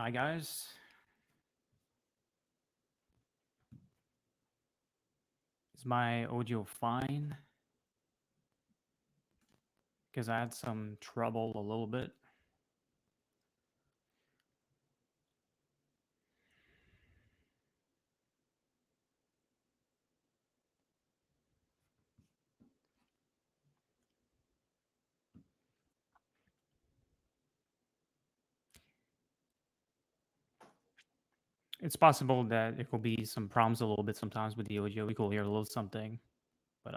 Hi guys. Is my audio fine? Because I had some trouble a little bit. It's possible that there could be some problems a little bit sometimes with the audio. We could hear a little something, but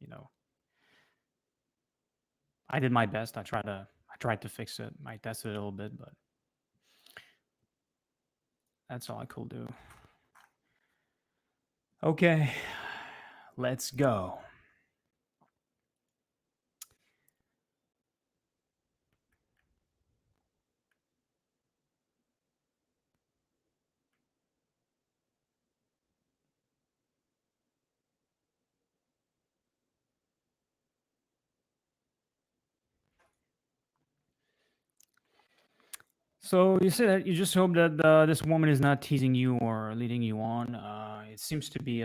you know, I did my best. I tried to fix it. I tested it a little bit, but that's all I could do. Okay, let's go. So you said that you just hope that this woman is not teasing you or leading you on. It seems to be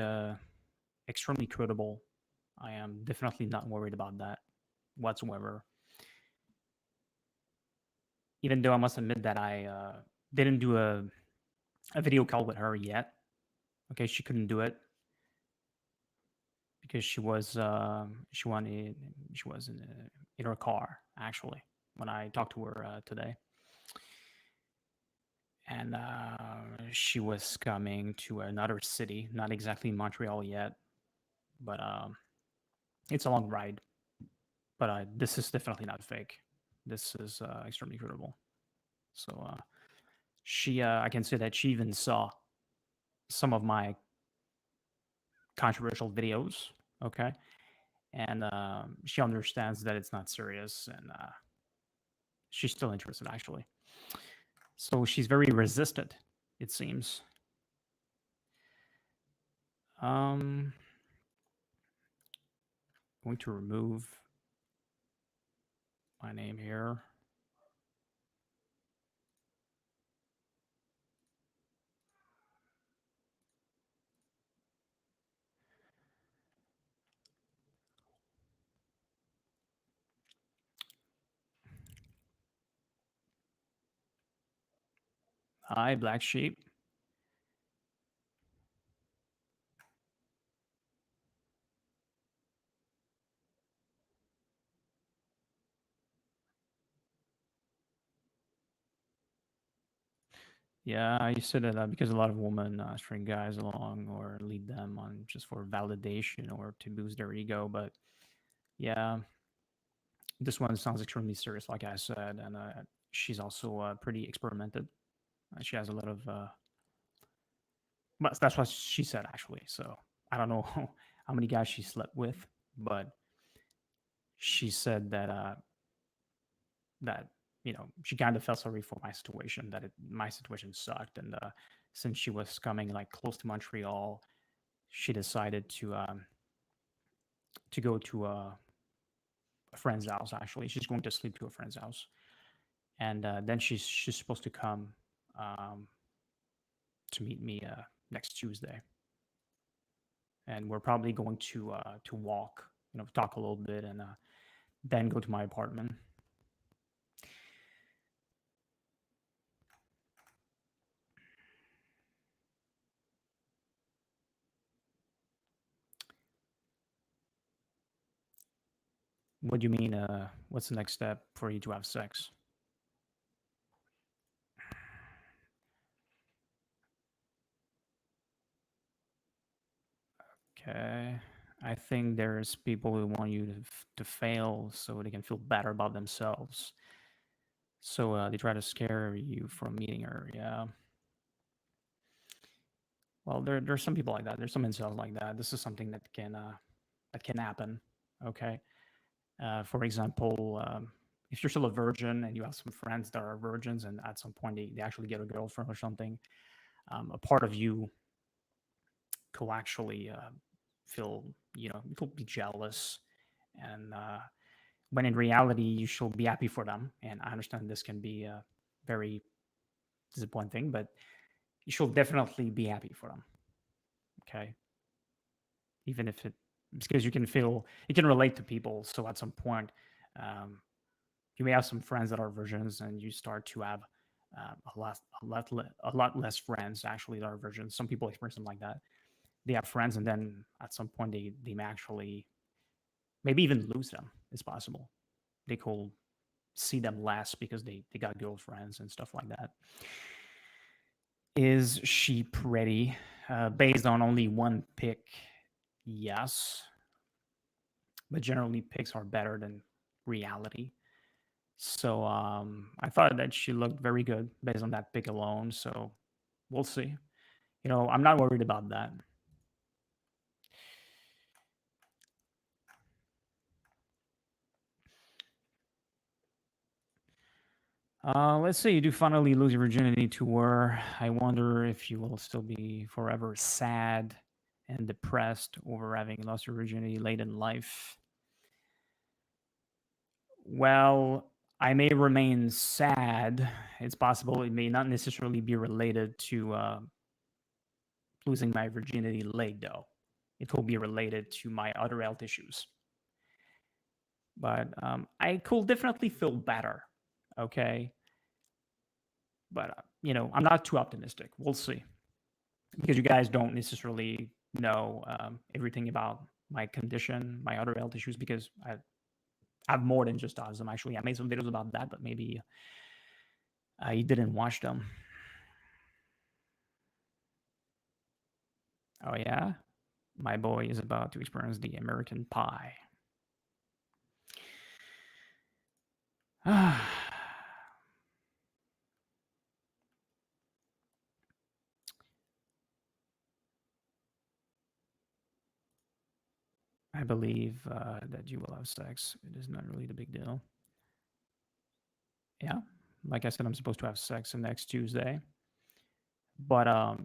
extremely credible. I am definitely not worried about that whatsoever. Even though I must admit that I didn't do a video call with her yet. Okay, she couldn't do it because she was in her car actually when I talked to her today, and she was coming to another city, not exactly Montreal yet, but it's a long ride. But this is definitely not fake. This is extremely credible. So I can say that she even saw some of my controversial videos. Okay, and she understands that it's not serious, and she's still interested actually. So she's very resistant, it seems. Um, going to remove my name here. Hi, Black Sheep. Yeah, I said that because a lot of women string guys along or lead them on just for validation or to boost their ego. But yeah, this one sounds extremely serious, like I said, and she's also pretty experimented. She has a lot of, but that's what she said actually. So I don't know how many guys she slept with, but she said that she kind of felt sorry for my situation, that my situation sucked, and since she was coming like close to Montreal, she decided to go to a friend's house. Actually, she's going to sleep to a friend's house, and then she's supposed to come um, to meet me next Tuesday, and we're probably going to walk, talk a little bit, and then go to my apartment. What do you mean? What's the next step for you to have sex? Okay. I think there's people who want you to fail so they can feel better about themselves. So they try to scare you from meeting her. Yeah. Well, there's some people like that. There's some incels like that. This is something that can happen. Okay. For example, if you're still a virgin and you have some friends that are virgins, and at some point they actually get a girlfriend or something, a part of you could actually feel, you could be jealous, and when in reality you should be happy for them. And I understand this can be very disappointing, but you should definitely be happy for them. Okay, even if it, because you can relate to people. So at some point, um, you may have some friends that are virgins, and you start to have a lot less friends actually that are virgins. Some people experience something like that. They have friends, and then at some point they may actually maybe even lose them. It's possible. They could see them less because they got girlfriends and stuff like that. Is she pretty? Based on only one pick, yes, but generally picks are better than reality. So I thought that she looked very good based on that pick alone. So we'll see. I'm not worried about that. Let's say you do finally lose your virginity to her. I wonder if you will still be forever sad and depressed over having lost your virginity late in life. Well, I may remain sad. It's possible it may not necessarily be related to losing my virginity late, though. It will be related to my other health issues. But I could definitely feel better. Okay. But, I'm not too optimistic. We'll see. Because you guys don't necessarily know everything about my condition, my other health issues, because I have more than just autism. Actually, I made some videos about that, but maybe I didn't watch them. Oh, yeah? My boy is about to experience the American pie. I believe that you will have sex. It is not really the big deal. Yeah. Like I said, I'm supposed to have sex next Tuesday. But, I'm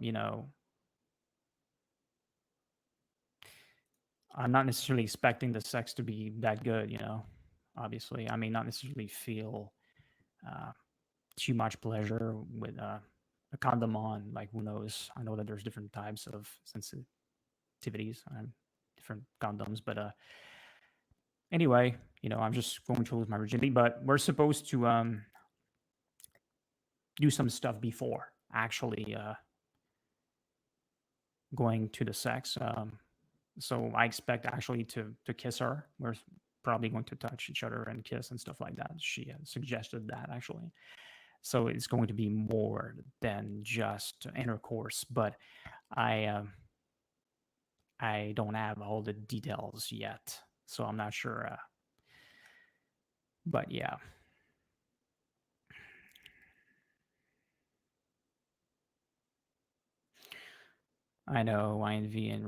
not necessarily expecting the sex to be that good. Obviously, I may not necessarily feel uh, too much pleasure with a condom on. Like, who knows? I know that there's different types of sensitivities and different condoms, but anyway, I'm just going to lose my virginity. But we're supposed to do some stuff before actually going to the sex. So I expect actually to kiss her. We're probably going to touch each other and kiss and stuff like that. She had suggested that actually. So it's going to be more than just intercourse, but I I don't have all the details yet, so I'm not sure. But yeah, I know I envy and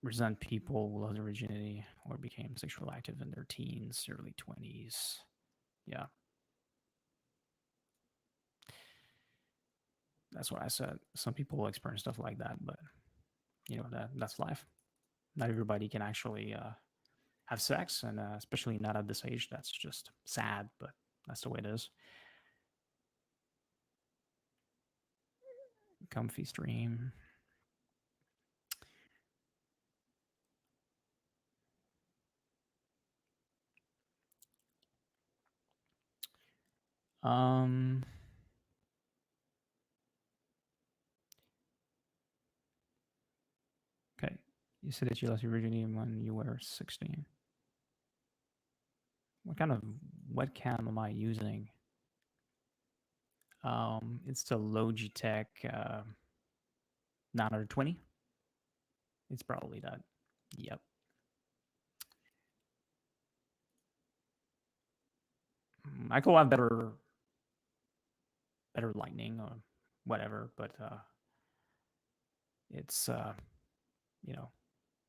resent people who lost their virginity or became sexually active in their teens, early 20s. Yeah, that's what I said. Some people will experience stuff like that, but that's life. Not everybody can actually have sex, and especially not at this age. That's just sad, but that's the way it is. Comfy stream. Um, okay. You said that you lost your virginity when you were 16. What kind of webcam am I using? It's the Logitech 920. It's probably that. Yep. I could have better lightning or whatever, but it's you know,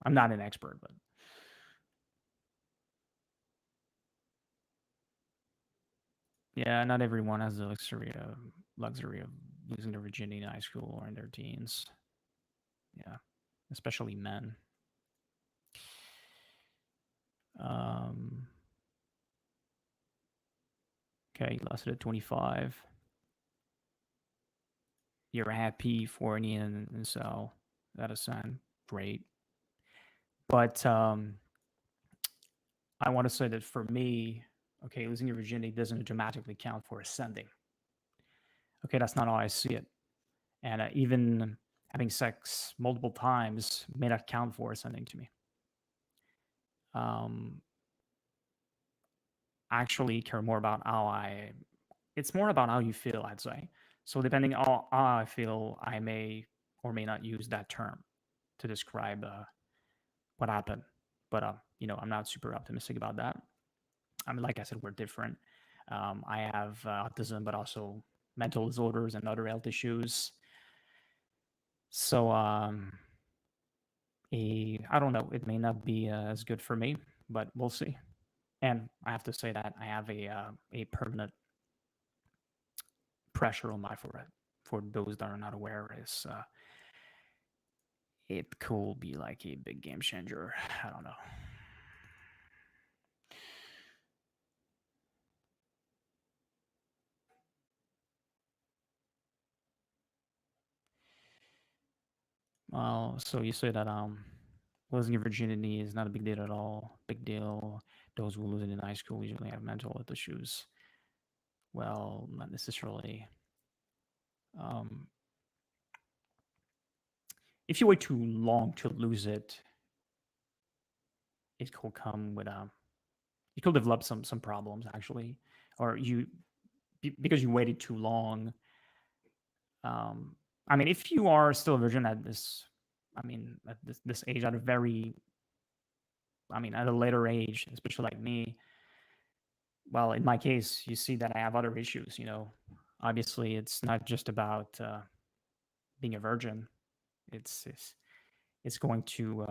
I'm not an expert, but yeah, not everyone has the luxury of losing their virginity in high school or in their teens. Yeah, especially men. Um, okay, you lost it at 25. you're happy for it, and so that is great. But I want to say that for me, okay, losing your virginity doesn't dramatically count for ascending. Okay, that's not how I see it. And even having sex multiple times may not count for ascending to me. Um, I actually care more about how I. It's more about how you feel, I'd say. So depending on how I feel, I may or may not use that term to describe what happened. But I'm not super optimistic about that. I mean, like I said, we're different. I have autism, but also mental disorders and other health issues. So I don't know. It may not be as good for me, but we'll see. And I have to say that I have a permanent pressure on my forehead. For those that are not aware, is it could be like a big game changer. I don't know. Well, so you say that losing your virginity is not a big deal at all. Big deal. Those who lose it in high school usually have mental health issues. Well, not necessarily. Um, if you wait too long to lose it, it could come with you could develop some problems actually, or because you waited too long. Um, I mean, if you are still a virgin at this, I mean, at this age, at a very, I mean, at a later age, especially like me, well, in my case, you see that I have other issues. Obviously, it's not just about being a virgin. It's going to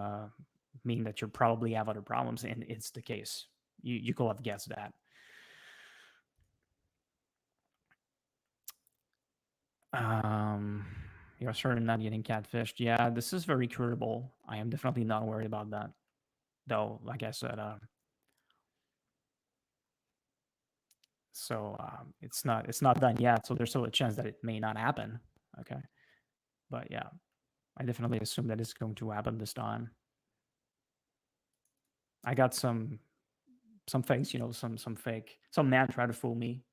mean that you probably have other problems, and it's the case. You could have guessed that. Um, you're certainly not getting catfished. Yeah, this is very curable. I am definitely not worried about that, though. Like I said, so it's not done yet. So there's still a chance that it may not happen. Okay, but yeah, I definitely assume that it's going to happen this time. I got some fakes, some man tried to fool me,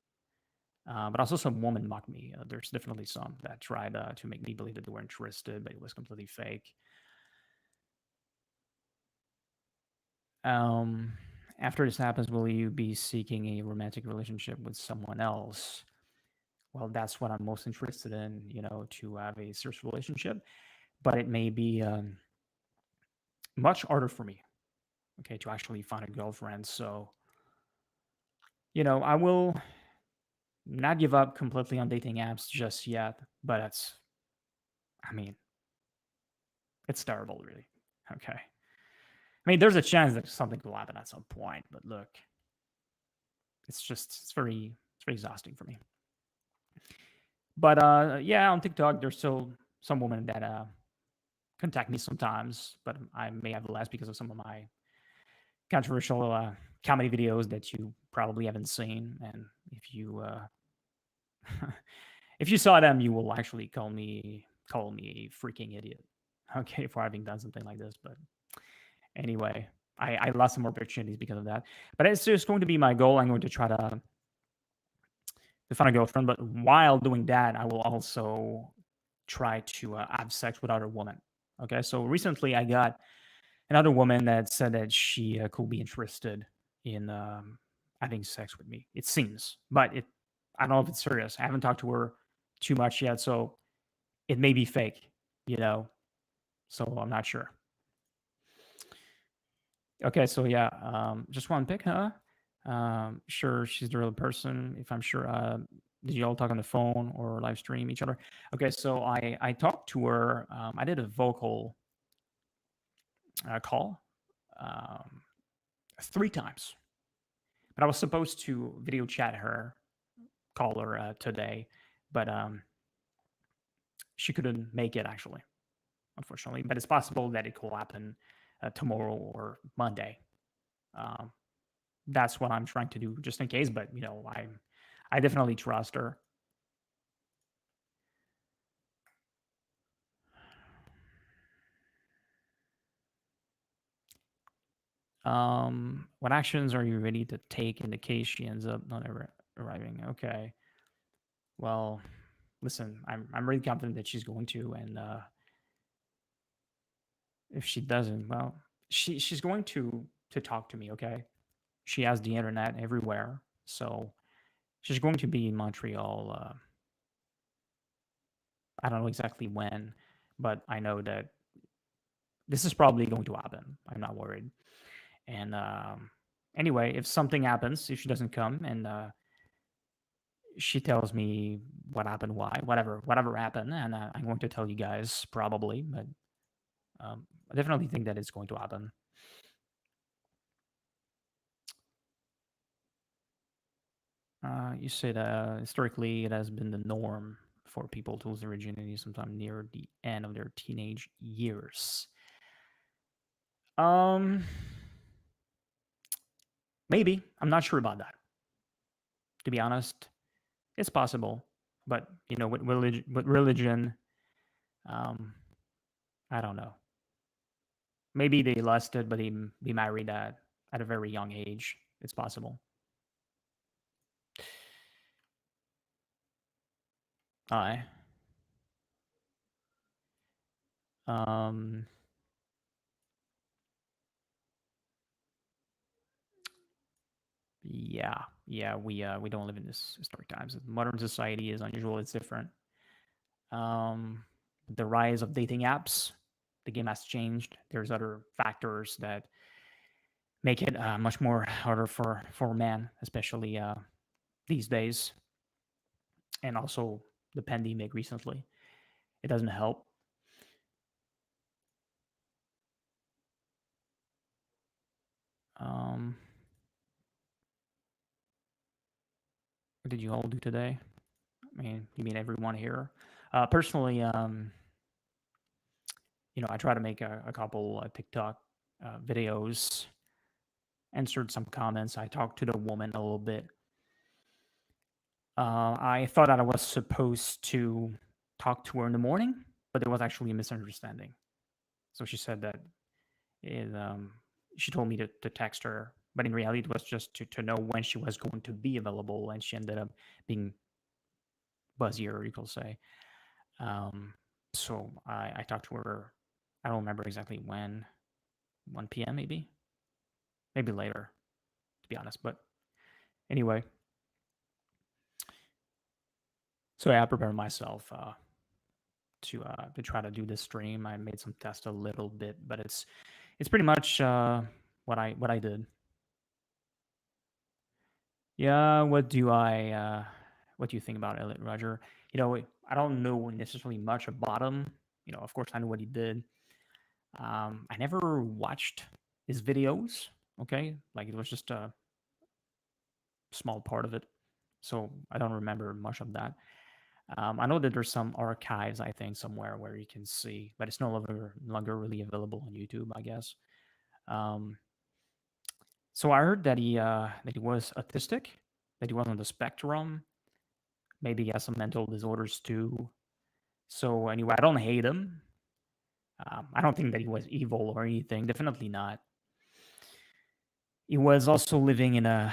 but also some woman mocked me. There's definitely some that tried to make me believe that they were interested, but it was completely fake. Um, After this happens, will you be seeking a romantic relationship with someone else? Well, that's what I'm most interested in, to have a serious relationship, but it may be much harder for me, okay, to actually find a girlfriend. So, I will not give up completely on dating apps just yet, but I mean, it's terrible, really. Okay. I mean, there's a chance that something will happen at some point, but look, it's very exhausting for me. But yeah, on TikTok, there's still some women that contact me sometimes, but I may have less because of some of my controversial comedy videos that you probably haven't seen. And if you saw them, you will actually call me a freaking idiot. Okay, for having done something like this. But anyway, I lost some opportunities because of that. But it's just going to be my goal. I'm going to try to find a girlfriend. But while doing that, I will also try to have sex with other women. Okay, so recently I got another woman that said that she could be interested in having sex with me. It seems, but I don't know if it's serious. I haven't talked to her too much yet, so it may be fake, you know. So I'm not sure. Okay, so yeah, just one pick, huh? Sure, she's the real person. If I'm sure, did you all talk on the phone or live stream each other? Okay, so I talked to her. I did a vocal call um, 3 times, but I was supposed to video chat her, call her today, but she couldn't make it actually, unfortunately. But it's possible that it could happen tomorrow or Monday. Um, that's what I'm trying to do just in case. But I definitely trust her. What actions are you ready to take in the case she ends up not arriving? Okay. Well, listen, I'm really confident that she's going to, and if she doesn't, well, she's going to talk to me. Okay. She has the internet everywhere, so she's going to be in Montreal. I don't know exactly when, but I know that this is probably going to happen. I'm not worried. And anyway, if something happens, if she doesn't come and she tells me what happened, why, whatever happened, and I'm going to tell you guys probably, but I definitely think that it's going to happen. You said historically it has been the norm for people to lose their virginity sometime near the end of their teenage years. Um, maybe I'm not sure about that. To be honest, it's possible, but with religion, um, I don't know. Maybe they lusted, but they married at a very young age. It's possible. I um yeah, yeah, we don't live in this historic times. Modern society is unusual. It's different. Um, the rise of dating apps, the game has changed. There's other factors that make it much more harder for men, especially these days, and also the pandemic recently. It doesn't help. Um, what did you all do today? I mean, you mean everyone here? Personally, I try to make a couple TikTok videos, answered some comments. I talked to the woman a little bit. I thought that I was supposed to talk to her in the morning, but there was actually a misunderstanding. So she said that she told me to text her, but in reality, it was just to know when she was going to be available, and she ended up being buzzier, you could say. Um, so I talked to her. I don't remember exactly when, 1 p.m. maybe later, to be honest. But anyway, so I prepared myself to try to do this stream. I made some tests a little bit, but it's pretty much what I did. Yeah, what do you think about Elliot Roger? I don't know necessarily much about him. Of course, I know what he did. I never watched his videos. Okay, like it was just a small part of it, so I don't remember much of that. I know that there's some archives, I think, somewhere where you can see, but it's no longer really available on YouTube, I guess. Um, so I heard that he was autistic, that he was on the spectrum. Maybe he has some mental disorders too. So anyway, I don't hate him. I don't think that he was evil or anything. Definitely not. He was also living in a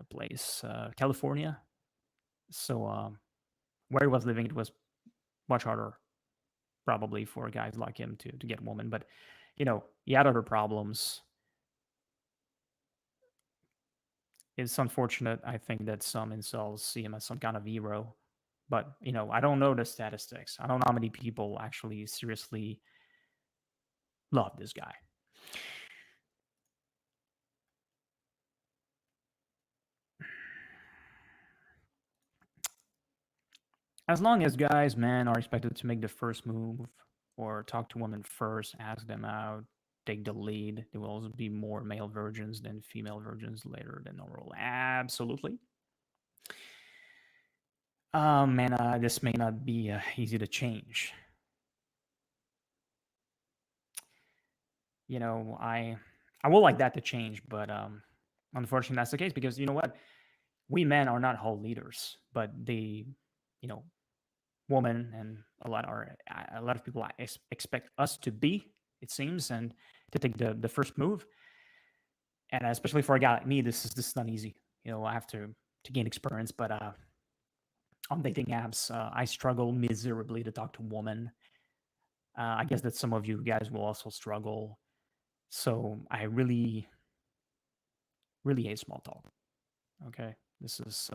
place, California. So where he was living, it was much harder probably for guys like him to get women. But he had other problems. It's unfortunate, I think, that some incels see him as some kind of hero. But I don't know the statistics. I don't know how many people actually seriously love this guy. As long as guys, men are expected to make the first move or talk to women first, ask them out, take the lead, there will always be more male virgins than female virgins later than normal. Absolutely. Man, this may not be easy to change. I would like that to change, but unfortunately, that's the case because you know what? We men are not whole leaders, but the you know woman and a lot of people expect us to be, it seems, and to take the first move. And especially for a guy like me, this is not easy. I have to gain experience, but on dating apps, I struggle miserably to talk to women. I guess that some of you guys will also struggle. So I really, really hate small talk. Okay, this is.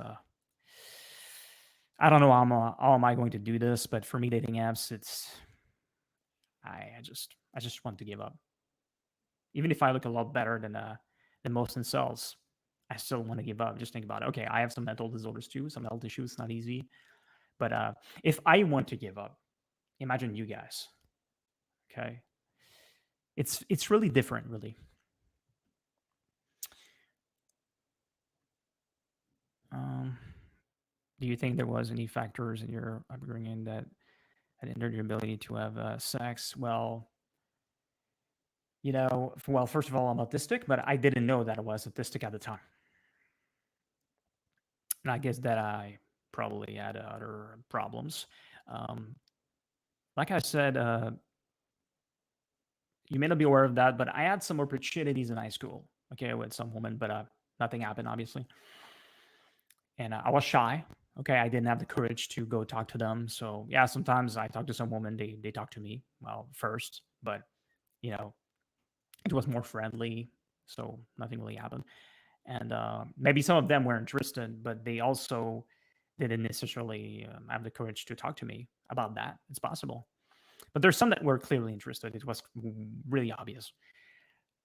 I don't know how am I going to do this, but for me, dating apps, I just want to give up. Even if I look a lot better than most in cells, I still want to give up. Just think about it. Okay, I have some mental disorders too, some health issues. It's not easy, but if I want to give up, imagine you guys. Okay, it's really different, really. Um, do you think there was any factors in your upbringing that had hindered your ability to have sex? Well, first of all, I'm autistic, but I didn't know that I was autistic at the time, and I guess that I probably had other problems. Um, like I said, you may not be aware of that, but I had some opportunities in high school. Okay, with some women, but nothing happened, obviously. And I was shy. Okay, I didn't have the courage to go talk to them. So yeah, sometimes I talk to some women. They talk to me well first, but you know it was more friendly, so nothing really happened. And maybe some of them were interested, but they also didn't necessarily have the courage to talk to me about that. It's possible, but there's some that were clearly interested. It was really obvious.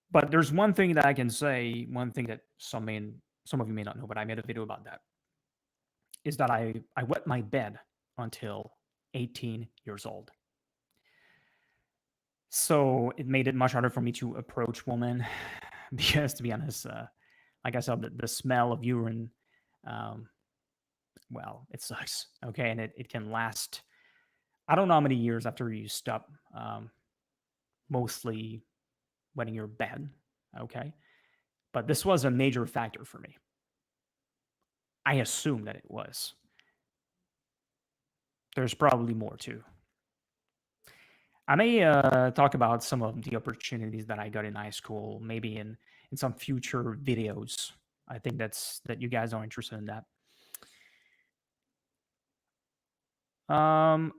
But there's one thing that I can say, one thing that some of you may not know, but I made a video about that, is that I wet my bed until 18 years old. So it made it much harder for me to approach women because, to be honest, like I said, the smell of urine, um, well, it sucks. Okay. And it can last, I don't know how many years after you stop mostly wetting your bed. Okay. But this was a major factor for me. I assume that it was. There's probably more too. I may talk about some of the opportunities that I got in high school, maybe in some future videos. I think that you guys are interested in that. Um,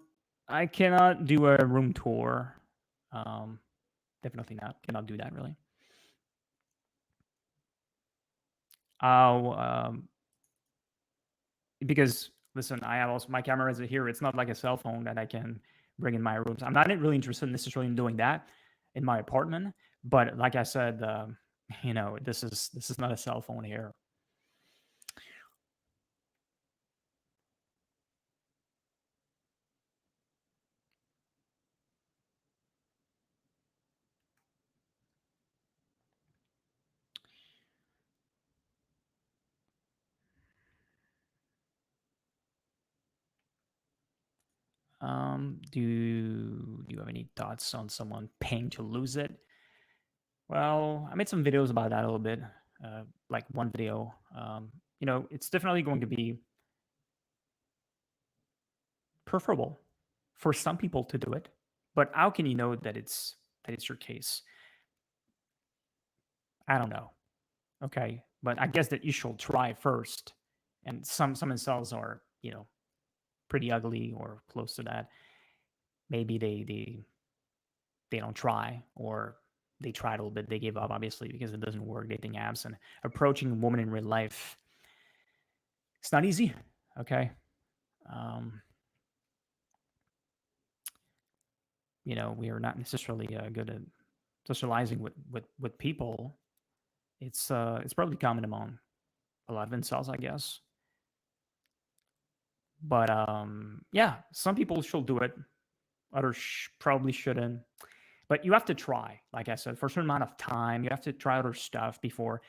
I cannot do a room tour. Um, definitely not. Cannot do that really. I'll because listen, I have also my camera is here. It's not like a cell phone that I can bring in my rooms. I'm not really interested necessarily in doing that in my apartment. But like I said, this is not a cell phone here. Do you have any thoughts on someone paying to lose it? Well, I made some videos about that a little bit, like one video. It's definitely going to be preferable for some people to do it, but how can you know that it's your case? I don't know. Okay, but I guess that you should try first. And some cells are pretty ugly or close to that. Maybe they don't try, or they tried a little bit, they gave up, obviously, because it doesn't work, dating apps and approaching a woman in real life. It's not easy. Okay. um we are not necessarily good at socializing with people. It's probably common among a lot of incels, I guess. But yeah, some people should do it, others probably shouldn't. But you have to try, like I said, for a certain amount of time. You have to try other stuff before,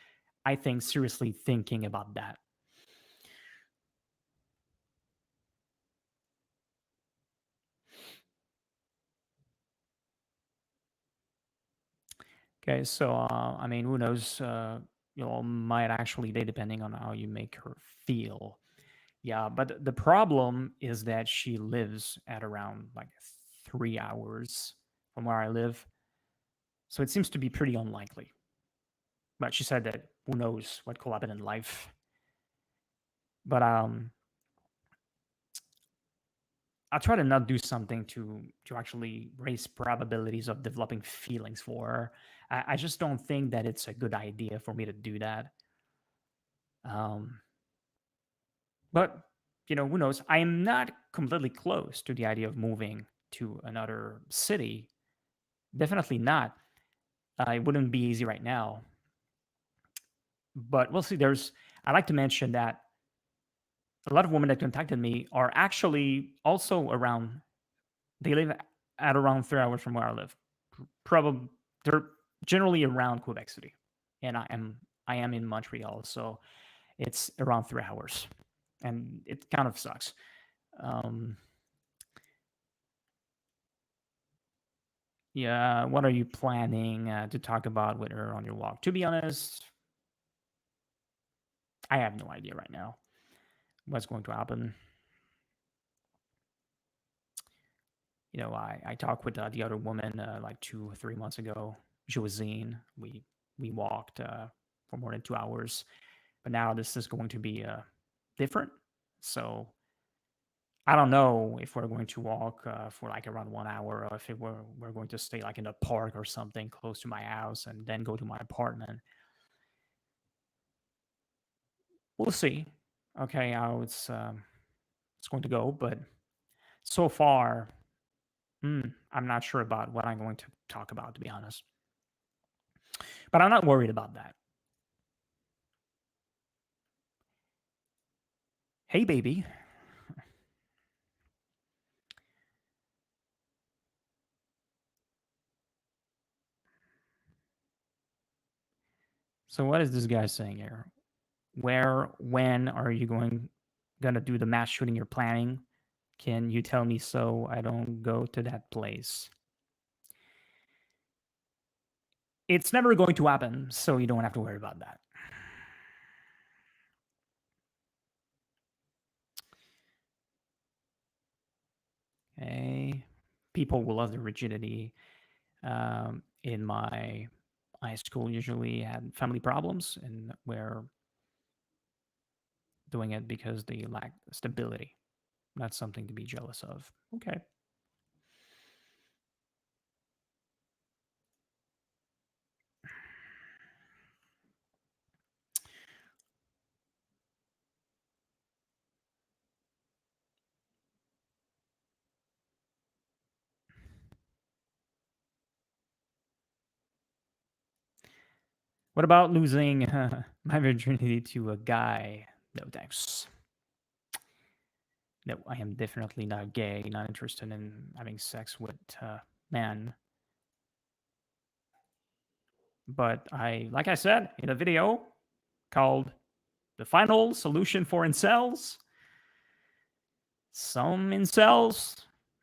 I think, seriously thinking about that. Okay, so I mean, who knows? Might actually date depending on how you make her feel. Yeah, but the problem is that she lives at around like 3 hours from where I live, so it seems to be pretty unlikely. But she said that who knows what could happen in life. But I'll try to not do something to actually raise probabilities of developing feelings for her. I just don't think that it's a good idea for me to do that. Um, but who knows? I am not completely close to the idea of moving to another city. Definitely not. It wouldn't be easy right now, but we'll see. I like to mention that a lot of women that contacted me are actually also around. They live at around 3 hours from where I live. Probably they're generally around Quebec City, and I am in Montreal, so it's around 3 hours, and it kind of sucks. Um, yeah, what are you planning to talk about with her on your walk? To be honest, I have no idea right now what's going to happen. I talked with the other woman like 2 or 3 months ago. Josine, we walked for more than 2 hours, but now this is going to be different. So I don't know if we're going to walk for like around 1 hour, or if we're going to stay like in a park or something close to my house and then go to my apartment. We'll see. Okay, how it's going to go, but so far, I'm not sure about what I'm going to talk about, to be honest. But I'm not worried about that. Hey, baby. So what is this guy saying here? When are you gonna do the mass shooting you're planning? Can you tell me so I don't go to that place? It's never going to happen, so you don't have to worry about that. Okay. People will love the rigidity. In my high school, usually had family problems, and we're doing it because they lack stability. Not something to be jealous of. Okay. What about losing my virginity to a guy? No thanks. No, I am definitely not gay, not interested in having sex with men. But like I said in a video called The Final Solution for Incels, some incels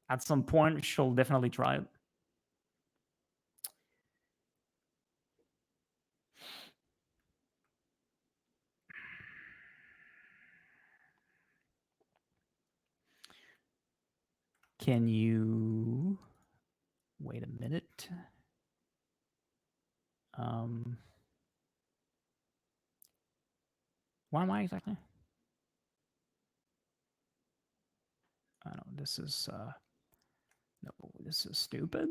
at some point should definitely try it. Can you wait a minute? Um, what am I exactly? I don't know. This is no, this is stupid.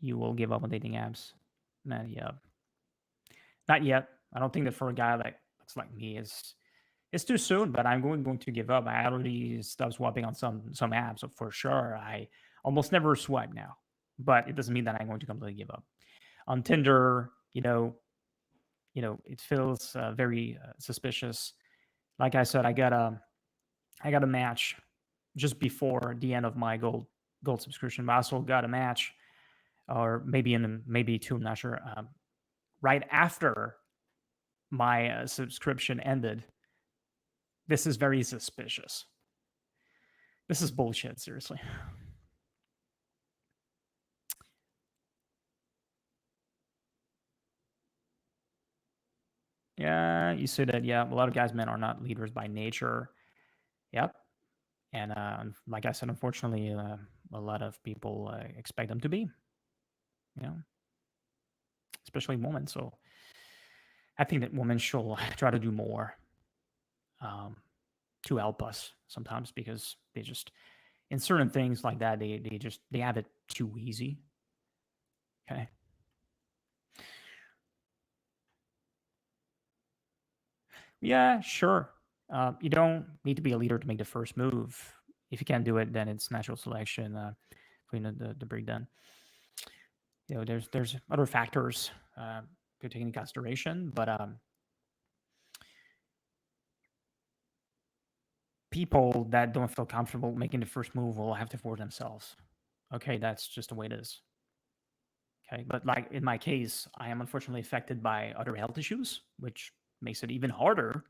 You will give up on dating apps? Not yet. Not yet. I don't think that for a guy that looks like me is it's too soon. But I'm going to give up. I already stopped swiping on some apps, so for sure. I almost never swipe now, but it doesn't mean that I'm going to completely give up. On Tinder, it feels very suspicious. Like I said, I got a match just before the end of my gold subscription. But I also got a match, or maybe two. I'm not sure. Right after my subscription ended. This is very suspicious. This is bullshit. Seriously. Yeah, you say that. Yeah, a lot of guys, men are not leaders by nature. Yep. And like I said, unfortunately, a lot of people expect them to be, you know, especially women. So I think that women should try to do more um, to help us sometimes, because they just, in certain things like that, they have it too easy. Okay. Yeah, sure. You don't need to be a leader to make the first move. If you can't do it, then it's natural selection. For the breakdown. There's other factors to take into consideration, but people that don't feel comfortable making the first move will have to force themselves. Okay, that's just the way it is. Okay, but like in my case, I am unfortunately affected by other health issues, which makes it even harder.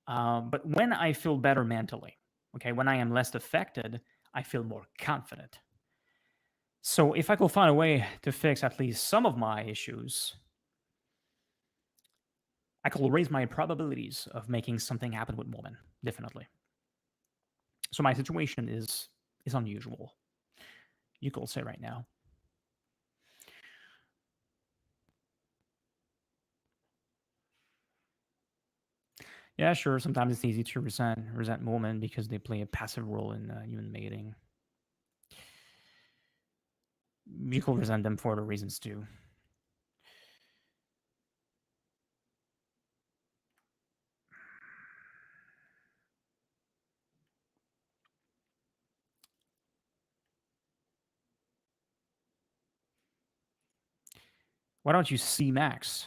But when I feel better mentally, okay, when I am less affected, I feel more confident. So if I could find a way to fix at least some of my issues, I could raise my probabilities of making something happen with women, definitely. So my situation is unusual, you could say right now. Yeah, sure. Sometimes it's easy to resent women because they play a passive role in human mating. You could resent them for other reasons too. Why don't you see Max?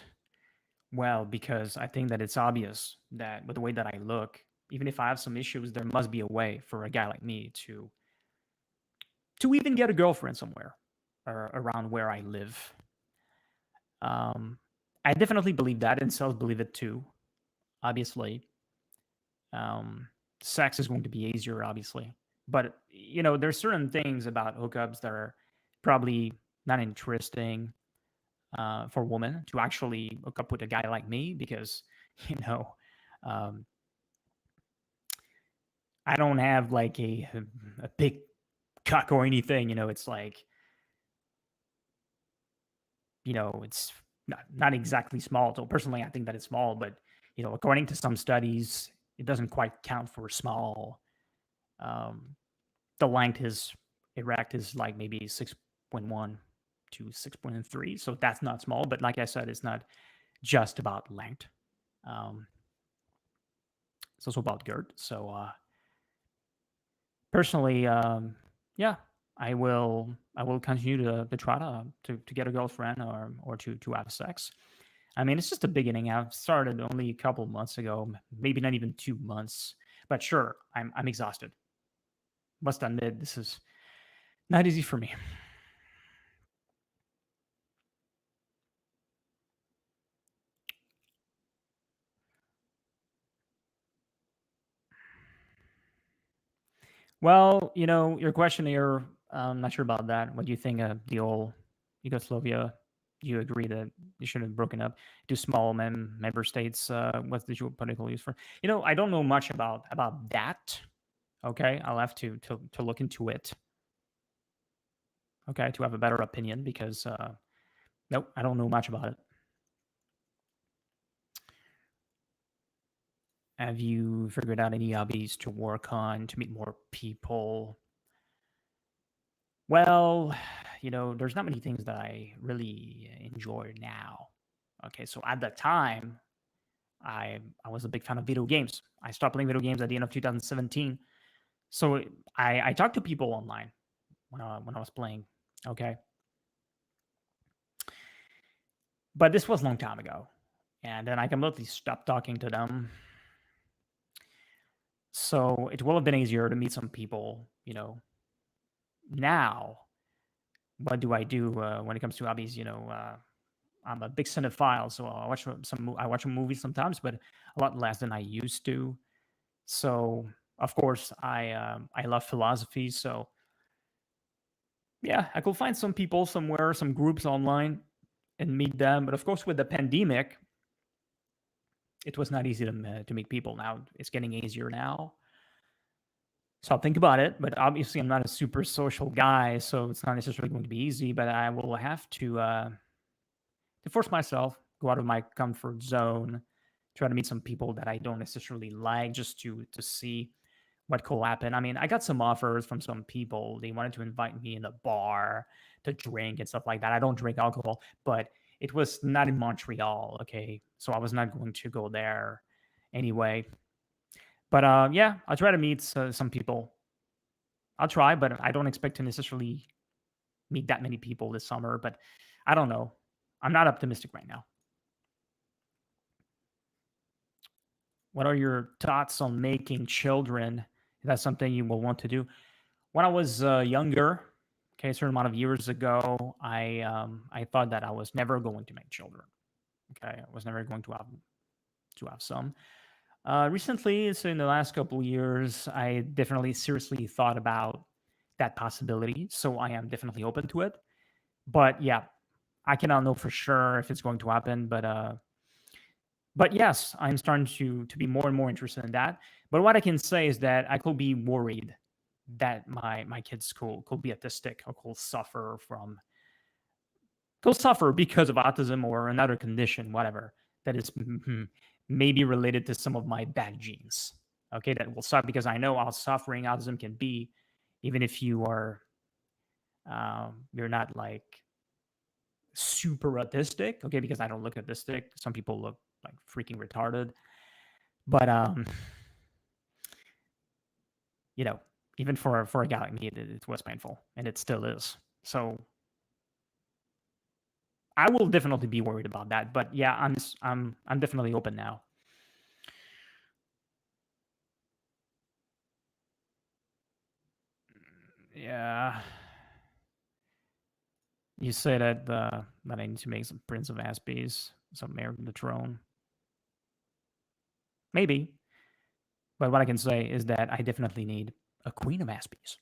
Well, because I think that it's obvious that with the way that I look, even if I have some issues, there must be a way for a guy like me to even get a girlfriend somewhere or around where I live. Um, I definitely believe that, and cells believe it too. Obviously, um, sex is going to be easier, obviously, but there's certain things about hookups that are probably not interesting for women to actually hook up with a guy like me because you know um, I don't have like a big cock or anything. It's like it's not exactly small. So personally, I think that it's small, but according to some studies, it doesn't quite count for small. Um, the length is erect is like maybe 6.1 to 6.3, so that's not small. But like I said, it's not just about length. Um, it's also about girth. So personally, yeah, I will continue to try to get a girlfriend or to have sex. I mean, it's just a beginning. I've started only a couple months ago, maybe not even 2 months. But sure, I'm exhausted. Must admit, this is not easy for me. Well, your question here, I'm not sure about that. What do you think of the old Yugoslavia? Do you agree that they should have broken up to small member states? What's the geopolitical use for? I don't know much about that. Okay, I'll have to look into it. Okay, to have a better opinion because nope, I don't know much about it. Have you figured out any hobbies to work on to meet more people? Well, there's not many things that I really enjoy now. Okay, so at that time, I was a big fan of video games. I stopped playing video games at the end of 2017. So I talked to people online when I was playing. Okay, but this was a long time ago, and then I completely stopped talking to them. So it will have been easier to meet some people. Now what do I do when it comes to hobbies? I'm a big cinephile, so I watch movies sometimes, but a lot less than I used to. So of course I love philosophy. So yeah, I could find some people somewhere, some groups online, and meet them. But of course, with the pandemic, it was not easy to meet people. Now it's getting easier now. So I'll think about it, but obviously I'm not a super social guy, so it's not necessarily going to be easy. But I will have to force myself, go out of my comfort zone, try to meet some people that I don't necessarily like, just to see what could happen. I mean, I got some offers from some people. They wanted to invite me in a bar to drink and stuff like that. I don't drink alcohol, but it was not in Montreal, okay? So I was not going to go there anyway. But yeah, I'll try to meet some people. I'll try, but I don't expect to necessarily meet that many people this summer. But I don't know. I'm not optimistic right now. What are your thoughts on making children? Is that something you will want to do? When I was younger, okay, a certain amount of years ago, I thought that I was never going to make children. Okay, I was never going to have some. Recently, so in the last couple of years, I definitely seriously thought about that possibility. So I am definitely open to it. But yeah, I cannot know for sure if it's going to happen. But yes, I'm starting to be more and more interested in that. But what I can say is that I could be worried that my kids could be autistic or could suffer because of autism or another condition, whatever that is maybe related to some of my bad genes. Okay, that will suck because I know how suffering autism can be, even if you're not like super autistic. Okay, because I don't look autistic. Some people look like freaking retarded, but you know, even for a guy like me, it was painful, and it still is. So I will definitely be worried about that. But yeah, I'm definitely open now. Yeah, you say that I need to make some Prince of Aspies, some heir to the throne. Maybe, but what I can say is that I definitely need a Queen of Aspies.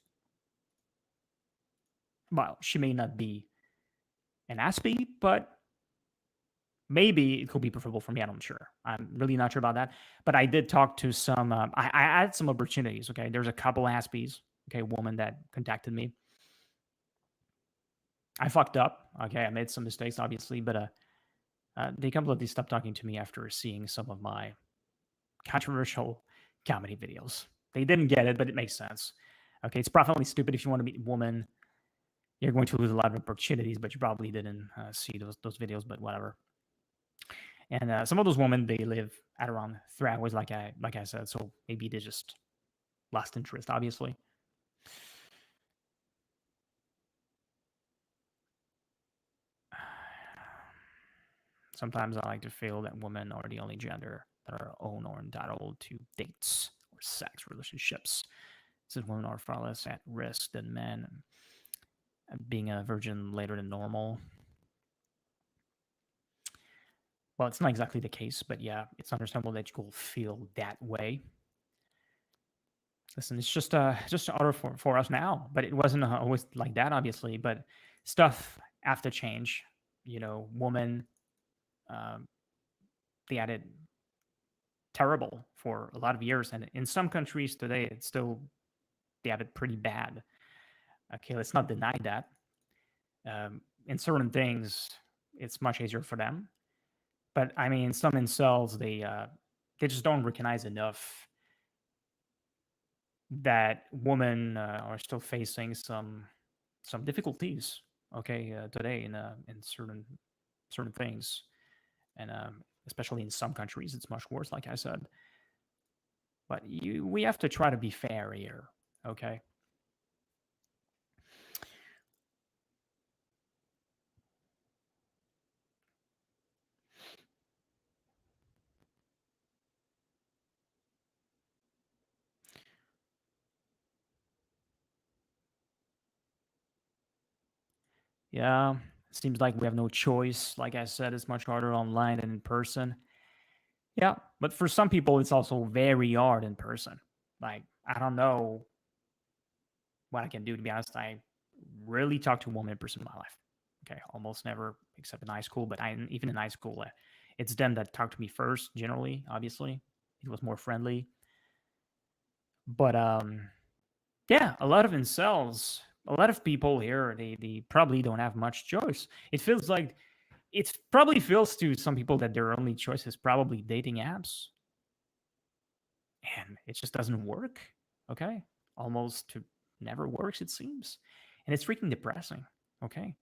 Well, she may not be an Aspie, but maybe it could be preferable for me. I'm not sure. I'm really not sure about that. But I did talk to some. I had some opportunities. Okay, there's a couple Aspies. Okay, woman that contacted me. I fucked up. Okay, I made some mistakes, obviously, but they completely stopped talking to me after seeing some of my controversial comedy videos. They didn't get it, but it makes sense. Okay, it's probably stupid if you want to meet a woman. You're going to lose a lot of opportunities, but you probably didn't see those videos. But whatever. And some of those women they live at around 3 hours, like I said. So maybe they just lost interest, obviously. Sometimes I like to feel that women are the only gender that are own or entitled to dates or sex relationships, since women are far less at risk than men, and being a virgin later than normal. Well, it's not exactly the case, but yeah, it's understandable that you will feel that way. Listen, it's just an order for us now, but it wasn't always like that, obviously. But stuff have to change. Woman, um, they had it terrible for a lot of years, and in some countries today, it's still they have it pretty bad. Okay, let's not deny that. In certain things, it's much easier for them, but I mean, some incels they just don't recognize enough that women are still facing some difficulties. Okay, today in certain things, and especially in some countries, it's much worse. Like I said, but we have to try to be fair here. Okay. Yeah, seems like we have no choice. Like I said, it's much harder online than in person. Yeah, but for some people, it's also very hard in person. Like, I don't know what I can do, to be honest. I rarely talk to a woman in person in my life. Okay, almost never, except in high school. But even in high school, it's them that talk to me first, generally, obviously. It was more friendly. But Yeah, a lot of incels, a lot of people here, they probably don't have much choice. It feels like it probably feels to some people that their only choice is probably dating apps, and it just doesn't work. Okay, almost to never works it seems, and it's freaking depressing. Okay,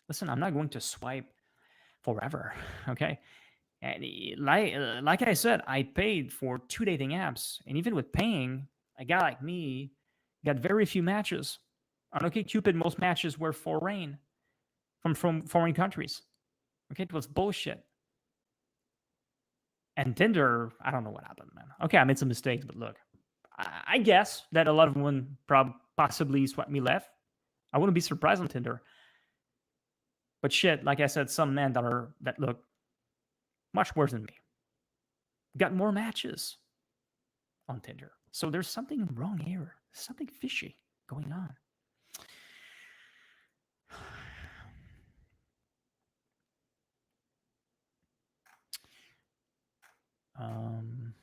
listen, I'm not going to swipe forever. Okay, and like I said, I paid for two dating apps, and even with paying, a guy like me got very few matches. On OkCupid, most matches were foreign from foreign countries. Okay, it was bullshit. And Tinder, I don't know what happened, man. Okay, I made some mistakes, but look, I guess that a lot of women possibly swept me left. I wouldn't be surprised on Tinder. But shit, like I said, some men that look much worse than me got more matches on Tinder. So there's something wrong here. Something fishy going on. Um,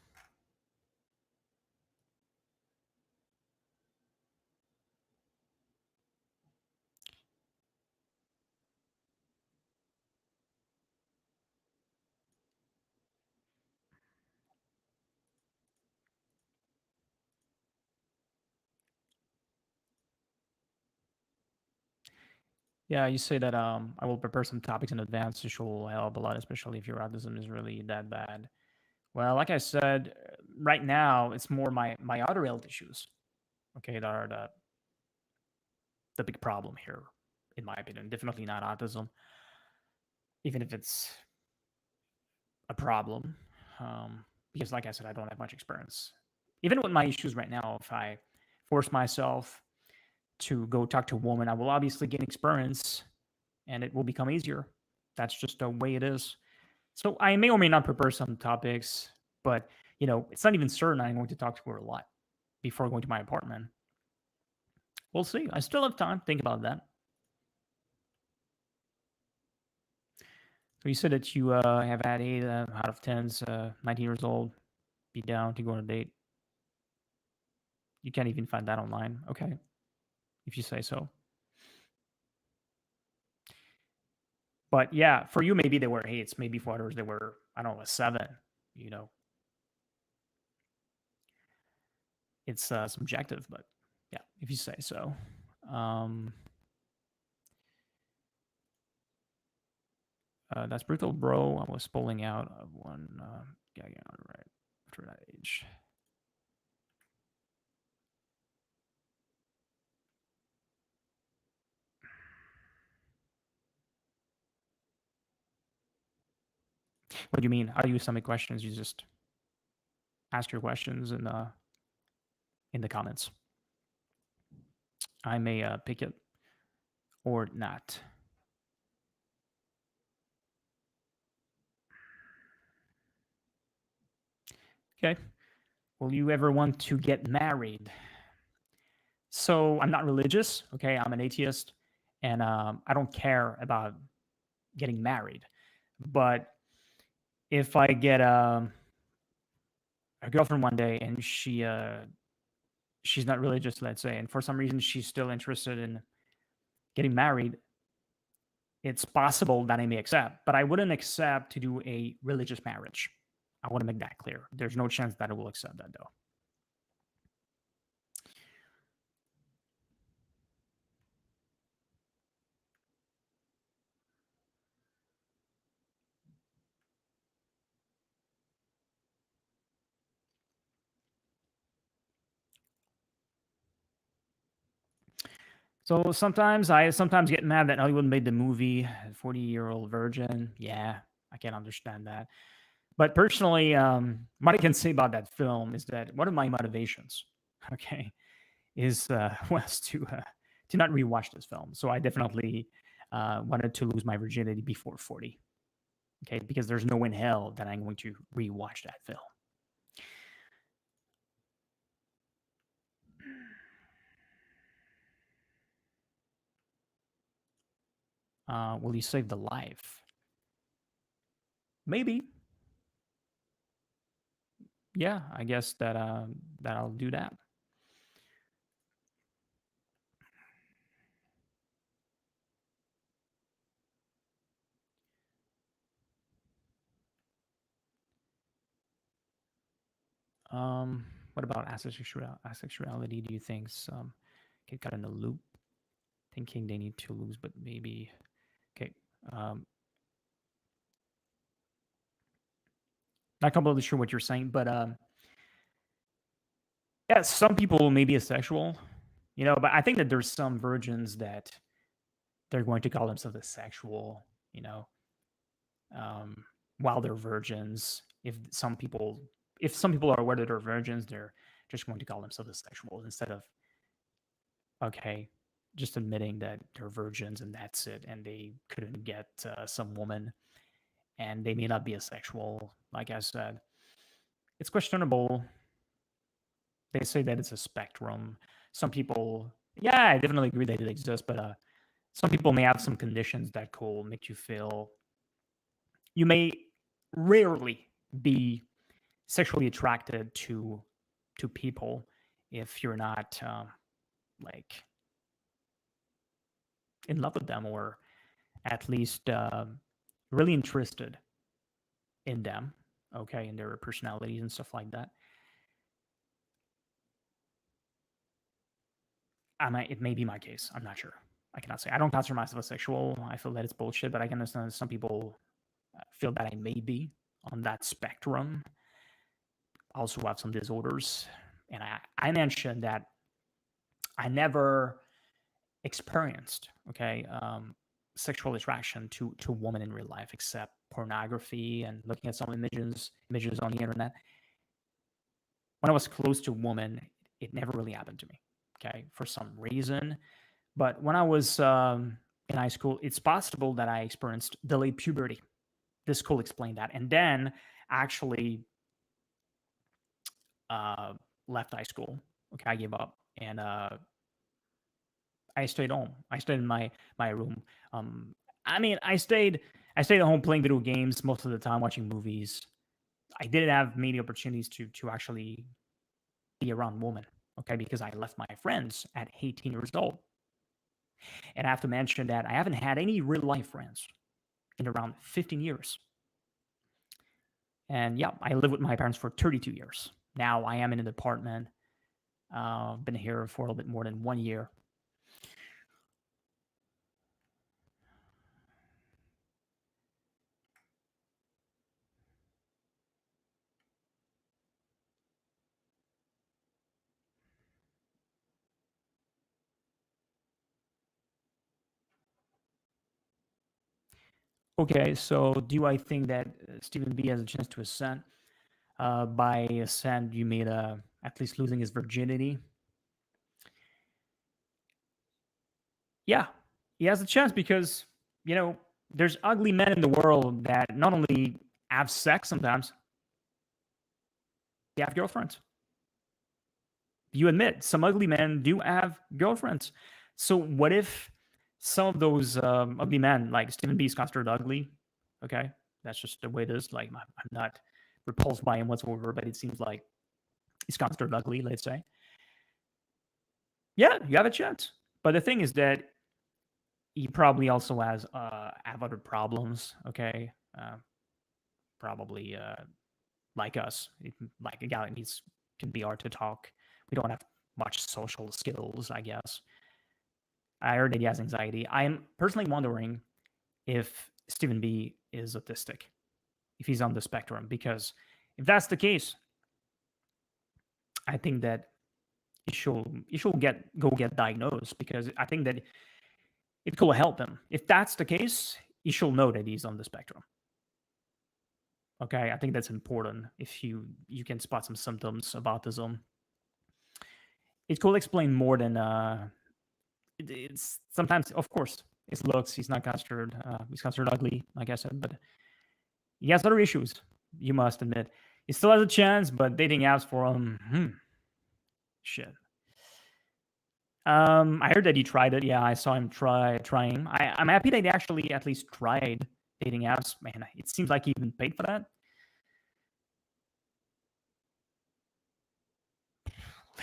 yeah, you say that I will prepare some topics in advance, which will help a lot, especially if your autism is really that bad. Well, like I said, right now it's more my other health issues. Okay, that are the big problem here, in my opinion. Definitely not autism, even if it's a problem. Because, like I said, I don't have much experience. Even with my issues right now, if I force myself to go talk to a woman, I will obviously gain experience and it will become easier. That's just the way it is. So I may or may not prepare some topics, but it's not even certain I'm going to talk to her a lot before going to my apartment. We'll see. I still have time to think about that. So you said that you have had 8 out of 10s, 19 years old, be down to go on a date. You can't even find that online. Okay, if you say so. But yeah, for you, maybe they were eights. Maybe for others, they were, I don't know, a seven. You know, it's subjective, but yeah, if you say so. Um, that's brutal, bro. I was pulling out of one. Yeah, right after that age. What do you mean? How do you submit questions? You just ask your questions in the comments. I may pick it or not. Okay. Will you ever want to get married? So I'm not religious. Okay, I'm an atheist, and I don't care about getting married. But if I get a girlfriend one day and she's not religious, let's say, and for some reason she's still interested in getting married, it's possible that I may accept, but I wouldn't accept to do a religious marriage. I want to make that clear. There's no chance that I will accept that though. So I sometimes get mad that Hollywood made the movie 40-year-old virgin. Yeah, I can understand that. But personally, what I can say about that film is that one of my motivations, okay, is was to not rewatch this film. So I definitely wanted to lose my virginity before 40. Okay, because there's no in hell that I'm going to rewatch that film. Will you save the life? Maybe. Yeah, I guess that that I'll do that. What about asexuality? Do you think some get got in a loop, thinking they need to lose, but maybe okay? Um, Not completely sure what you're saying, but yeah, some people may be asexual, but I think that there's some virgins that they're going to call themselves asexual, um, while they're virgins. If some people are aware that they're virgins, they're just going to call themselves asexual instead of okay, just admitting that they're virgins and that's it, and they couldn't get some woman, and they may not be asexual. Like I said, it's questionable. They say that it's a spectrum. Some people, yeah, I definitely agree that it exists, but some people may have some conditions that could make you feel you may rarely be sexually attracted to people if you're not like in love with them, or at least really interested in them, okay, in their personalities and stuff like that. It may be my case. I'm not sure. I cannot say. I don't consider myself asexual. I feel that it's bullshit, but I can understand some people feel that I may be on that spectrum. I also have some disorders. And I mentioned that I never experienced, okay, sexual attraction to a woman in real life, except pornography and looking at some images on the internet. When I was close to a woman, it never really happened to me, okay, for some reason. But when I was in high school, it's possible that I experienced delayed puberty. This could explain that. And then actually uh, left high school. Okay, I gave up and I stayed home. I stayed in my room. Um, I stayed at home playing video games most of the time, watching movies. I didn't have many opportunities to actually be around women. Okay, because I left my friends at 18 years old. And I have to mention that I haven't had any real life friends in around 15 years. And yeah, I lived with my parents for 32 years. Now I am in an apartment. Been here for a little bit more than 1 year. Okay, so do I think that Stephen B has a chance to ascend? By ascend, you mean at least losing his virginity? Yeah, he has a chance because, there's ugly men in the world that not only have sex sometimes, they have girlfriends. You admit some ugly men do have girlfriends. So what if some of those ugly men, like Stephen B, is considered ugly? Okay, that's just the way it is. Like I'm not repulsed by him whatsoever, but it seems like he's considered ugly. Let's say, yeah, you have a chance. But the thing is that he probably also have other problems. Okay, probably like us, like a guy that needs can be hard to talk. We don't have much social skills, I guess. I heard that he has anxiety. I am personally wondering if Stephen B is autistic, if he's on the spectrum, because if that's the case, I think that he should get diagnosed, because I think that it could help him. If that's the case, he should know that he's on the spectrum. Okay, I think that's important. If you can spot some symptoms of autism, it could explain more than it's sometimes. Of course, his looks. He's considered ugly, like I said, but he has other issues. You must admit, he still has a chance, but dating apps for him, shit. I heard that he tried it. Yeah, I saw him trying. I'm happy that he actually at least tried dating apps. Man, it seems like he even paid for that.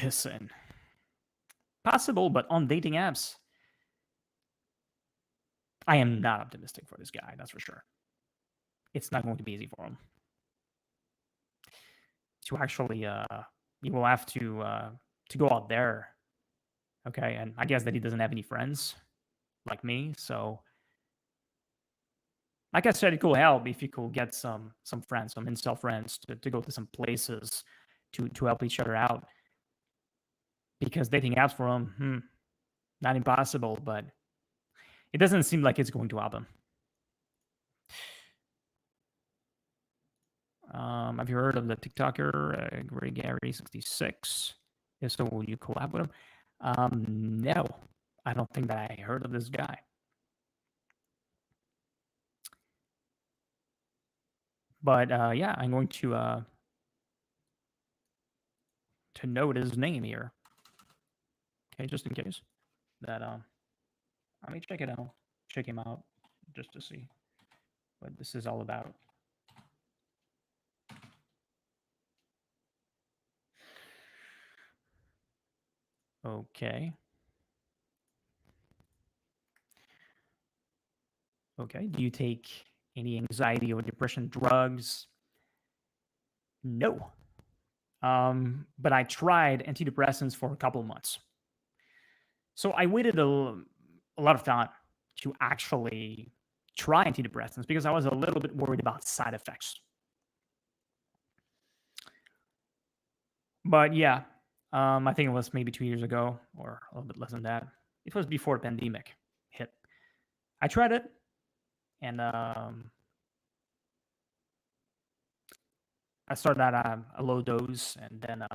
Listen, possible, but on dating apps, I am not optimistic for this guy. That's for sure. It's not going to be easy for him. to actually you will have to go out there. Okay, and I guess that he doesn't have any friends like me, so like I said, it could help if you could get some friends, some incel friends to go to some places to help each other out. Because dating apps for him, not impossible, but it doesn't seem like it's going to happen. Have you heard of the TikToker Gary66? If so, will you collab with him? No, I don't think that I heard of this guy. But yeah, I'm going to note his name here. Okay, just in case that let me check it out. Check him out just to see what this is all about. Okay. Okay. Do you take any anxiety or depression drugs? No. But I tried antidepressants for a couple of months. So I waited a lot of time to actually try antidepressants because I was a little bit worried about side effects. But yeah, I think it was maybe 2 years ago or a little bit less than that. It was before the pandemic hit. I tried it, and I started at a low dose, and then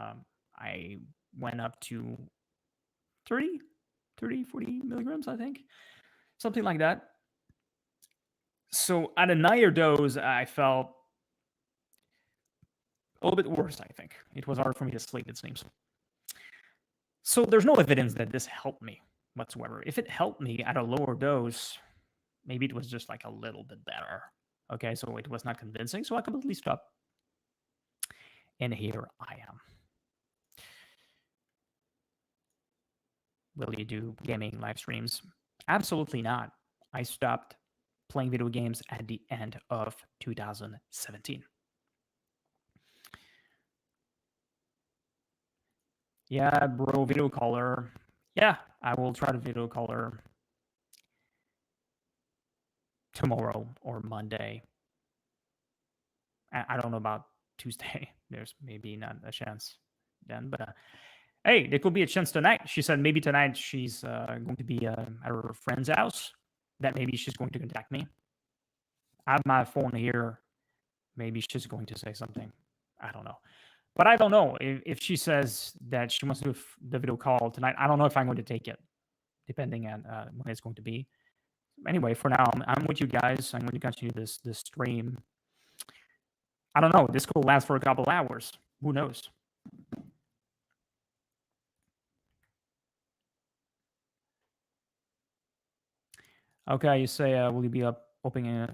I went up to 30, 40 milligrams, I think, something like that. So at a higher dose, I felt a little bit worse, I think. It was hard for me to sleep, it seems. So there's no evidence that this helped me whatsoever. If it helped me at a lower dose, maybe it was just like a little bit better. Okay, so it was not convincing, so I completely stopped. And here I am. Will you do gaming live streams? Absolutely not. I stopped playing video games at the end of 2017. Yeah, bro, video caller. Yeah, I will try to video caller tomorrow or Monday. I don't know about Tuesday. There's maybe not a chance then, but hey, there could be a chance tonight. She said maybe tonight she's going to be at her friend's house. That maybe she's going to contact me. I have my phone here. Maybe she's going to say something. I don't know. But I don't know if she says that she wants to do the video call tonight. I don't know if I'm going to take it, depending on when it's going to be. Anyway, for now, I'm with you guys. I'm going to continue this stream. I don't know. This could last for a couple hours. Who knows? Okay, you say, will you be opening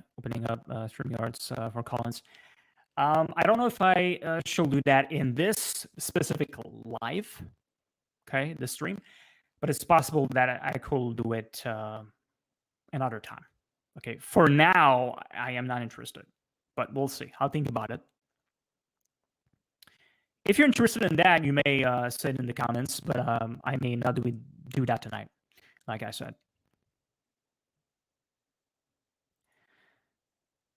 up StreamYards for Collins? I don't know if I shall do that in this specific live, okay, the stream, but it's possible that I could do it another time. Okay, for now, I am not interested, but we'll see. I'll think about it. If you're interested in that, you may say it in the comments, but I may not do that tonight, like I said.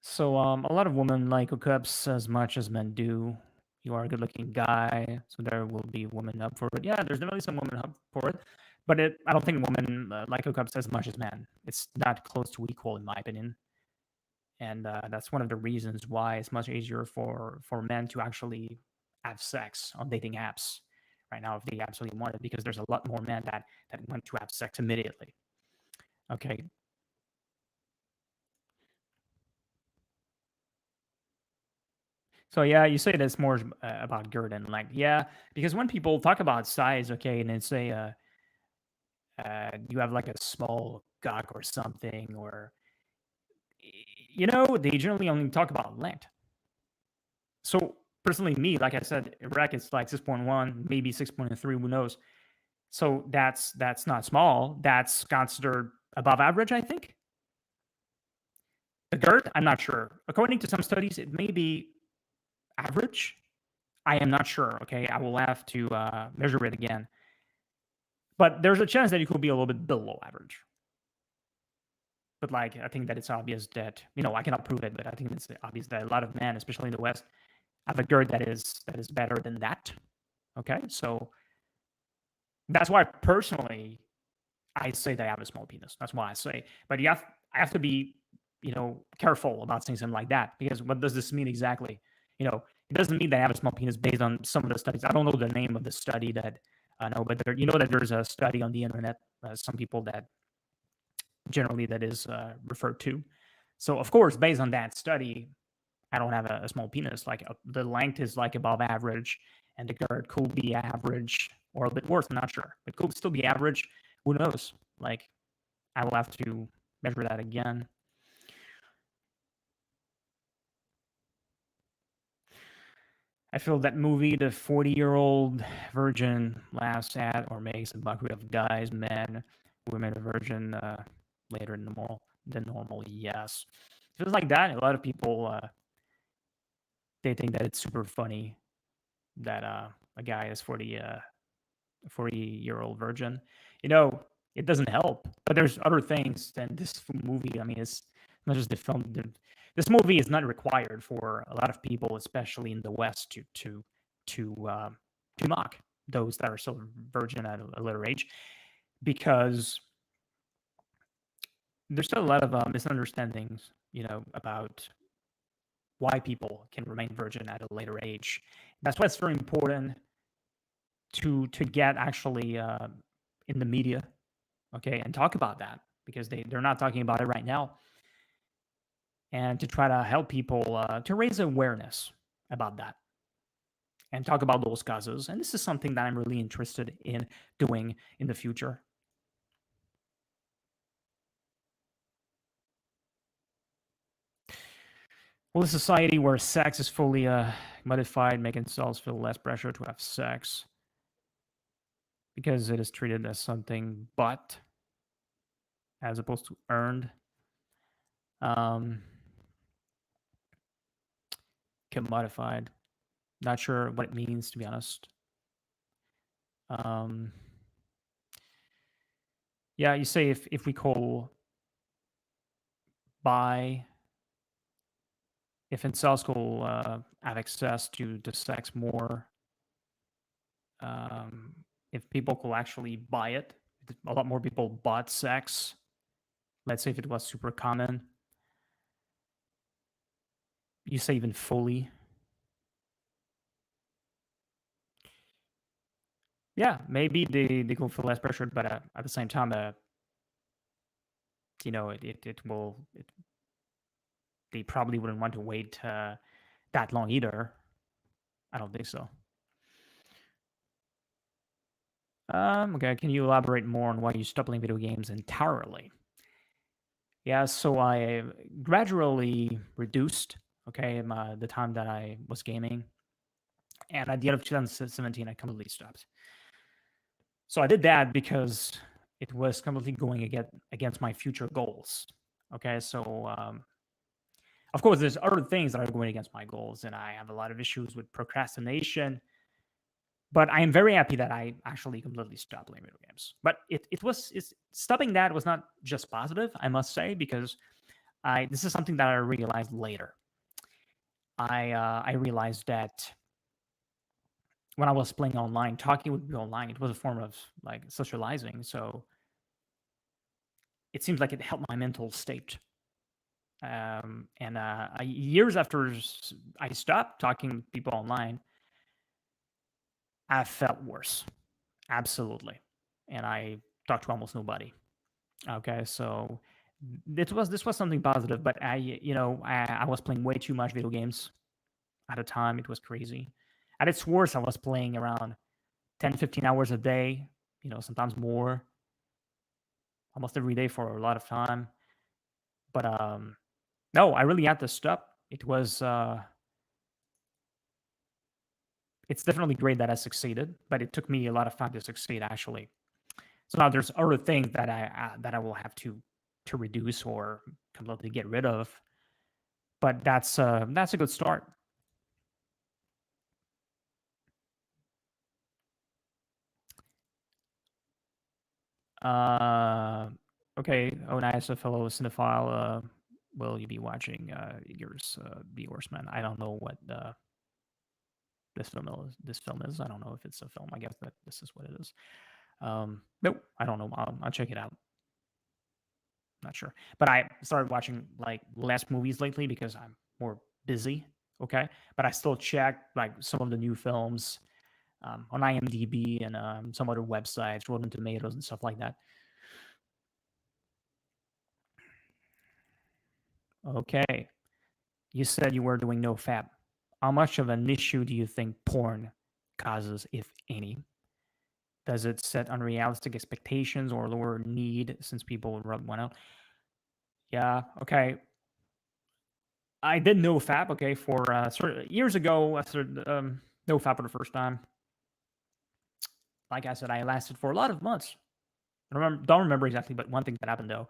So a lot of women like hookups as much as men do. You are a good-looking guy, so there will be women up for it. Yeah, there's definitely some women up for it, but I don't think women like hookups as much as men. It's not close to equal, in my opinion, and that's one of the reasons why it's much easier for men to actually have sex on dating apps right now if they absolutely want it, because there's a lot more men that want to have sex immediately. Okay, so yeah, you say that's more about girth and length. Yeah, because when people talk about size, okay, and they say you have like a small cock or something, or they generally only talk about length. So personally, me, like I said, Iraq is like 6.1, maybe 6.3, who knows? So that's not small. That's considered above average, I think. The girth, I'm not sure. According to some studies, it may be average. I am not sure. Okay, I will have to measure it again. But there's a chance that it could be a little bit below average. But like, I think that it's obvious that, you know, I cannot prove it, but I think it's obvious that a lot of men, especially in the West, have a GERD that is better than that. Okay, so that's why personally I say that I have a small penis. That's why I say. But I have to be, you know, careful about saying something like that, because what does this mean exactly? You know, it doesn't mean that I have a small penis based on some of the studies. I don't know the name of the study that I know, but you know that there's a study on the internet. Some people that generally that is referred to. So of course, based on that study, I don't have a small penis. Like the length is like above average, and the girth could be average or a bit worse. I'm not sure. It could still be average. Who knows? Like I will have to measure that again. I feel that movie, the 40-year-old virgin laughs at or makes a mockery of guys, men, women, a virgin later in the normal. Yes, feels like that. A lot of people they think that it's super funny that a guy is 40-year-old virgin. You know, it doesn't help. But there's other things than this movie. I mean, it's not just the film. This movie is not required for a lot of people, especially in the West, to mock those that are still virgin at a later age, because there's still a lot of misunderstandings, you know, about why people can remain virgin at a later age. That's why it's very important to get actually in the media, okay, and talk about that, because they're not talking about it right now, and to try to help people to raise awareness about that and talk about those causes. And this is something that I'm really interested in doing in the future. Well, a society where sex is fully modified, making cells feel less pressure to have sex because it is treated as something but as opposed to earned. Um, Modified. Not sure what it means, to be honest. Um, yeah, you say if we call by, if incels could have access to the sex more, um, if people could actually buy it, a lot more people bought sex. Let's say if it was super common, you say even fully. Yeah, maybe they could feel less pressured, but at the same time, you know, they probably wouldn't want to wait that long either. I don't think so. Okay, can you elaborate more on why you stopped playing video games entirely? Yeah, so I gradually reduced, okay, the time that I was gaming, and at the end of 2017, I completely stopped. So I did that because it was completely going against my future goals. Okay, so of course, there's other things that are going against my goals, and I have a lot of issues with procrastination. But I am very happy that I actually completely stopped playing video games. But stopping that was not just positive, I must say, because this is something that I realized later. I realized that when I was playing online, talking with people online, it was a form of like socializing. So it seems like it helped my mental state. And years after I stopped talking to people online, I felt worse. Absolutely. And I talked to almost nobody. Okay, so this was something positive, but I was playing way too much video games at a time. It was crazy. At its worst, I was playing around 10, 15 hours a day, you know, sometimes more, almost every day for a lot of time. But no, I really had to stop. It's definitely great that I succeeded, but it took me a lot of time to succeed actually. So now there's other things that I will have to reduce or completely get rid of. But that's a good start. Uh, okay. Oh, nice, a fellow cinephile. Will you be watching yours, The Horseman? I don't know what this film is. This film is. I don't know if it's a film. I guess that this is what it is. Nope. I don't know. I'll check it out. Not sure. But I started watching like less movies lately because I'm more busy. Okay. But I still check like some of the new films on IMDb and some other websites, Rotten Tomatoes and stuff like that. Okay. You said you were doing Nofap. How much of an issue do you think porn causes, if any? Does it set unrealistic expectations or lower need since people rub one out? Yeah, okay. I did Nofap, okay, for sort of years ago. I started Nofap for the first time. Like I said, I lasted for a lot of months. Don't remember exactly, but one thing that happened though,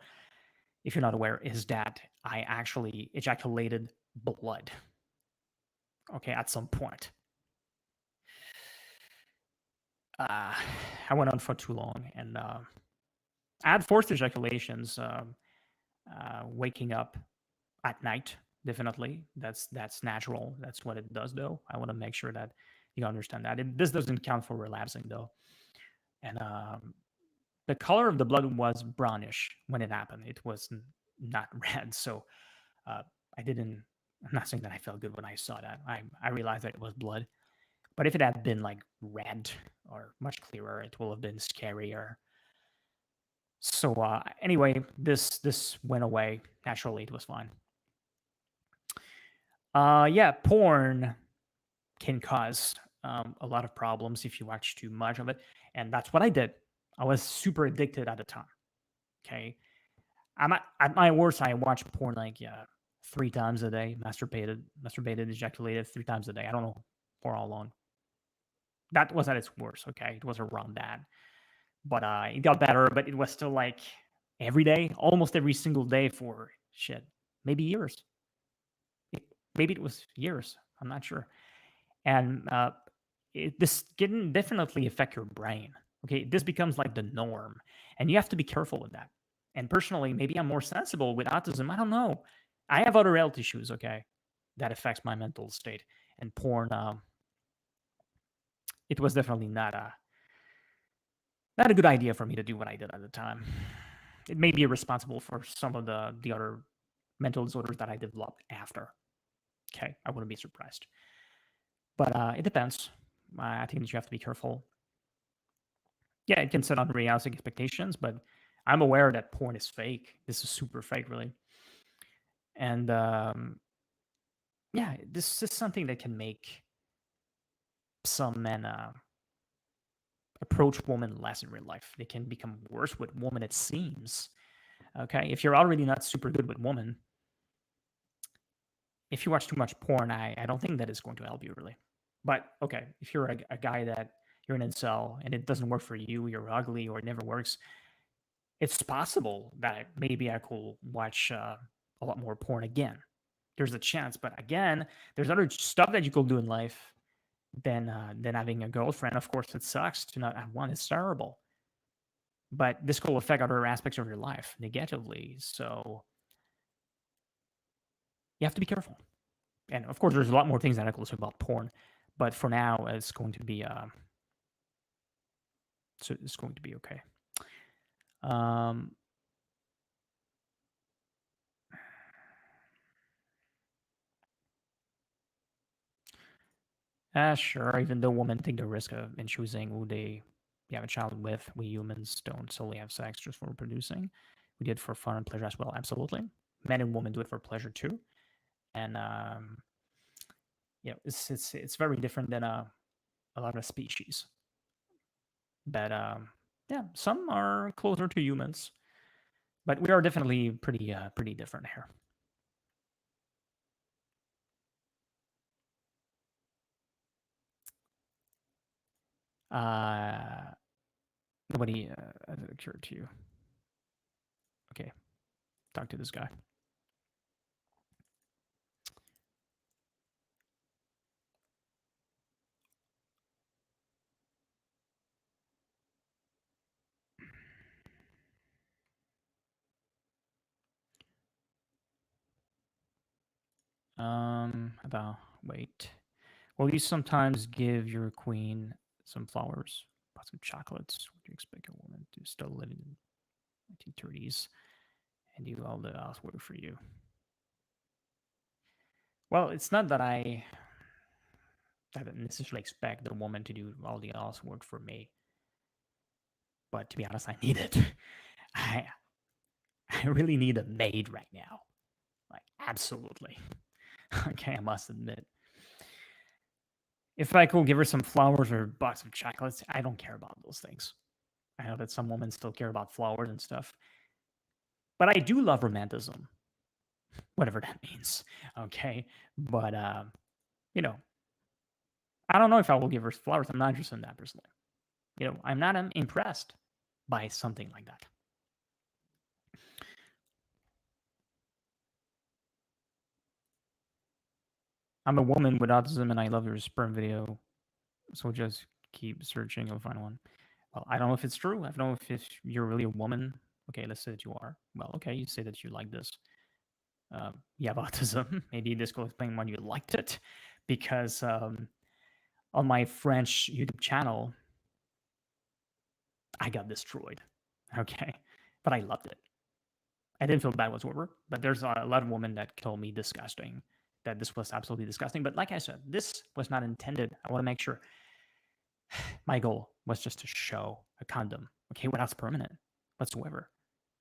if you're not aware, is that I actually ejaculated blood. Okay, at some point. Uh, I went on for too long, and I had forced ejaculations. Waking up at night, definitely. That's natural. That's what it does, though. I want to make sure that you understand that. This doesn't count for relapsing, though. And the color of the blood was brownish when it happened. It was not red. So uh, I didn't. I'm not saying that I felt good when I saw that. I realized that it was blood. But if it had been like red or much clearer, it will have been scarier. So anyway, this went away naturally. It was fine. Yeah, porn can cause a lot of problems if you watch too much of it, and that's what I did. I was super addicted at the time. Okay, I'm at my worst. I watched porn like 3 times a day, masturbated, ejaculated 3 times a day. I don't know for how long. That was at its worst. Okay, it was around that, but it got better. But it was still like every day, almost every single day for shit, maybe years. Maybe it was years. I'm not sure. And this can definitely affect your brain. Okay, this becomes like the norm, and you have to be careful with that. And personally, maybe I'm more sensible with autism. I don't know. I have other health issues. Okay, that affects my mental state. And porn, it was definitely not a good idea for me to do what I did at the time. It may be responsible for some of the other mental disorders that I developed after. Okay, I wouldn't be surprised. But it depends. I think that you have to be careful. Yeah, it can set unrealistic expectations, but I'm aware that porn is fake. This is super fake, really. And yeah, this is something that can make some men approach women less in real life. They can become worse with women, it seems. Okay, if you're already not super good with women, if you watch too much porn, I don't think that is going to help you really. But okay, if you're a guy that you're an incel and it doesn't work for you, you're ugly or it never works, it's possible that maybe I could watch a lot more porn again. There's a chance, but again, there's other stuff that you could do in life than having a girlfriend. Of course, it sucks to not have one. It's terrible, but this could affect other aspects of your life negatively. So you have to be careful. And of course, there's a lot more things that I could say about porn, but for now, it's going to be so it's going to be okay. Um, sure. Even though women take the risk of in choosing who they have a child with, we humans don't solely have sex just for reproducing. We do it for fun and pleasure as well. Absolutely, men and women do it for pleasure too. And it's very different than a lot of species. But yeah, some are closer to humans, but we are definitely pretty different here. Uh, nobody has occurred to you. Okay, talk to this guy. About wait. Will you sometimes give your queen some flowers, pot some chocolates? Would you expect a woman to still live in the 1930s and do all the housework for you? Well, it's not that I necessarily expect the woman to do all the housework for me, but to be honest, I need it. I I really need a maid right now. Like absolutely. Okay, I must admit. If I could give her some flowers or a box of chocolates, I don't care about those things. I know that some women still care about flowers and stuff, but I do love romanticism, whatever that means. Okay, but you know, I don't know if I will give her flowers. I'm not interested in that personally. I'm not impressed by something like that. I'm a woman with autism, and I love your sperm video. So just keep searching. You'll find one. Well, I don't know if it's true. I don't know if you're really a woman. Okay, let's say that you are. Well, okay, you say that you like this. You have autism. Maybe this will explain why you liked it, because on my French YouTube channel, I got destroyed. Okay, but I loved it. I didn't feel bad whatsoever. But there's a lot of women that told me disgusting, that this was absolutely disgusting. But like I said, this was not intended. I want to make sure my goal was just to show a condom, okay, without permanent whatsoever.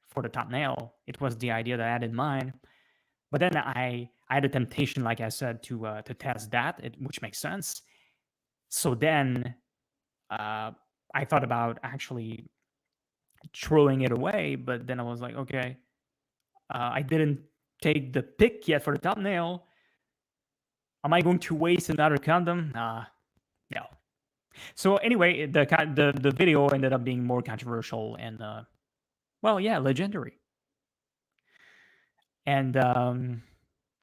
For the top nail, it was the idea that I had in mind. But then I had a temptation, like I said, to test that, which makes sense. So then uh, I thought about actually throwing it away, but then I was like, okay, I didn't take the pick yet for the thumbnail. Am I going to waste another condom? No. So anyway, the video ended up being more controversial and well, yeah, legendary. And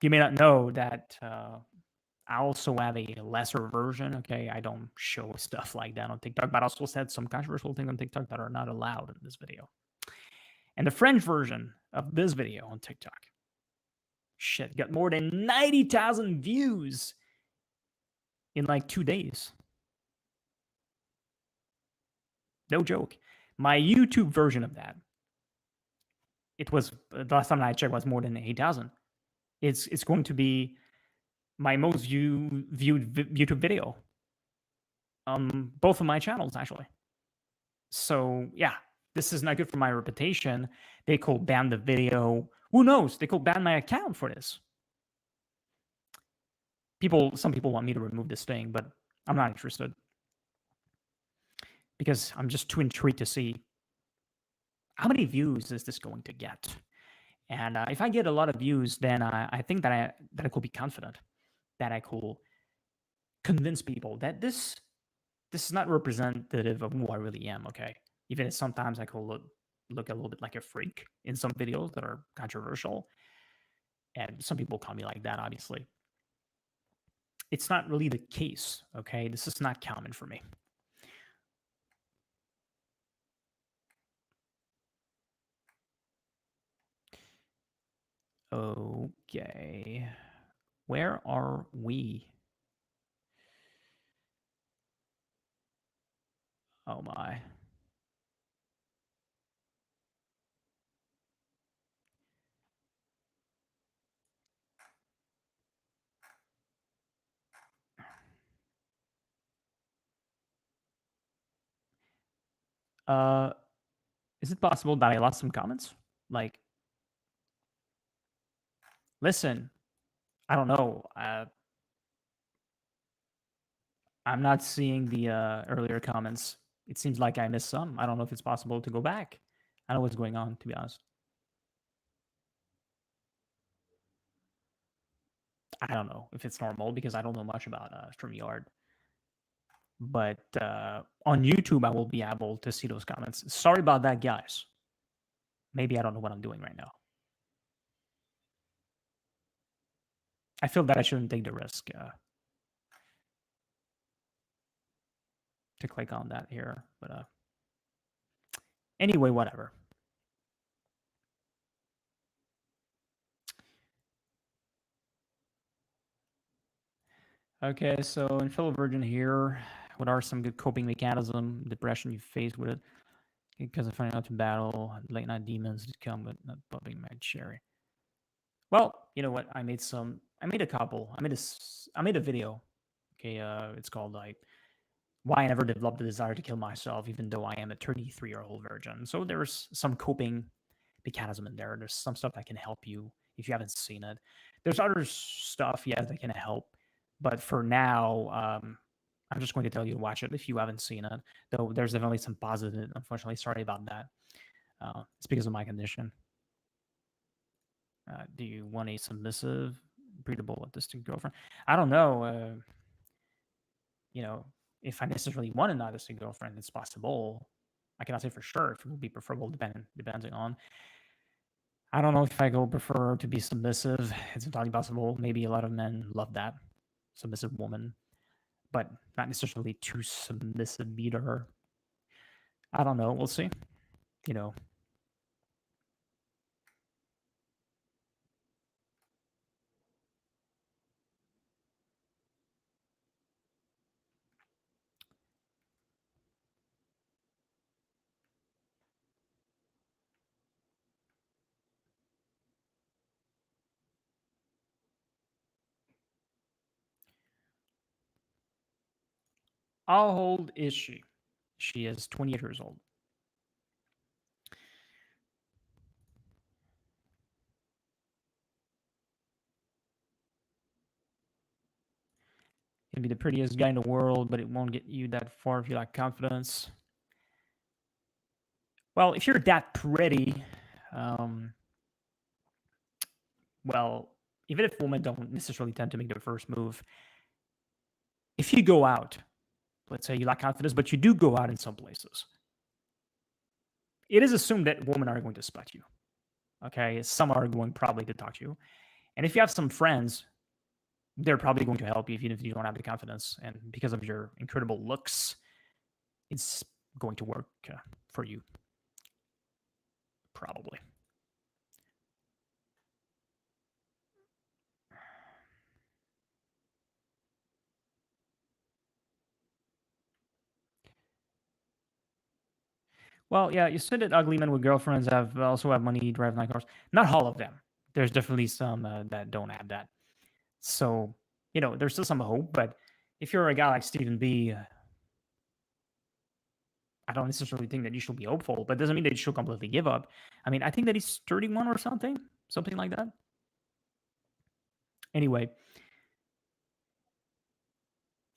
you may not know that I also have a lesser version. Okay, I don't show stuff like that on TikTok, but I also said some controversial things on TikTok that are not allowed in this video. And the French version of this video on TikTok, shit, got more than 90,000 views in like 2 days. No joke. My YouTube version of that, it was the last time I checked was more than 8,000. It's going to be my most viewed YouTube video on both of my channels actually. So yeah, this is not good for my reputation. They could ban the video. Who knows? They could ban my account for this. Some people want me to remove this thing, but I'm not interested because I'm just too intrigued to see how many views is this going to get. And if I get a lot of views, then I think that I could be confident that I could convince people that this is not representative of who I really am. Okay, even if sometimes I could look a little bit like a freak in some videos that are controversial, and some people call me like that. Obviously, it's not really the case. Okay, this is not common for me. Okay, where are we? Oh my. Uh, is it possible that I lost some comments? Like, listen, I don't know. I'm not seeing the earlier comments. It seems like I missed some. I don't know if it's possible to go back. I don't know what's going on, to be honest. I don't know if it's normal because I don't know much about StreamYard. But on YouTube, I will be able to see those comments. Sorry about that, guys. Maybe I don't know what I'm doing right now. I feel that I shouldn't take the risk to click on that here. But anyway, whatever. Okay, so in fellow virgin here, what are some good coping mechanism depression you face with it? Because of finding out to battle late night demons to come with not bumping my cherry. Well, you know what? I made some. I made a couple. I made a video. Okay, it's called like why I never developed the desire to kill myself, even though I am a 33-year-old virgin. So there's some coping mechanism in there. There's some stuff that can help you if you haven't seen it. There's other stuff, yeah, that can help. But for now, I'm just going to tell you to watch it if you haven't seen it. Though there's definitely some positive. Unfortunately, sorry about that. It's because of my condition. Do you want a submissive, breedable, distant girlfriend? I don't know. You know, if I necessarily want a non-distant girlfriend, it's possible. I cannot say for sure if it would be preferable, depending on. I don't know if I go prefer to be submissive. It's entirely possible. Maybe a lot of men love that submissive woman, but not necessarily too submissive either. I don't know. We'll see. You know, how old is she? She is 28 years old. You'll be the prettiest guy in the world, but it won't get you that far if you lack confidence. Well, if you're that pretty, um, well, even if women don't necessarily tend to make the first move, if you go out, let's say you lack confidence, but you do go out in some places, it is assumed that women are going to spot you. Okay, some are going probably to talk to you, and if you have some friends, they're probably going to help you even if you don't have the confidence. And because of your incredible looks, it's going to work for you, probably. Well, yeah, you said that ugly men with girlfriends have also have money, drive nice cars. Not all of them. There's definitely some that don't have that. So there's still some hope. But if you're a guy like Stephen B, I don't necessarily think that you should be hopeful, but doesn't mean that you should completely give up. I mean, I think that he's 31 or something like that. Anyway,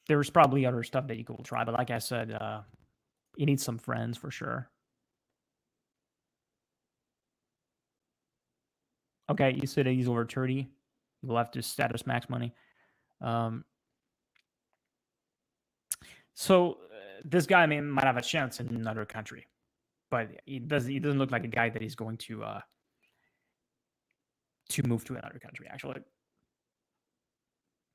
there's probably other stuff that you could try, but like I said, you need some friends for sure. Okay, you said he's over 30. He left his status max money. Um, so this guy might have a chance in another country, but he doesn't look like a guy that is going to move to another country. Actually,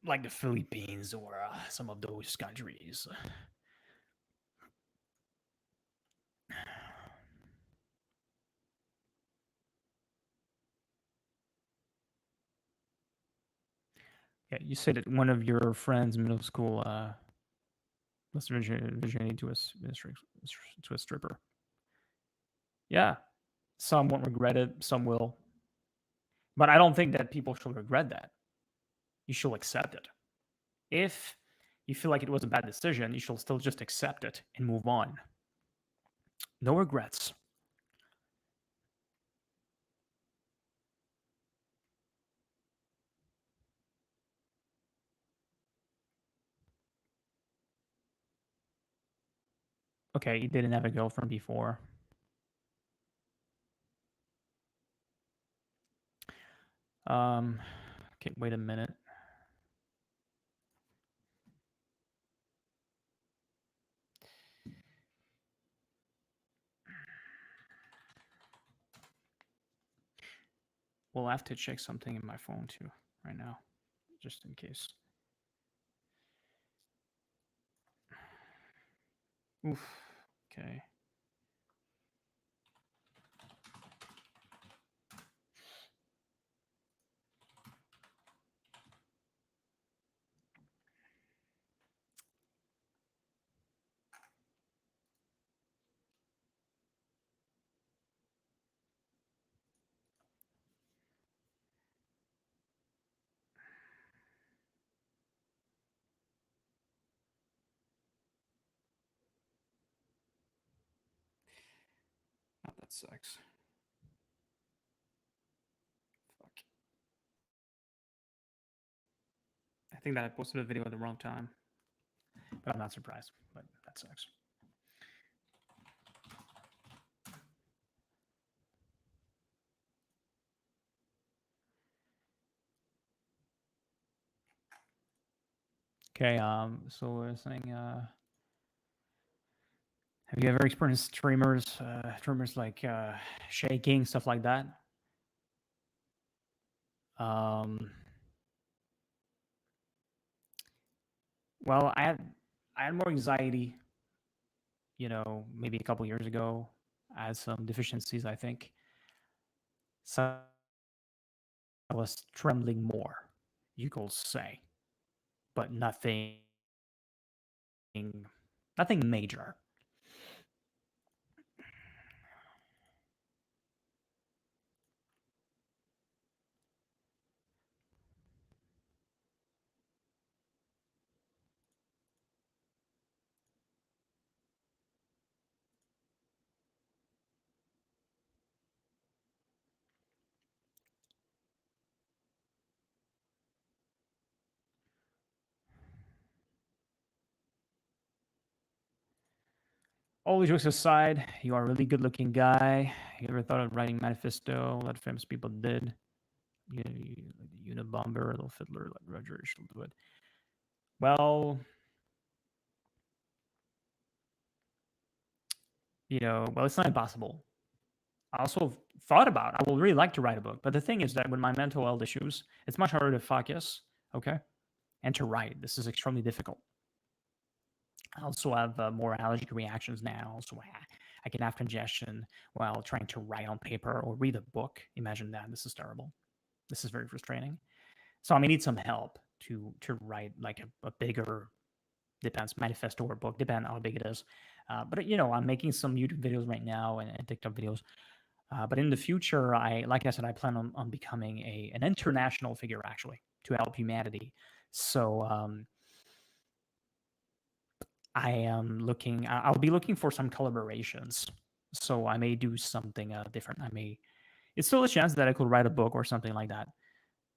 like the Philippines or some of those countries. Yeah, you said that one of your friends in middle school lost virginity to a stripper. Yeah, some won't regret it, some will, but I don't think that people should regret that. You should accept it. If you feel like it was a bad decision, you should still just accept it and move on. No regrets. Okay, you didn't have a girlfriend before. Okay, wait a minute. We'll have to check something in my phone too right now, just in case. Oof. Okay. That sucks. Fuck. I think that I posted a video at the wrong time, but I'm not surprised. But that sucks. Okay. So we're saying, have you ever experienced streamers like shaking stuff like that? Um. Well, I had more anxiety, maybe a couple years ago. I had some deficiencies, I think. So I was trembling more, you could say, but nothing major. All jokes aside, you are a really good-looking guy. You ever thought of writing manifesto? A lot of famous people did. Unabomber, Little Fiddler, like Roger should do it. Well, it's not impossible. I also thought about I would really like to write a book, but the thing is that with my mental health issues, it's much harder to focus, okay, and to write. This is extremely difficult. I also have more allergic reactions now, so I can have congestion while trying to write on paper or read a book. Imagine that. This is terrible. This is very frustrating. So I may need some help to write like a bigger, depends, manifesto or book, depend how big it is. But I'm making some YouTube videos right now and TikTok videos. But in the future, like I said, I plan on becoming an international figure actually to help humanity. So I am looking. I'll be looking for some collaborations. So I may do something different. It's still a chance that I could write a book or something like that.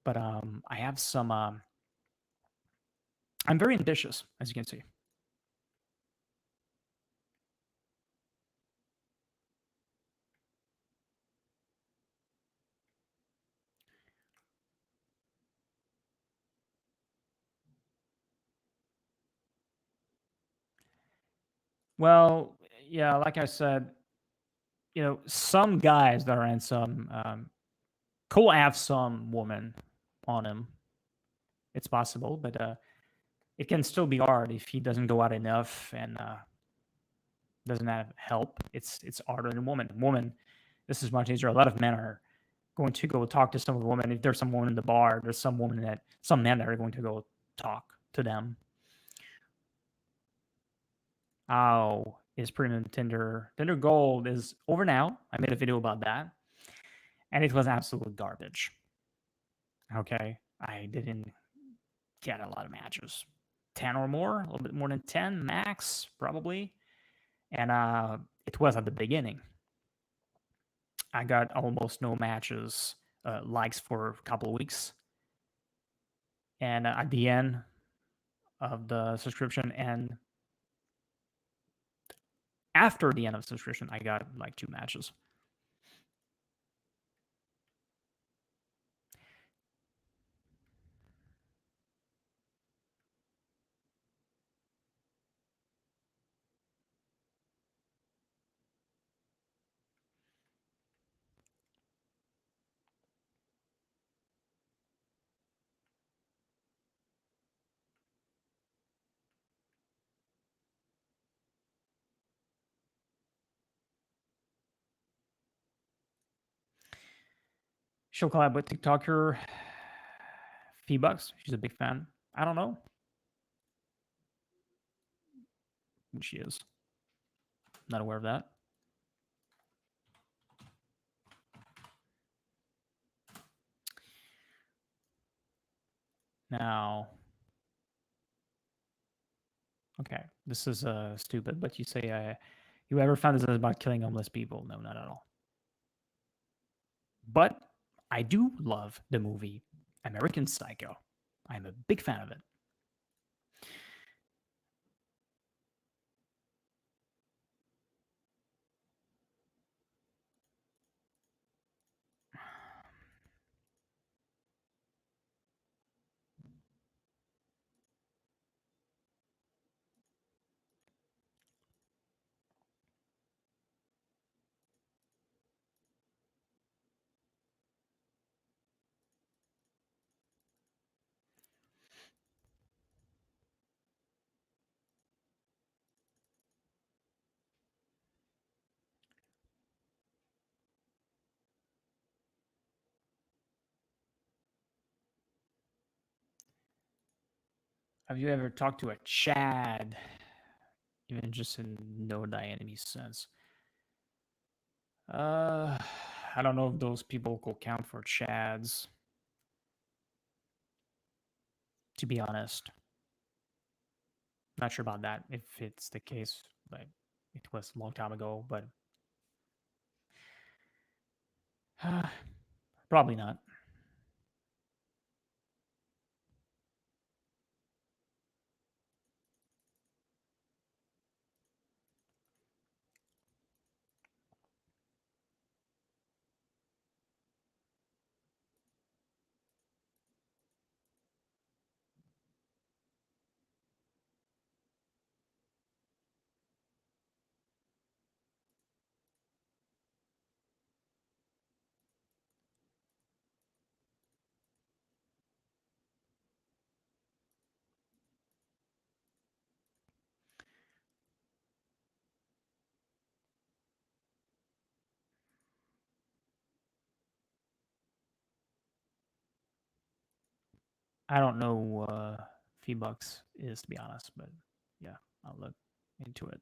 But I have some. I'm very ambitious, as you can see. Well, yeah, like I said, some guys that are in some could have some woman on him. It's possible, but it can still be hard if he doesn't go out enough and doesn't have help. It's harder than a woman. Woman, this is much easier. A lot of men are going to go talk to some woman. If there's some woman in the bar, there's some men that are going to go talk to them. Oh, is premium Tinder. Tinder Gold is over now. I made a video about that, and it was absolute garbage. Okay, I didn't get a lot of matches, 10 or more, a little bit more than 10 max, probably. And it was at the beginning. I got almost no matches, likes for a couple of weeks, and at the end of the subscription and after the end of the subscription, I got like 2 matches. She'll collab with TikToker Feebucks. She's a big fan. I don't know who she is. Not aware of that. Now, okay, this is stupid, but you say you ever found this about killing homeless people? No, not at all. But I do love the movie American Psycho. I'm a big fan of it. Have you ever talked to a Chad, even just in no enemy sense? Uh, I don't know if those people could count for Chads. To be honest, not sure about that. If it's the case, but it was a long time ago. But probably not. I don't know V-Bucks is, to be honest, but yeah, I'll look into it.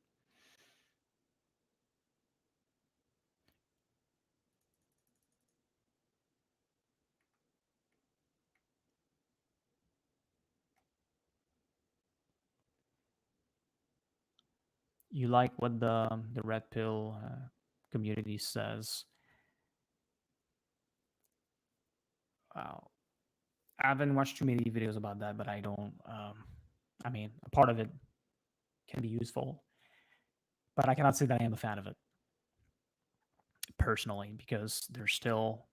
You like what the red pill community says? Wow, I haven't watched too many videos about that, but I don't. I mean, a part of it can be useful, but I cannot say that I am a fan of it personally because there's still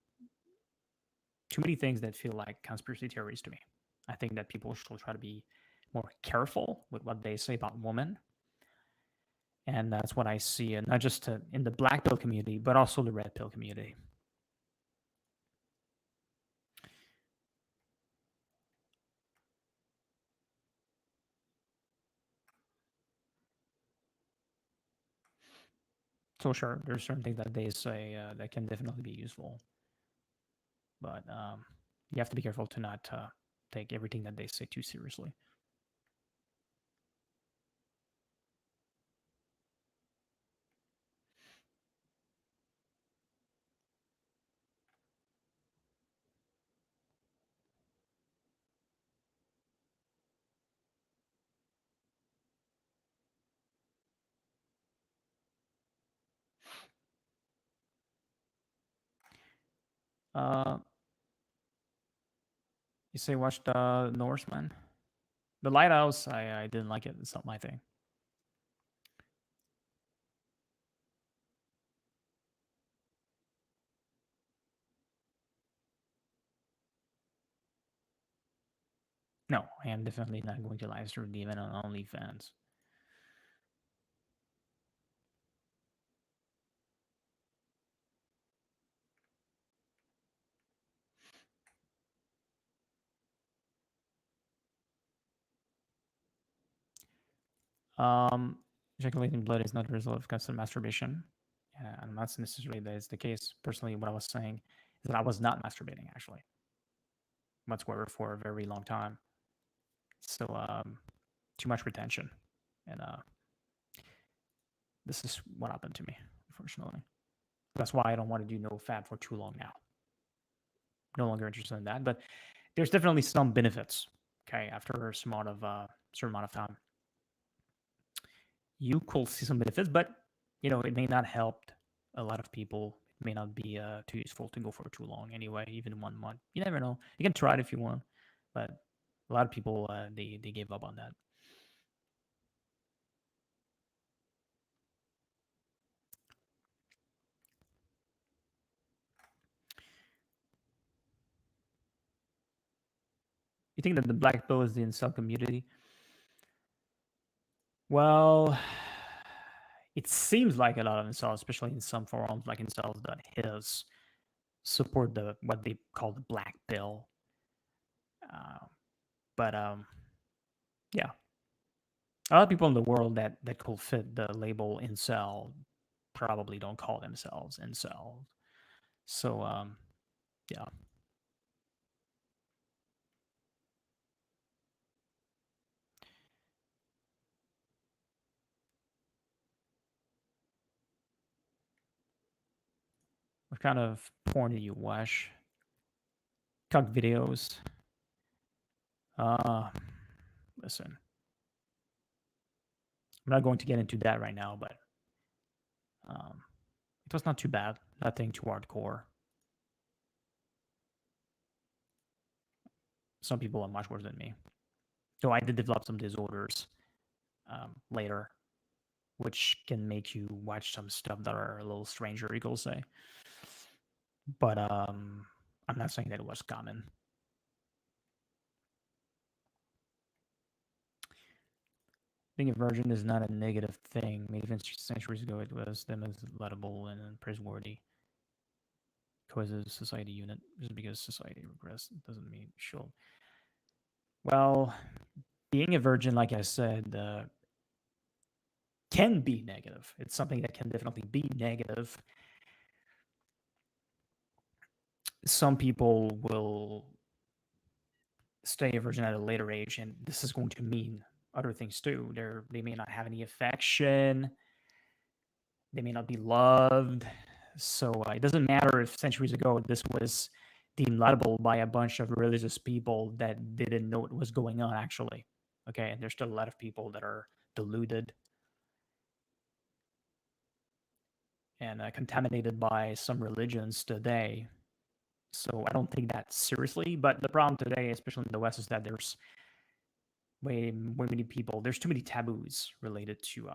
too many things that feel like conspiracy theories to me. I think that people should try to be more careful with what they say about women, and that's what I see, and not just in the black pill community, but also the red pill community. So sure, there's certain things that they say that can definitely be useful, but you have to be careful to not take everything that they say too seriously. Uh, you say watch the Norseman, the Lighthouse. I didn't like it. It's not my thing. No, I am definitely not going to live stream Demon on OnlyFans. Um, ejaculating blood is not a result of constant masturbation. I'm not necessarily that is the case. Personally, what I was saying is that I was not masturbating actually whatsoever for a very long time. So too much retention, and this is what happened to me, unfortunately. That's why I don't want to do Nofap for too long now. No longer interested in that, but there's definitely some benefits. Okay, after a certain amount of time, you could see some benefits, but you know it may not help a lot of people. may not be too useful to go for too long anyway, even 1 month. You never know. You can try it if you want, but a lot of people they gave up on that. You think that the black pill is the incel community? Well, it seems like a lot of incels, especially in some forums like incels.his, support the what they call the black pill. Uh, but yeah, a lot of people in the world that could fit the label incel probably don't call themselves incels. So yeah, what kind of porn do you watch? Cock videos. Uh, listen, I'm not going to get into that right now, but um, it was not too bad. Nothing too hardcore. Some people are much worse than me. So I did develop some disorders later, which can make you watch some stuff that are a little stranger, you could say. But I'm not saying that it was common. Being a virgin is not a negative thing. Maybe even centuries ago it was them as lettable and praiseworthy. Causes society unit. Just because society regressed doesn't mean she'll. Well, being a virgin, like I said, can be negative. It's something that can definitely be negative. Some people will stay a virgin at a later age, and this is going to mean other things too. They may not have any affection, they may not be loved. So it doesn't matter if centuries ago this was deemed laudable by a bunch of religious people that didn't know what was going on actually. Okay, and there's still a lot of people that are deluded and contaminated by some religions today. So I don't take that seriously. But the problem today, especially in the West, is that there's way many people. There's too many taboos related to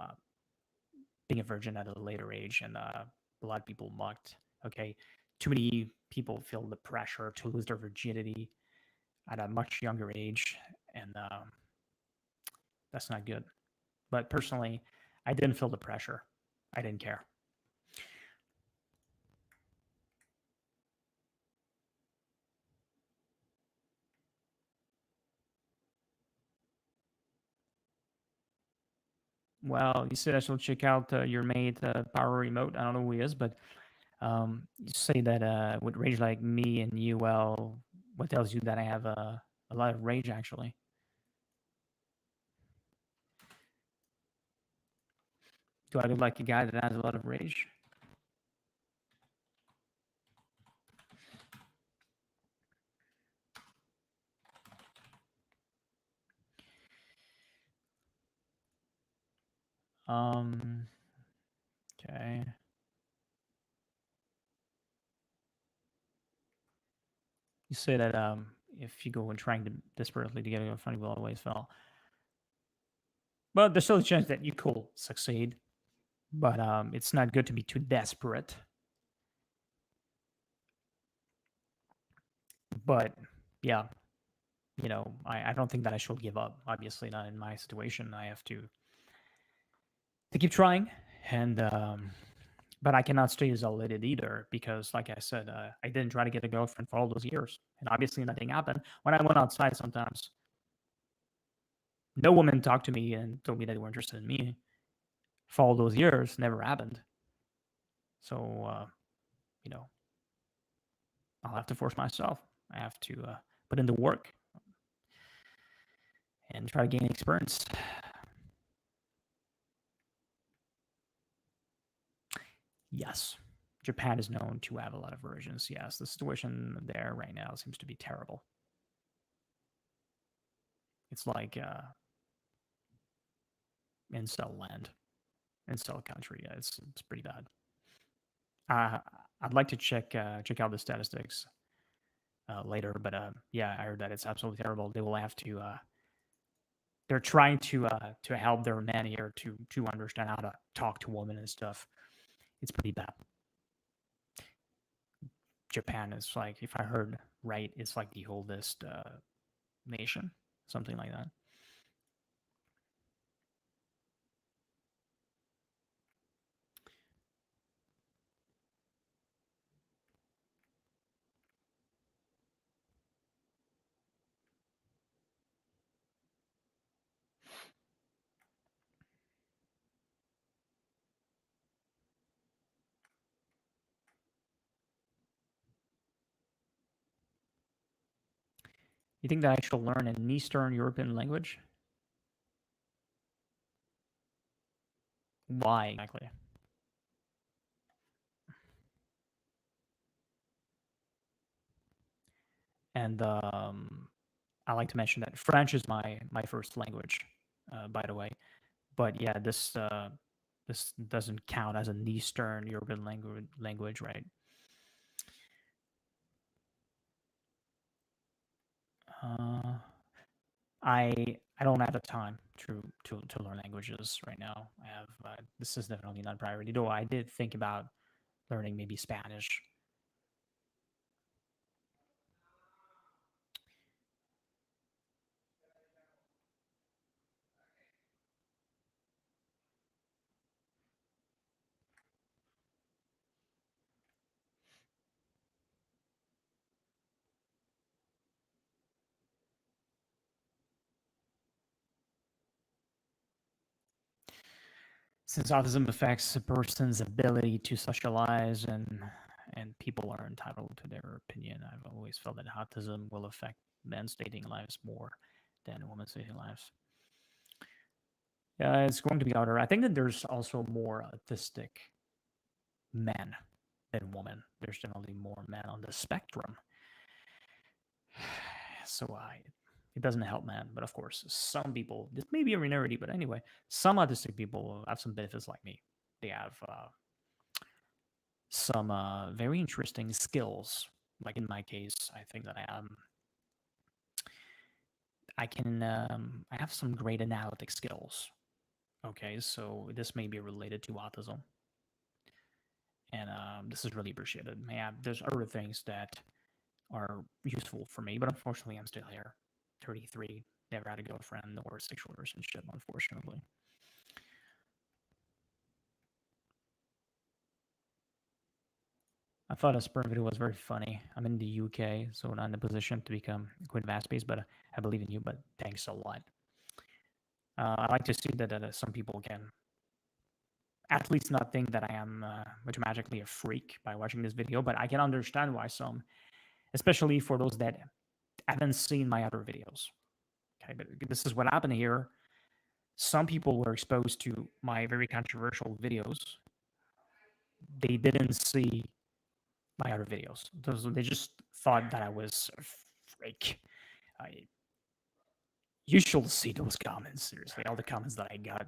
being a virgin at a later age, and a lot of people mocked. Okay, too many people feel the pressure to lose their virginity at a much younger age, and that's not good. But personally, I didn't feel the pressure. I didn't care. Well, you said I should check out your mate Power Remote. I don't know who he is, but you say that with rage like me and you, well, what tells you that I have a lot of rage actually? Do I look like a guy that has a lot of rage? Um, okay. You say that if you go and trying to desperately to get a girlfriend, you will always fail. But there's still a chance that you could succeed. But it's not good to be too desperate. But yeah, I don't think that I should give up. Obviously, not in my situation. I have to keep trying, and but I cannot stay isolated either because, like I said, I didn't try to get a girlfriend for all those years, and obviously nothing happened. When I went outside, sometimes no woman talked to me and told me that they were interested in me. For all those years, never happened. So you know, I'll have to force myself. I have to put in the work and try to gain experience. Yes, Japan is known to have a lot of versions. Yes, the situation there right now seems to be terrible. It's like incel land, incel country. Yeah, it's pretty bad. Uh, I'd like to check out the statistics later, but yeah, I heard that it's absolutely terrible. They will have to. They're trying to help their men here to understand how to talk to women and stuff. It's pretty bad. Japan is like, if I heard right, it's like the oldest nation, something like that. You think that I should learn an Eastern European language? Why exactly? And I like to mention that French is my first language, by the way. But yeah, this doesn't count as an Eastern European language, right? Uh, I don't have the time to learn languages right now. I have this is definitely not a priority. Though I did think about learning maybe Spanish. Since autism affects a person's ability to socialize and people are entitled to their opinion, I've always felt that autism will affect men's dating lives more than women's dating lives. Yeah, it's going to be harder. I think that there's also more autistic men than women. There's generally more men on the spectrum. So it doesn't help men. But of course, some people, this may be a minority, but anyway, some autistic people have some benefits like me. They have some very interesting skills. Like in my case, I think that I have some great analytic skills. Okay, so this may be related to autism, and this is really appreciated. Yeah, there's other things that are useful for me, but unfortunately, I'm still here, 33, never had a girlfriend or a sexual relationship, unfortunately. I thought a sperm video was very funny. I'm in the UK, so not in a position to become Queen Vast but I believe in you, but thanks a lot. I like to see that some people can at least not think that I am magically a freak by watching this video, but I can understand why some, especially for those that haven't seen my other videos. Okay, but this is what happened here. Some people were exposed to my very controversial videos. They didn't see my other videos. They just thought that I was a freak. I, you should see those comments. Seriously, all the comments that I got.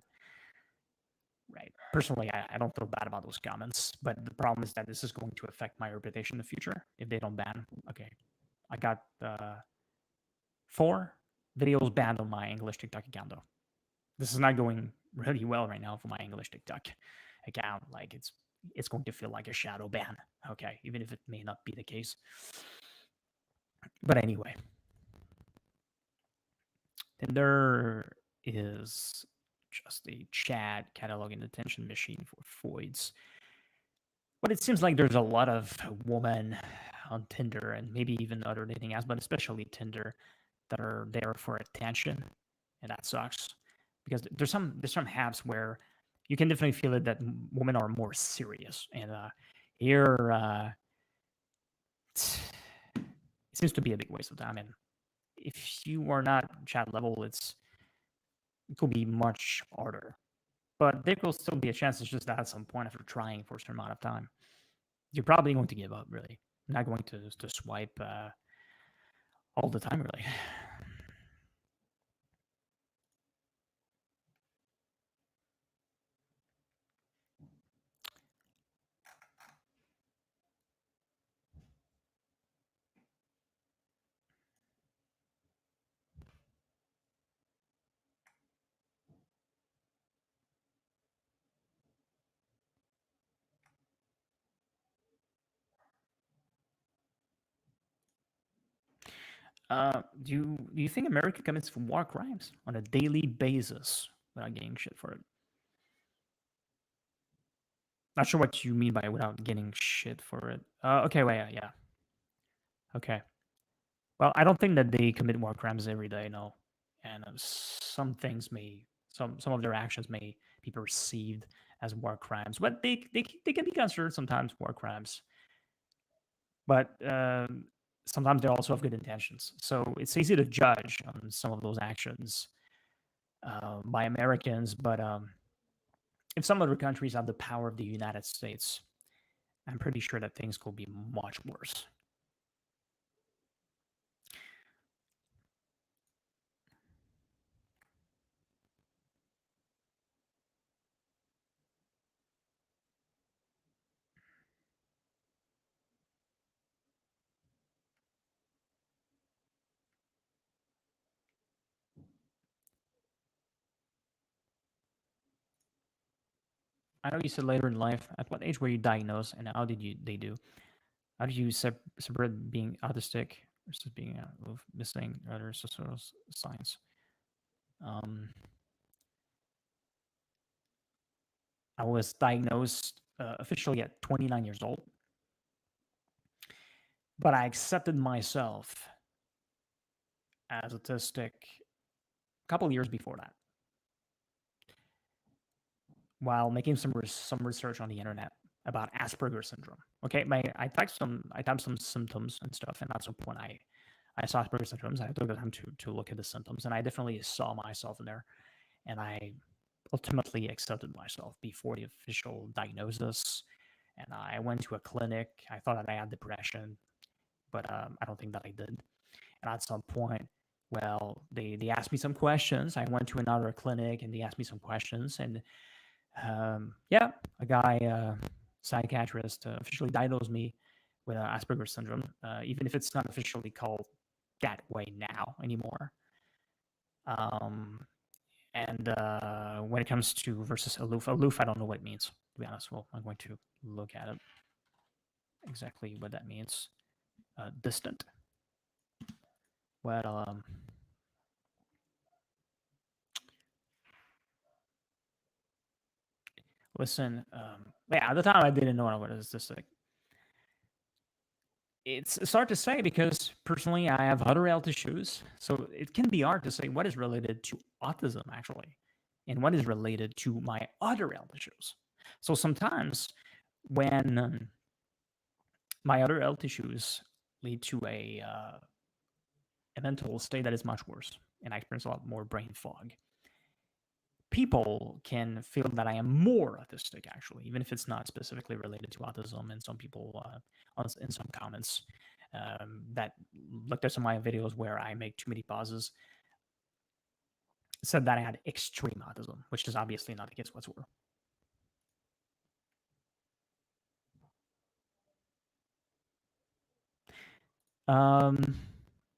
Right. Personally, I don't feel bad about those comments, but the problem is that this is going to affect my reputation in the future if they don't ban. Okay, I got 4 videos banned on my English TikTok account though. This is not going really well right now for my English TikTok account. Like it's going to feel like a shadow ban. Okay, even if it may not be the case. But anyway, then there is just a chat cataloging attention machine for foids. But it seems like there's a lot of women on Tinder and maybe even other dating apps, but especially Tinder, that are there for attention, and that sucks because there's some apps where you can definitely feel it that women are more serious, and here it seems to be a big waste of time. And if you are not chat level, it could be much harder. But there will still be a chance. It's just that at some point after trying for a certain amount of time, you're probably going to give up. Really, not going to swipe all the time. Really, Do you think America commits war crimes on a daily basis without getting shit for it? Not sure what you mean by without getting shit for it. Okay, wait, yeah. Okay. Well, I don't think that they commit war crimes every day, no. And some things some of their actions may be perceived as war crimes, but they can be considered sometimes war crimes. But sometimes they also have good intentions. So it's easy to judge on some of those actions by Americans, but if some other countries have the power of the United States, I'm pretty sure that things could be much worse. I know you said later in life. At what age were you diagnosed, and how did you they do? How did you separate being autistic versus being missing other social signs? Um, I was diagnosed officially at 29 years old, but I accepted myself as autistic a couple of years before that, while making some research on the internet about Asperger's syndrome. Okay, I typed some symptoms and stuff, and at some point I saw Asperger's syndrome. I took the time to look at the symptoms, and I definitely saw myself in there, and I ultimately accepted myself before the official diagnosis. And I went to a clinic. I thought that I had depression, but I don't think that I did. And at some point, well, they asked me some questions. I went to another clinic and they asked me some questions. And yeah, a guy, psychiatrist, officially diagnosed me with Asperger's syndrome, even if it's not officially called that way now anymore. Um, and when it comes to versus aloof, I don't know what it means, to be honest. Well, I'm going to look at it exactly what that means. Distant. Well, listen, yeah, at the time I didn't know what it was just like. It's hard to say because personally I have other health issues, so it can be hard to say what is related to autism actually, and what is related to my other health issues. So sometimes when my other health issues lead to a mental state that is much worse, and I experience a lot more brain fog. People can feel that I am more autistic, actually, even if it's not specifically related to autism. And some people, in some comments, that looked at some of my videos where I make too many pauses, said that I had extreme autism, which is obviously not the case whatsoever. Um,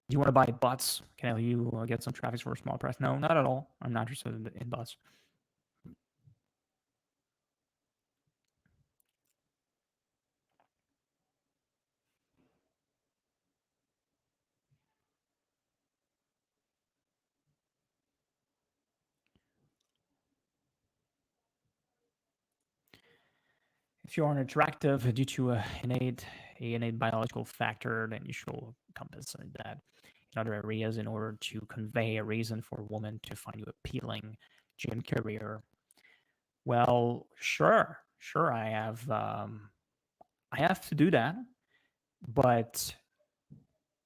do you want to buy bots? Can you get some traffic for a small price? No, not at all. I'm not interested in bots. If you aren't attractive due to innate biological factor, then you should compensate that in other areas in order to convey a reason for a woman to find you appealing. Gym career. Well, sure, I have to do that, but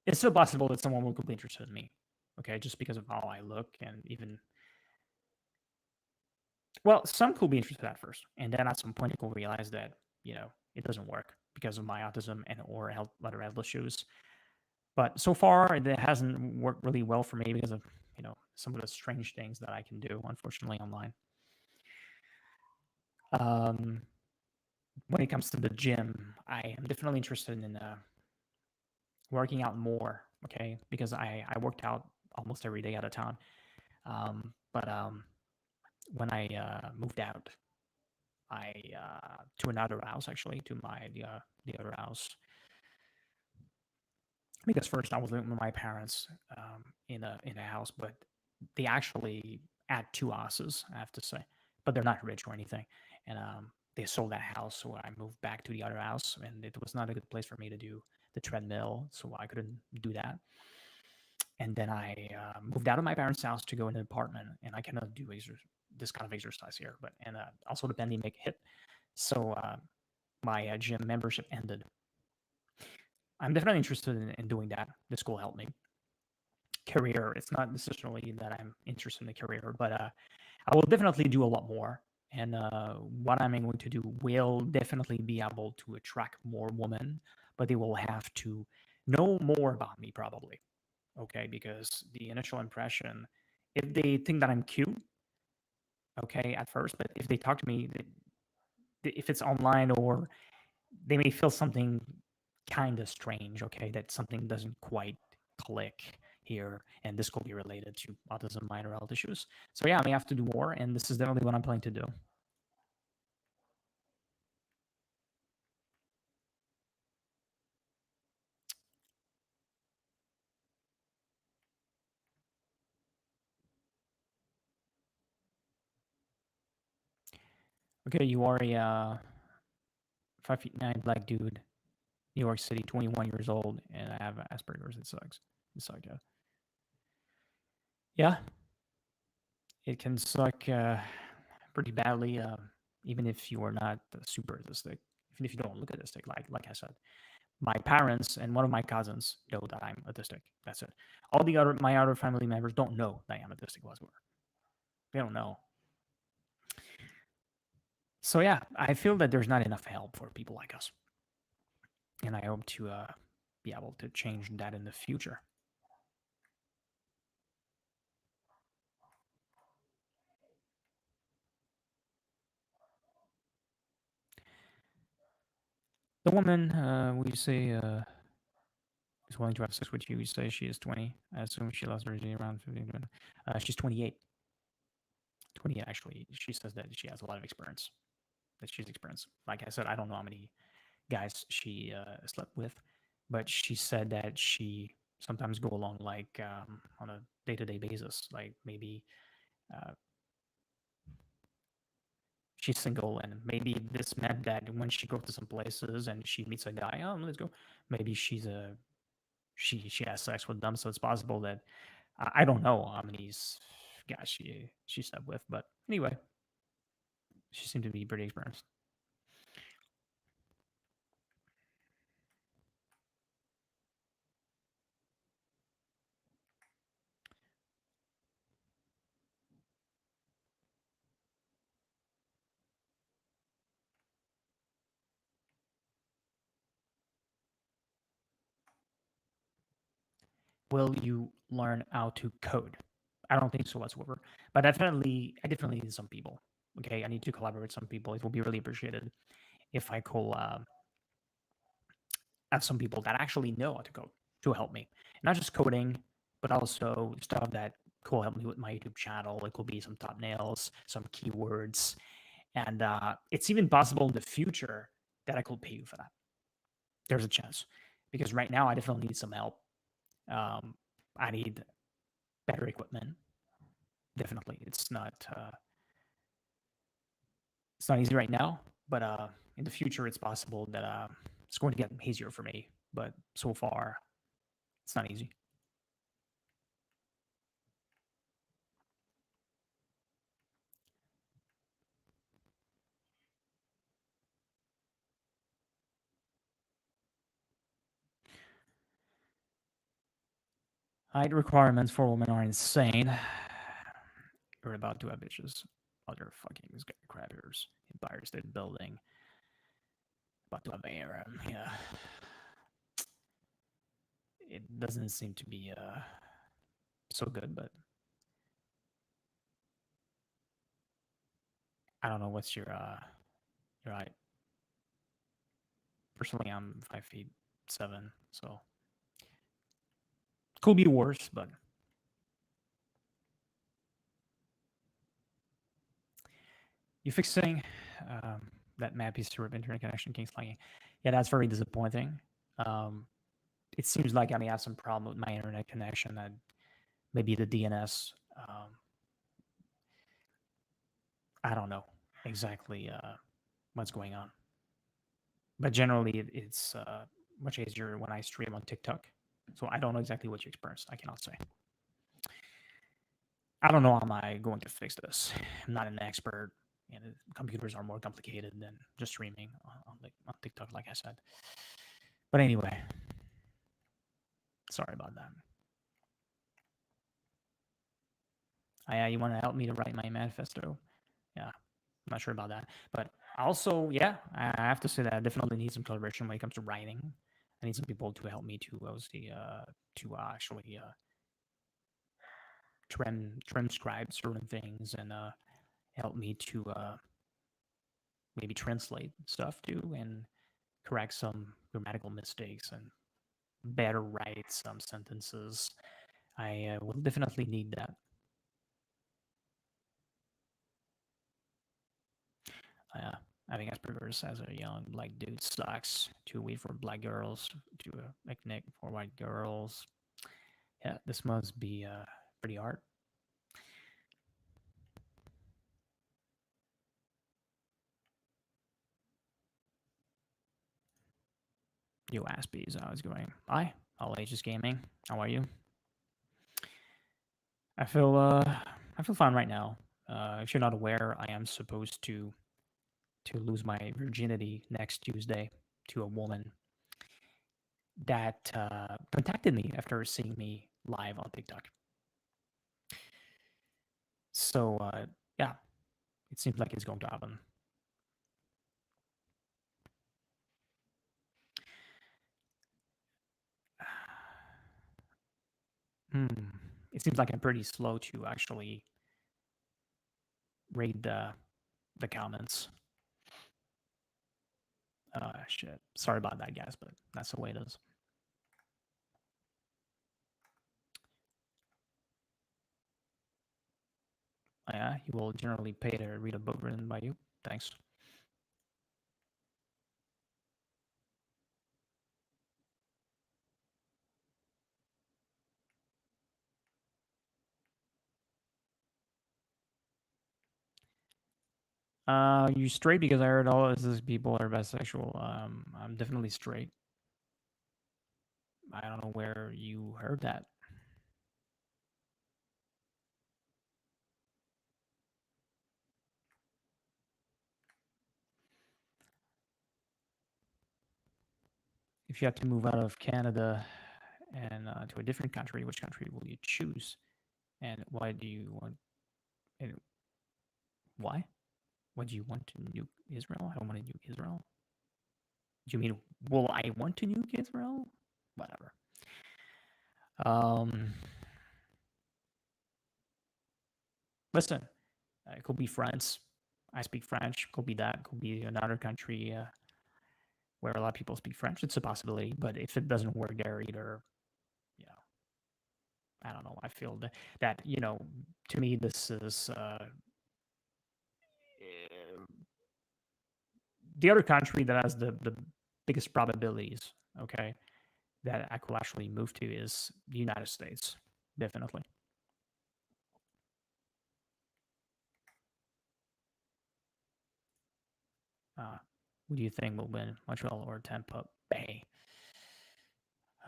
it's still possible that someone will be interested in me. Okay, just because of how I look, and even well, some could be interested at first, and then at some point, they will realize that it doesn't work because of my autism and or other health issues. But so far, it hasn't worked really well for me because of some of the strange things that I can do, unfortunately, online. Um, when it comes to the gym, I am definitely interested in working out more. Okay, because I worked out almost every day at a time. But when I moved out, I to another house actually to my the other house. because first I was living with my parents in a house, but they actually had two houses, I have to say, but they're not rich or anything, and they sold that house, so I moved back to the other house, and it was not a good place for me to do the treadmill, so I couldn't do that. And then I moved out of my parents' house to go in an apartment, and I cannot do this kind of exercise here. But and also the pandemic hit, so my gym membership ended. I'm definitely interested in doing that. The school helped me. Career, it's not necessarily that I'm interested in the career, but I will definitely do a lot more. And what I'm going to do will definitely be able to attract more women, but they will have to know more about me, probably. Okay, because the initial impression, if they think that I'm cute, okay, at first, but if they talk to me, if it's online, or they may feel something kind of strange, okay, that something doesn't quite click here, and this could be related to autism, minor health issues. So yeah, I may have to do more, and this is definitely what I'm planning to do. Okay, you are a 5'9" black dude, New York City, 21 years old, and I have Asperger's. It sucks. It sucks. Yeah, yeah, it can suck pretty badly, even if you are not super autistic, even if you don't look autistic. Like I said, my parents and one of my cousins know that I'm autistic. That's it. All the other my other family members don't know that I'm autistic whatsoever. They don't know. So yeah, I feel that there's not enough help for people like us, and I hope to be able to change that in the future. The woman, we say, is willing to have sex with you. We say she is 20. I assume she lost her virginity around 15. She's 28. 28, actually. She says that she has a lot of experience, that she's experienced. Like I said, I don't know how many guys she slept with, but she said that she sometimes go along like on a day-to-day basis. Like maybe uh, she's single, and maybe this meant that when she goes to some places and she meets a guy, oh, let's go. Maybe she has sex with them, so it's possible that I don't know how many guys she slept with, but anyway, she seemed to be pretty experienced. Will you learn how to code? I don't think so whatsoever. But I definitely need some people. Okay, I need to collaborate with some people. It will be really appreciated if I could have some people that actually know how to code to help me. Not just coding, but also stuff that could help me with my YouTube channel. It could be some thumbnails, some keywords, and it's even possible in the future that I could pay you for that. There's a chance because right now I definitely need some help. Um, I need better equipment. Definitely, it's not easy right now, but in the future, it's possible that it's going to get easier for me. But so far, it's not easy. Height requirements for women are insane. You're about to have bitches, other fucking skyscrapers, Empire State Building, about to have air. Yeah, it doesn't seem to be so good, but I don't know what's your height. Personally, I'm 5 feet 7, so could be worse, but you fixing that map piece to rip internet connection keeps lagging. Yeah, that's very disappointing. Um, it seems like I may have some problem with my internet connection. And maybe the DNS. I don't know exactly what's going on, but generally it's much easier when I stream on TikTok. So I don't know exactly what you experienced. I cannot say. I don't know how am I going to fix this. I'm not an expert, and computers are more complicated than just streaming on TikTok, like I said. But anyway, sorry about that. You want to help me to write my manifesto? Yeah, I'm not sure about that. But also, yeah, I have to say that I definitely need some collaboration when it comes to writing. I need some people to help me to obviously actually transcribe certain things and help me to maybe translate stuff too and correct some grammatical mistakes and better write some sentences. I will definitely need that. Uh, Having Asperger's as a young black dude sucks. Too weak for black girls, too ethnic for white girls. Yeah, this must be pretty hard. Yo, Aspies, how's it going? Hi, All Ages Gaming. How are you? I feel I feel fine right now. If you're not aware, I am supposed to lose my virginity next Tuesday to a woman that contacted me after seeing me live on TikTok. So yeah, it seems like it's going to happen. Hmm. It seems like I'm pretty slow to actually read the comments. Shit. Sorry about that, guys, but that's the way it is. Yeah, you will generally pay to read a book written by you. Thanks. You straight because I heard all of these people are bisexual. I'm definitely straight. I don't know where you heard that. If you have to move out of Canada and to a different country, which country will you choose? And why do you want? And why? Why do you want to nuke Israel? I don't want to nuke Israel. Do you mean will I want to nuke Israel? Whatever. Um, Listen, it could be France. I speak French. Could be that. Could be another country where a lot of people speak French. It's a possibility, but if it doesn't work there either, you know, I don't know. I feel that to me, this is the other country that has the biggest probabilities. Okay, that I could actually move to is the United States, definitely. Who do you think will win, Montreal or Tampa Bay?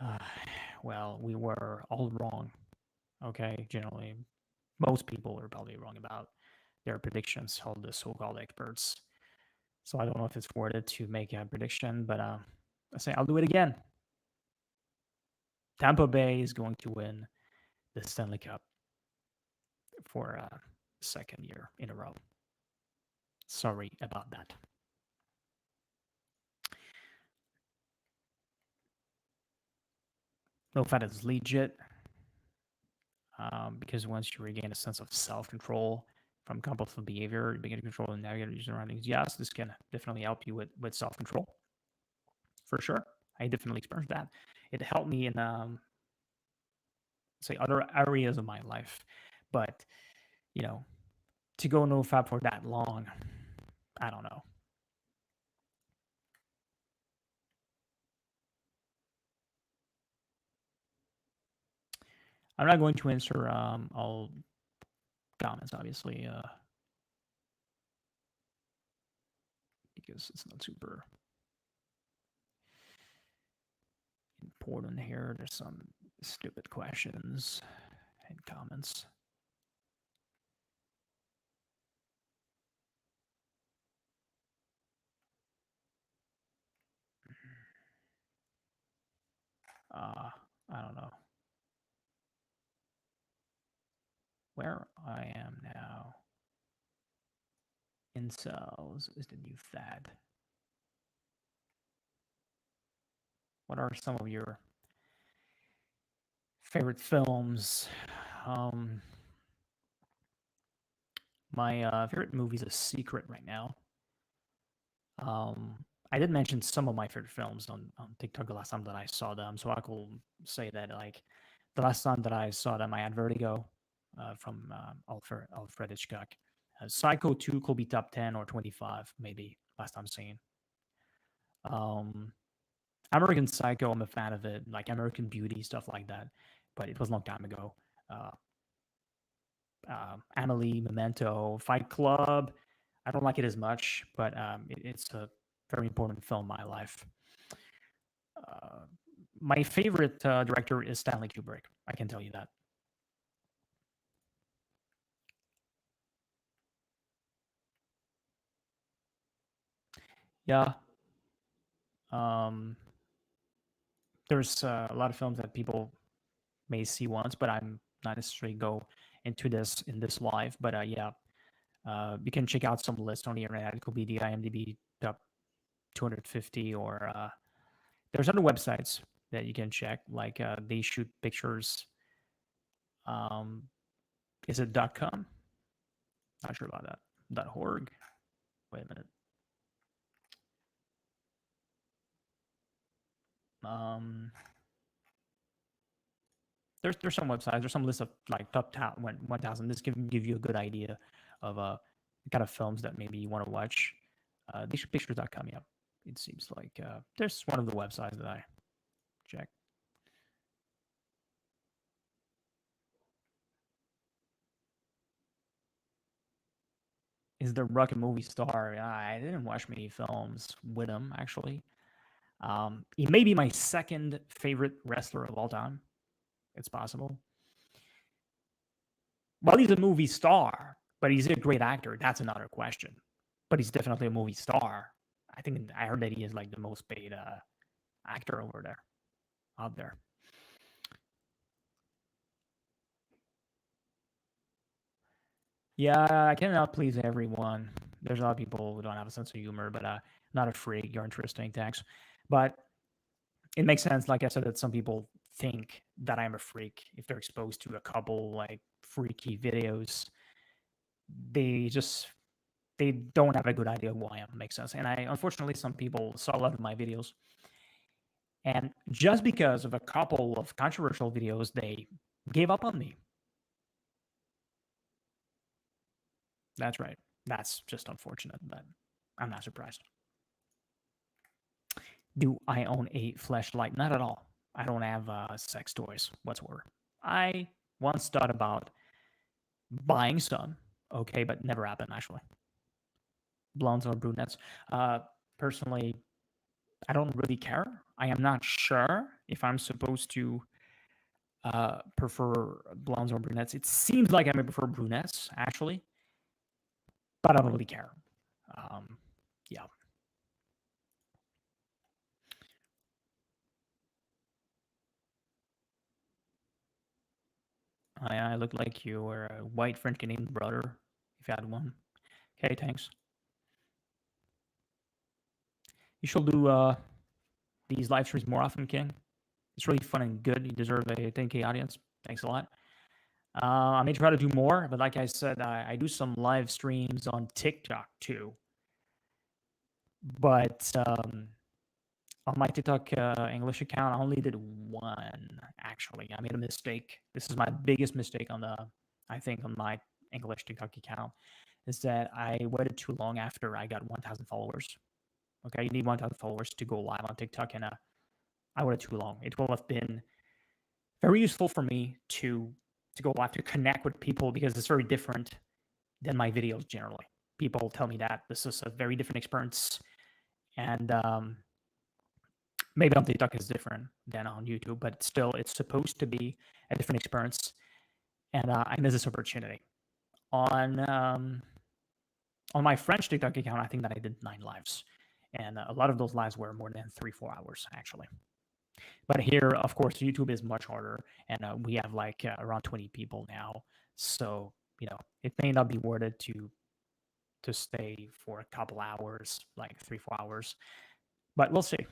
Uh, well, we were all wrong. Okay, generally, most people are probably wrong about their predictions, all the so-called experts. So I don't know if it's worth it to make a prediction, but I say I'll do it again. Tampa Bay is going to win the Stanley Cup for a second year in a row. Sorry about that. Nofap is legit because once you regain a sense of self-control from compulsive behavior, you begin to control and navigate your surroundings. Yes, this can definitely help you with self-control for sure. I definitely experienced that. It helped me in say other areas of my life, but you know, to go Nofap for that long, I don't know. I'm not going to answer all comments, obviously, because it's not super important here. There's some stupid questions and comments. I don't know where I am now. Incels is the new fad. What are some of your favorite films? Um, my favorite movie is a secret right now. Um, I did mention some of my favorite films on TikTok the last time that I saw them, so I could say that like the last time that I saw them, I had Vertigo from Alfred Hitchcock. Psycho 2 could be top 10 or 25, maybe last time seen. Um, American Psycho, I'm a fan of it, like American Beauty, stuff like that, but it was a long time ago. Uh, Amelie, Memento, Fight Club. I don't like it as much, but it's a very important film in my life. Uh, my favorite director is Stanley Kubrick. I can tell you that. Yeah. Um, there's a lot of films that people may see once, but I'm not necessarily go into this in this live. But yeah, you can check out some list on the internet. It could be the IMDb top 250, or there's other websites that you can check. Like they shoot pictures. Um, is it .com? Not sure about that. .org. Wait a minute. Um, there's some websites. There's some list of like top 1,000. This can give you a good idea of the kind of films that maybe you want to watch. They should pictures.com. Yeah, it seems like there's one of the websites that I check. Is The Rock a movie star? I didn't watch many films with him actually. He may be my second favorite wrestler of all time. It's possible. Well, he's a movie star, but he's a great actor. That's another question. But he's definitely a movie star. I think I heard that he is like the most paid actor over there, out there. Yeah, I cannot please everyone. There's a lot of people who don't have a sense of humor, but not a freak. You're interesting, thanks. But it makes sense, like I said, that some people think that I'm a freak if they're exposed to a couple like freaky videos. They just they don't have a good idea of who I am. Makes sense. And I unfortunately some people saw a lot of my videos, and just because of a couple of controversial videos, they gave up on me. That's right. That's just unfortunate, but I'm not surprised. Do I own a flashlight? Not at all. I don't have sex toys whatsoever. I once thought about buying some, okay, but never happened actually. Blondes or brunettes? Uh, Personally, I don't really care. I am not sure if I'm supposed to prefer blondes or brunettes. It seems like I may prefer brunettes actually, but I don't really care. Um, yeah, I look like you were a white French Canadian brother if you had one. Okay, thanks. You should do these live streams more often, King. It's really fun and good. You deserve a 10K audience. Thanks a lot. I may try to do more, but like I said, I do some live streams on TikTok too. But on my TikTok English account, I only did one. Actually, I made a mistake. This is my biggest mistake I think, on my English TikTok account, is that I waited too long after I got 1,000 followers. Okay, you need 1,000 followers to go live on TikTok, and I waited too long. It will have been very useful for me to go live to connect with people because it's very different than my videos generally. People tell me that this is a very different experience, and maybe on TikTok is different than on YouTube, but still, it's supposed to be a different experience. And I miss this opportunity on my French TikTok account. I think that I did 9 lives, and a lot of those lives were more than 3-4 hours actually. But here, of course, YouTube is much harder, and we have like around 20 people now, so it may not be worth it to stay for a couple hours, like 3-4 hours, but we'll see.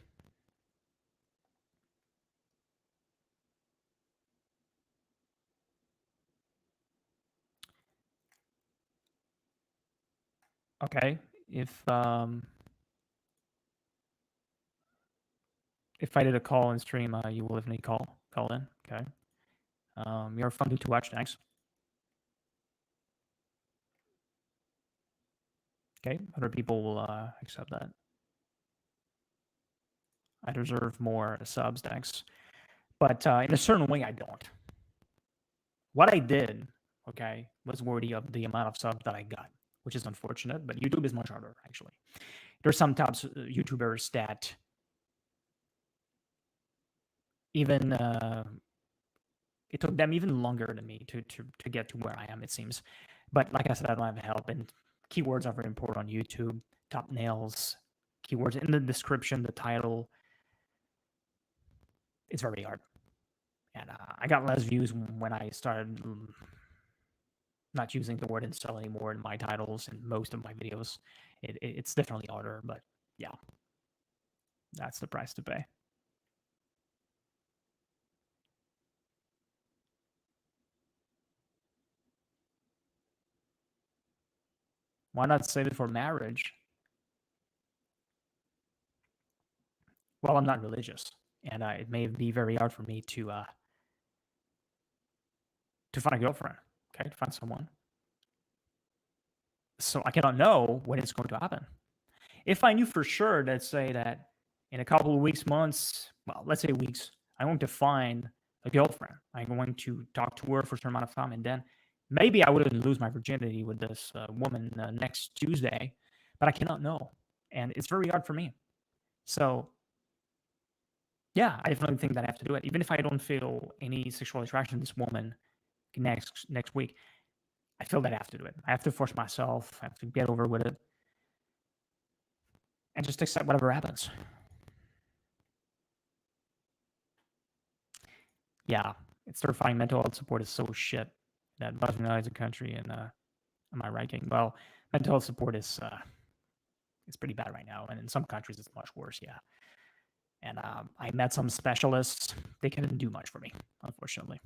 Okay, if I did a call and stream, you will definitely call in. Okay. You're fun to watch. Thanks. Okay, other people will accept that. I deserve more subs. Thanks, but in a certain way, I don't. What I did, okay, was worthy of the amount of subs that I got, which is unfortunate. But YouTube is much harder, actually. There's some top YouTubers that even it took them even longer than me to get to where I am, it seems. But like I said, I don't have help, and keywords are very important on YouTube. Top nails, keywords in the description, the title. It's very hard, and I got less views when I started not using the word install anymore in my titles and most of my videos. It's definitely harder, but yeah, that's the price to pay. Why not save it for marriage? Well, I'm not religious, and it may be very hard for me to find a girlfriend. Okay, to find someone. So I cannot know when it's going to happen. If I knew for sure that, say that in a couple of weeks, months, well, let's say weeks, I'm going to find a girlfriend. I'm going to talk to her for a certain amount of time, and then maybe I wouldn't lose my virginity with this woman next Tuesday, but I cannot know, and it's very hard for me. So yeah, I definitely think that I have to do it, even if I don't feel any sexual attraction to this woman next week. I feel that I have to do it. I have to force myself. I have to get over with it and just accept whatever happens. Yeah, it's terrifying. Mental health support is so shit that Bosnia is a country in my ranking. Well, mental health support is it's pretty bad right now, and in some countries it's much worse. Yeah, and I met some specialists. They couldn't do much for me, unfortunately.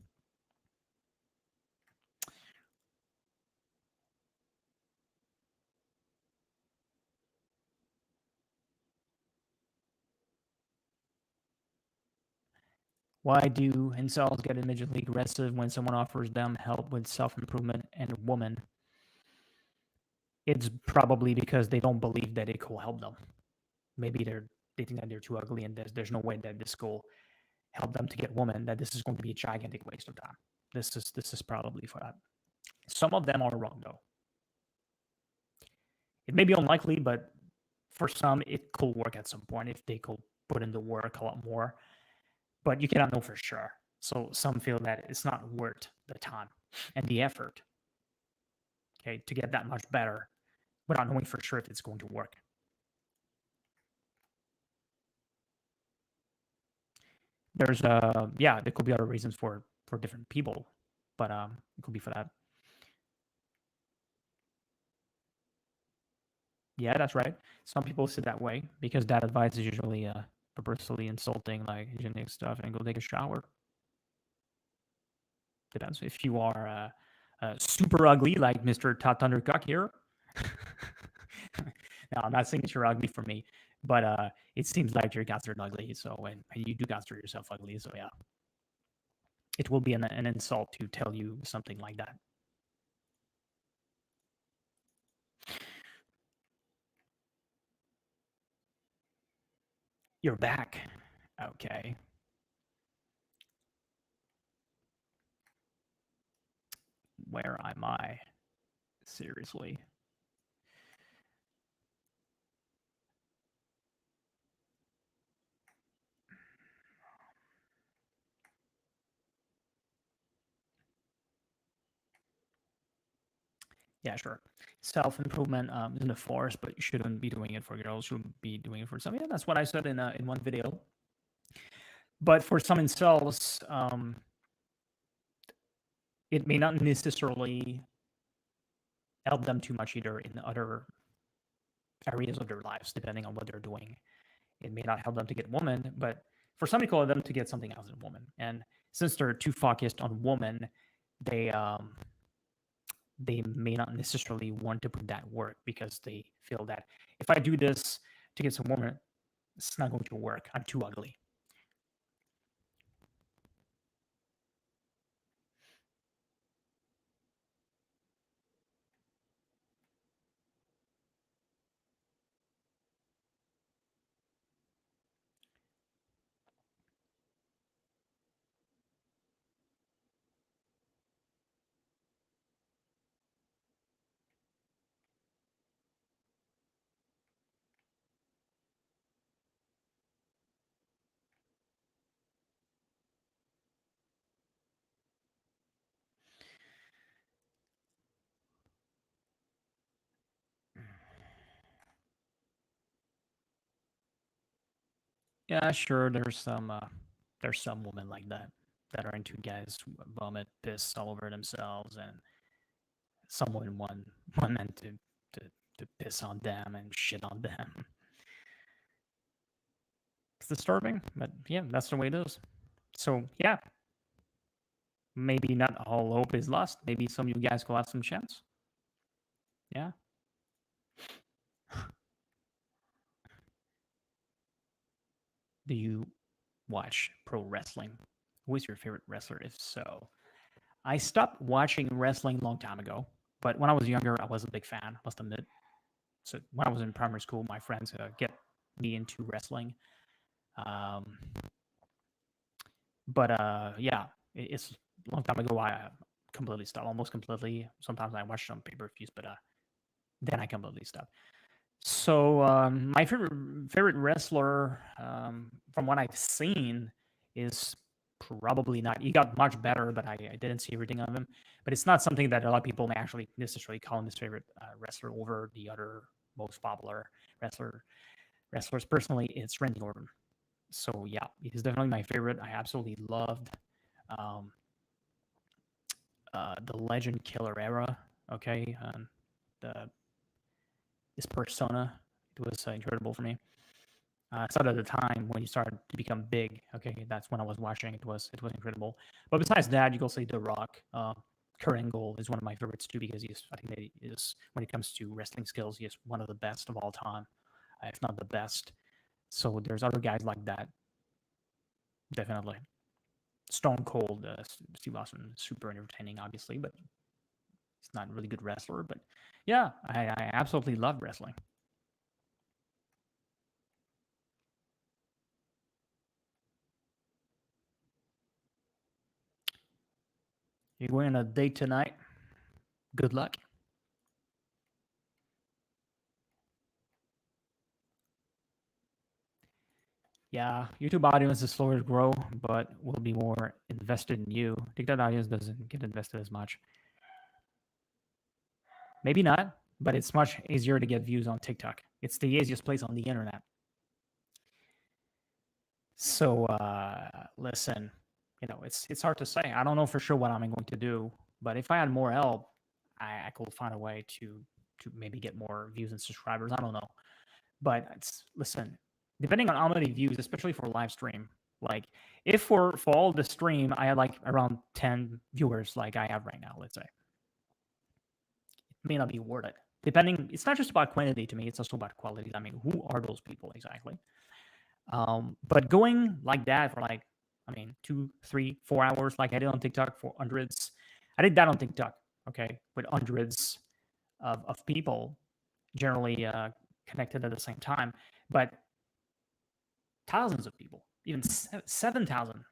Why do incels get immediately aggressive when someone offers them help with self-improvement and a woman? It's probably because they don't believe that it will help them. Maybe they think that they're too ugly and there's no way that this will help them to get women, that this is going to be a gigantic waste of time. This is probably for that. Some of them are wrong though. It may be unlikely, but for some it could work at some point if they could put in the work a lot more. But you cannot know for sure. So some feel that it's not worth the time and the effort, okay, to get that much better without knowing for sure if it's going to work. There's yeah, there could be other reasons for different people, but it could be for that. Yeah, that's right. Some people see it that way because that advice is usually purposefully insulting, like hygienic stuff, and go take a shower. Depends if you are super ugly, like Mr. Tot Thundercock here. No, I'm not saying that you're ugly for me, but it seems like you're considered ugly. So, and you do consider yourself ugly. So, yeah, it will be an insult to tell you something like that. You're back. Okay. Where am I? Seriously. Yeah, sure. Self improvement isn't a force, but you shouldn't be doing it for girls. Shouldn't be doing it for some. Yeah, that's what I said in one video. But for some incels, it may not necessarily help them too much either in other areas of their lives, depending on what they're doing. It may not help them to get woman, but for some people, them to get something else in woman. And since they're too focused on woman, they they may not necessarily want to put that work because they feel that if I do this to get some woman, it's not going to work. I'm too ugly. Yeah, sure. There's some women like that that are into guys who vomit piss all over themselves, and some women want men to piss on them and shit on them. It's disturbing, but yeah, that's the way it is. So yeah, maybe not all hope is lost. Maybe some of you guys will have some chance. Yeah. Do you watch pro wrestling? Who is your favorite wrestler? If so, I stopped watching wrestling a long time ago, but when I was younger, I was a big fan. Must admit. So when I was in primary school, my friends get me into wrestling. Um, but yeah, it's a long time ago. I completely stopped, almost completely. Sometimes I watch some pay-per-views, but then I completely stopped. So my favorite wrestler, from what I've seen, is probably not. He got much better, but I didn't see everything of him. But it's not something that a lot of people may actually necessarily call him his favorite wrestler over the other most popular wrestler wrestlers. Personally, it's Randy Orton. So yeah, he's definitely my favorite. I absolutely loved um, the Legend Killer era. Okay, the his persona, it was incredible for me. So at the time when he started to become big, okay, that's when I was watching. It was incredible. But besides that, you can say The Rock. Kurt Angle is one of my favorites too because I think that he is, when it comes to wrestling skills, he is one of the best of all time, if not the best. So there's other guys like that, definitely. Stone Cold, Steve Austin, super entertaining, obviously, but he's not a really good wrestler. But yeah, I absolutely love wrestling. You're going on a date tonight. Good luck. Yeah, YouTube audience is slower to grow, but will be more invested in you. TikTok audience doesn't get invested as much. Maybe not, but it's much easier to get views on TikTok. It's the easiest place on the internet. So listen, it's hard to say. I don't know for sure what I'm going to do, but if I had more help, I could find a way to maybe get more views and subscribers. I don't know, but listen, depending on how many views, especially for live stream. Like if for all the stream, I had like around 10 viewers, like I have right now. Let's say it may not be worth it. Depending, it's not just about quantity to me; it's also about quality. I mean, who are those people exactly? But going like that for like, I mean, 2, 3, 4 hours, like I did on TikTok for hundreds. I did that on TikTok, okay, with hundreds of people generally connected at the same time, but thousands of people, even 7,000,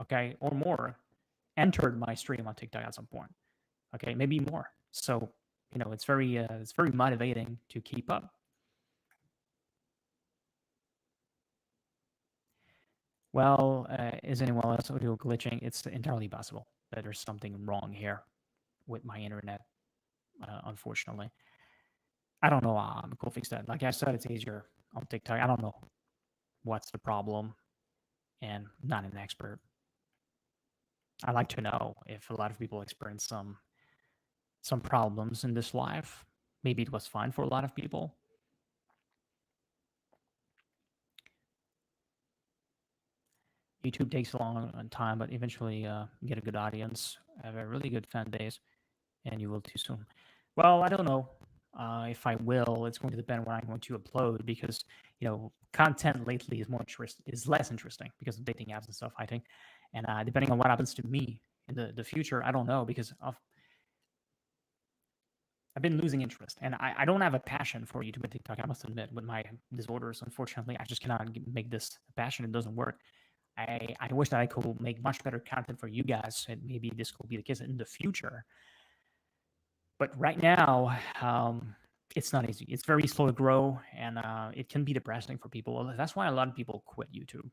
okay, or more, entered my stream on TikTok at some point. Okay, maybe more. So it's very motivating to keep up. Well, is anyone else audio glitching? It's entirely possible that there's something wrong here with my internet. Unfortunately, I don't know. Cool fix that. Like I said, it's easier on TikTok. I don't know what's the problem, and not an expert. I like to know if a lot of people experience some problems in this life. Maybe it was fine for a lot of people. YouTube takes a long time, but eventually get a good audience, have a really good fan base, and you will too soon. Well, I don't know if I will. It's going to depend when I'm going to upload because content lately is is less interesting because of dating apps and stuff. I think, and depending on what happens to me in the future, I don't know because I've been losing interest, and I don't have a passion for YouTube and TikTok. I must admit, with my disorders, unfortunately, I just cannot make this a passion. It doesn't work. I wish that I could make much better content for you guys, and maybe this could be the case in the future. But right now, it's not easy. It's very slow to grow, and it can be depressing for people. That's why a lot of people quit YouTube.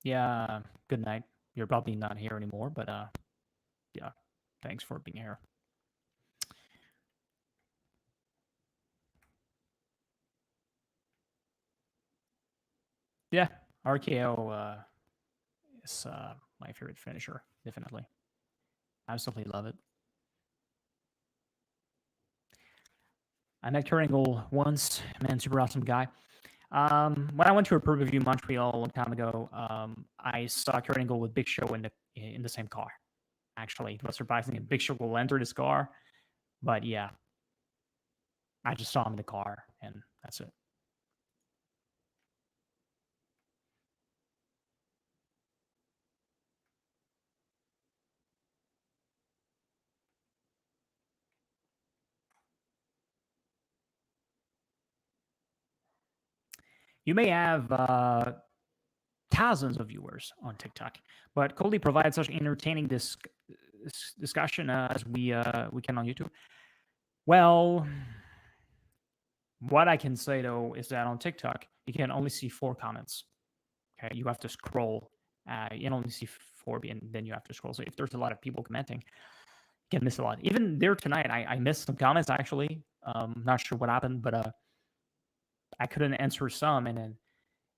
Yeah, good night. You're probably not here anymore, but yeah, thanks for being here. Yeah, RKO is my favorite finisher, definitely. I absolutely love it. I met Kurt Angle once, man, super awesome guy. When I went to a per review Montreal a long time ago, I saw Kurt Angle with Big Show in the same car. Actually, it was surprising. Big Show will enter this car, but yeah, I just saw him in the car, and that's it. You may have thousands of viewers on TikTok, but Cody provides such entertaining discussion as we can on YouTube. Well, what I can say though is that on TikTok you can only see 4 comments. Okay, you have to scroll. You can only see 4, and then you have to scroll. So if there's a lot of people commenting, you can miss a lot. Even there tonight, I missed some comments actually. Not sure what happened, but I couldn't answer some, and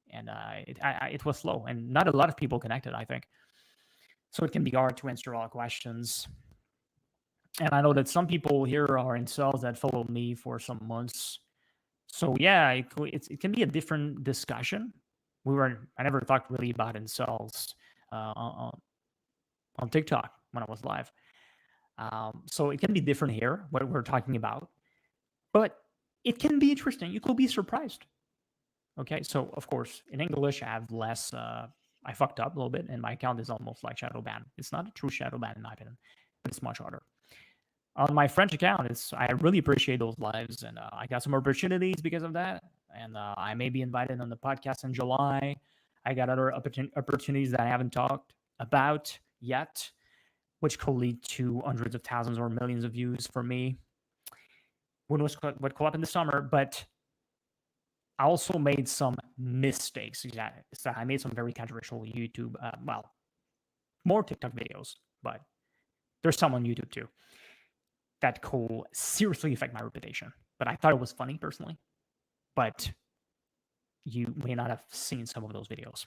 it was slow, and not a lot of people connected. I think so. It can be hard to answer all questions. And I know that some people here are in cells that followed me for some months. So yeah, it can be a different discussion. I never talked really about incels on TikTok when I was live. So it can be different here, what we're talking about, but it can be interesting. You could be surprised. Okay, so of course, in English, I have less. I fucked up a little bit, and my account is almost like shadow ban. It's not a true shadow ban in my opinion, but it's much harder. On my French account, I really appreciate those lives, and I got some opportunities because of that. And I may be invited on the podcast in July. I got other opportunities that I haven't talked about yet, which could lead to hundreds of thousands or millions of views for me. Who knows what could happen this summer? But I also made some mistakes. So I made some very controversial YouTube, more TikTok videos, but there's some on YouTube too that could seriously affect my reputation. But I thought it was funny personally. But you may not have seen some of those videos.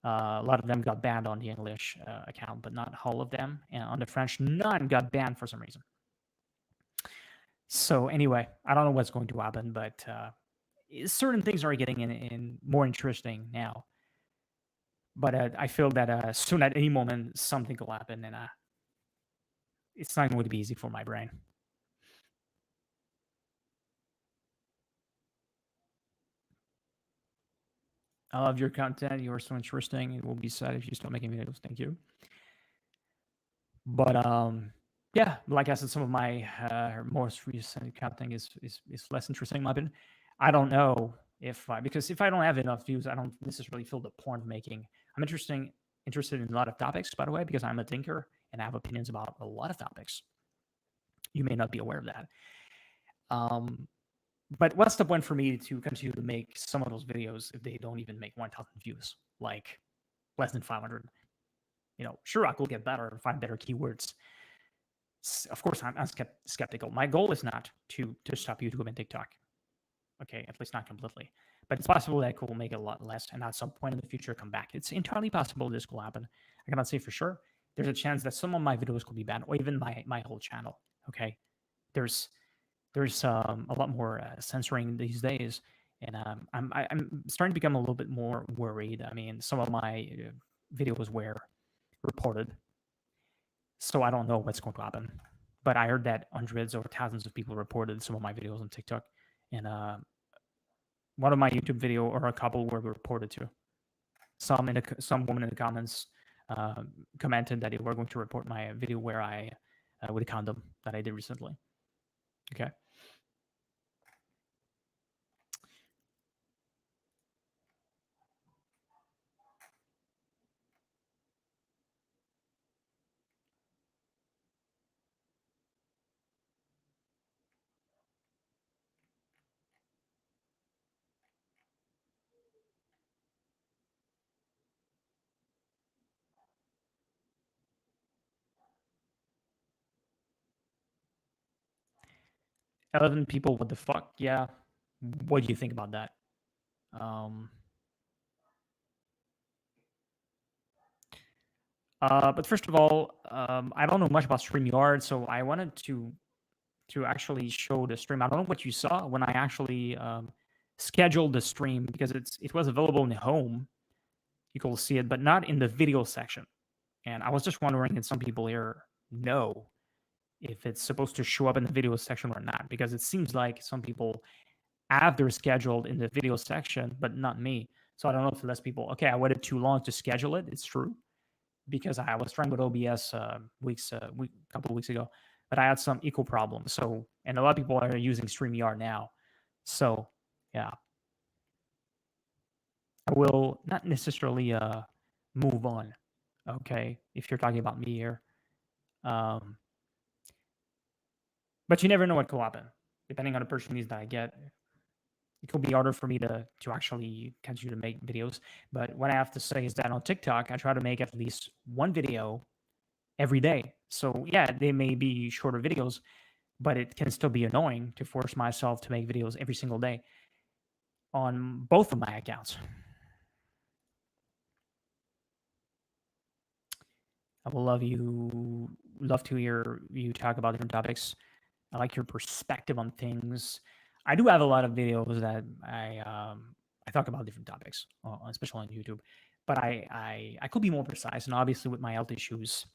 A lot of them got banned on the English account, but not all of them. And on the French, none got banned for some reason. So anyway, I don't know what's going to happen, but certain things are getting in more interesting now. But I feel that soon at any moment something will happen, and it's not going to be easy for my brain. I love your content. You are so interesting. It will be sad if you stop making videos. Thank you. But yeah, like I said, some of my most recent content is less interesting in my opinion. I don't know if because if I don't have enough views, I don't necessarily feel the point of making. I'm interested in a lot of topics, by the way, because I'm a thinker and I have opinions about a lot of topics. You may not be aware of that. But what's the point for me to continue to make some of those videos if they don't even make 1,000 views, like less than 500? Sure, I could get better and find better keywords. Of course, I'm skeptical. My goal is not to stop YouTube and TikTok. Okay, at least not completely. But it's possible that I could make it a lot less and at some point in the future come back. It's entirely possible this will happen. I cannot say for sure. There's a chance that some of my videos could be banned or even my whole channel. Okay, there's a lot more censoring these days, and I'm starting to become a little bit more worried. I mean, some of my videos were reported, so I don't know what's going to happen. But I heard that hundreds or thousands of people reported some of my videos on TikTok, and one of my YouTube video or a couple were reported too. Some woman in the comments commented that they were going to report my video where I with a condom that I did recently. Okay. 11 people, what the fuck? Yeah. What do you think about that? But first of all, I don't know much about StreamYard, so I wanted to actually show the stream. I don't know what you saw when I actually scheduled the stream because it was available in the home. You could see it, but not in the video section. And I was just wondering if some people here know if it's supposed to show up in the video section or not, because it seems like some people have their scheduled in the video section, but not me. So I don't know if less people. Okay, I waited too long to schedule it. It's true because I was trying with OBS a couple of weeks ago, but I had some equal problems. So and a lot of people are using StreamYard now. So yeah, I will not necessarily move on. Okay, if you're talking about me here, um, but you never know what could happen depending on the opportunities that I get. It could be harder for me to actually continue to make videos. But what I have to say is that on TikTok, I try to make at least one video every day. So yeah, they may be shorter videos, but it can still be annoying to force myself to make videos every single day on both of my accounts. I will love to hear you talk about different topics. I like your perspective on things. I do have a lot of videos that I talk about different topics, especially on YouTube. But I could be more precise, and obviously with my health issues,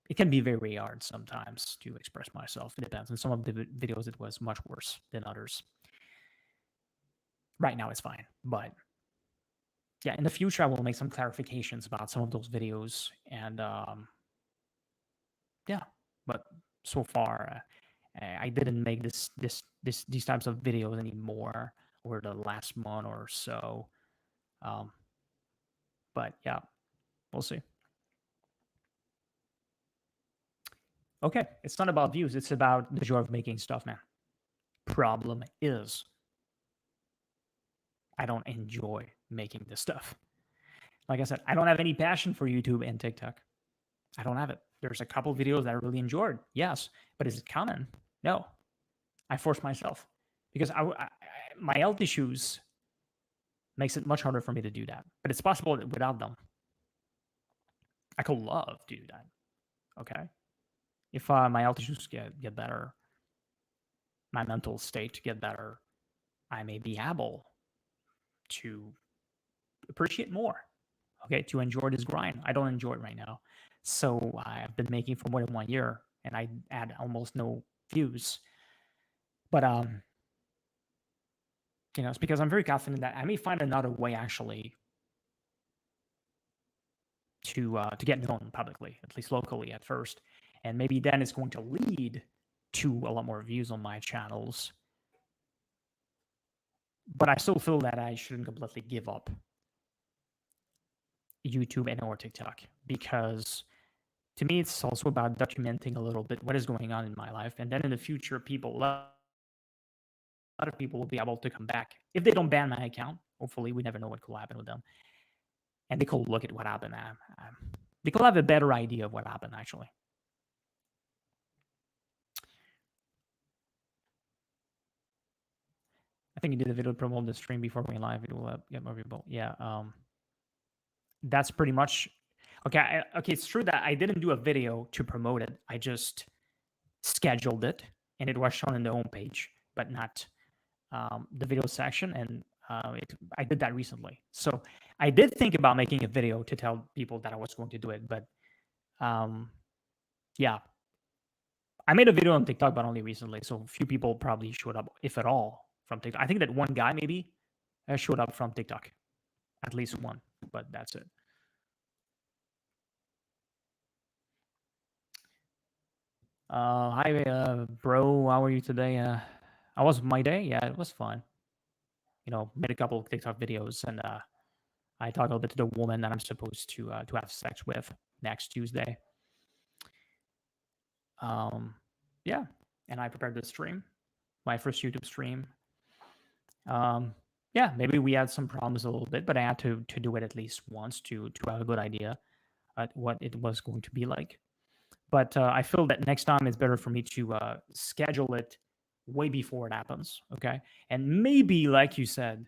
it can be very hard sometimes to express myself. It depends. In some of the videos, it was much worse than others. Right now, it's fine, but yeah, in the future, I will make some clarifications about some of those videos, and yeah, but so far, I didn't make these types of videos anymore over the last month or so. Um, but yeah, we'll see. Okay, it's not about views; it's about the joy of making stuff, man. Problem is, I don't enjoy making this stuff. Like I said, I don't have any passion for YouTube and TikTok. I don't have it. There's a couple videos that I really enjoyed, yes, but is it common? No. I force myself because my health issues makes it much harder for me to do that. But it's possible that without them, I could love to do that. Okay, if my health issues get better, my mental state get better, I may be able to appreciate more. okay, to enjoy this grind. I don't enjoy it right now. So I've been making for more than 1 year and I had almost no views. But it's because I'm very confident that I may find another way actually to get known publicly, at least locally at first, and maybe then it's going to lead to a lot more views on my channels. But I still feel that I shouldn't completely give up YouTube and or TikTok, because to me it's also about documenting a little bit what is going on in my life, and then in the future a lot of people will be able to come back if they don't ban my account. Hopefully, we never know what could happen with them, and they could look at what happened. They could have a better idea of what happened actually. I think you did a video to promote the stream before going live. It will get more people. Yeah. That's pretty much okay. Okay, it's true that I didn't do a video to promote it. I just scheduled it, and it was shown in the homepage, but not the video section. And I did that recently, so I did think about making a video to tell people that I was going to do it. But yeah, I made a video on TikTok, but only recently, so few people probably showed up, if at all, from TikTok. I think that one guy maybe showed up from TikTok, at least one, but that's it. Hi, bro. How are you today? How was my day? Yeah, it was fun. Made a couple of TikTok videos, and I talked a little bit to the woman that I'm supposed to have sex with next Tuesday. Um, yeah, and I prepared the stream, my first YouTube stream. Yeah, maybe we had some problems a little bit, but I had to do it at least once to have a good idea at what it was going to be like. But I feel that next time it's better for me to schedule it way before it happens. Okay, and maybe like you said,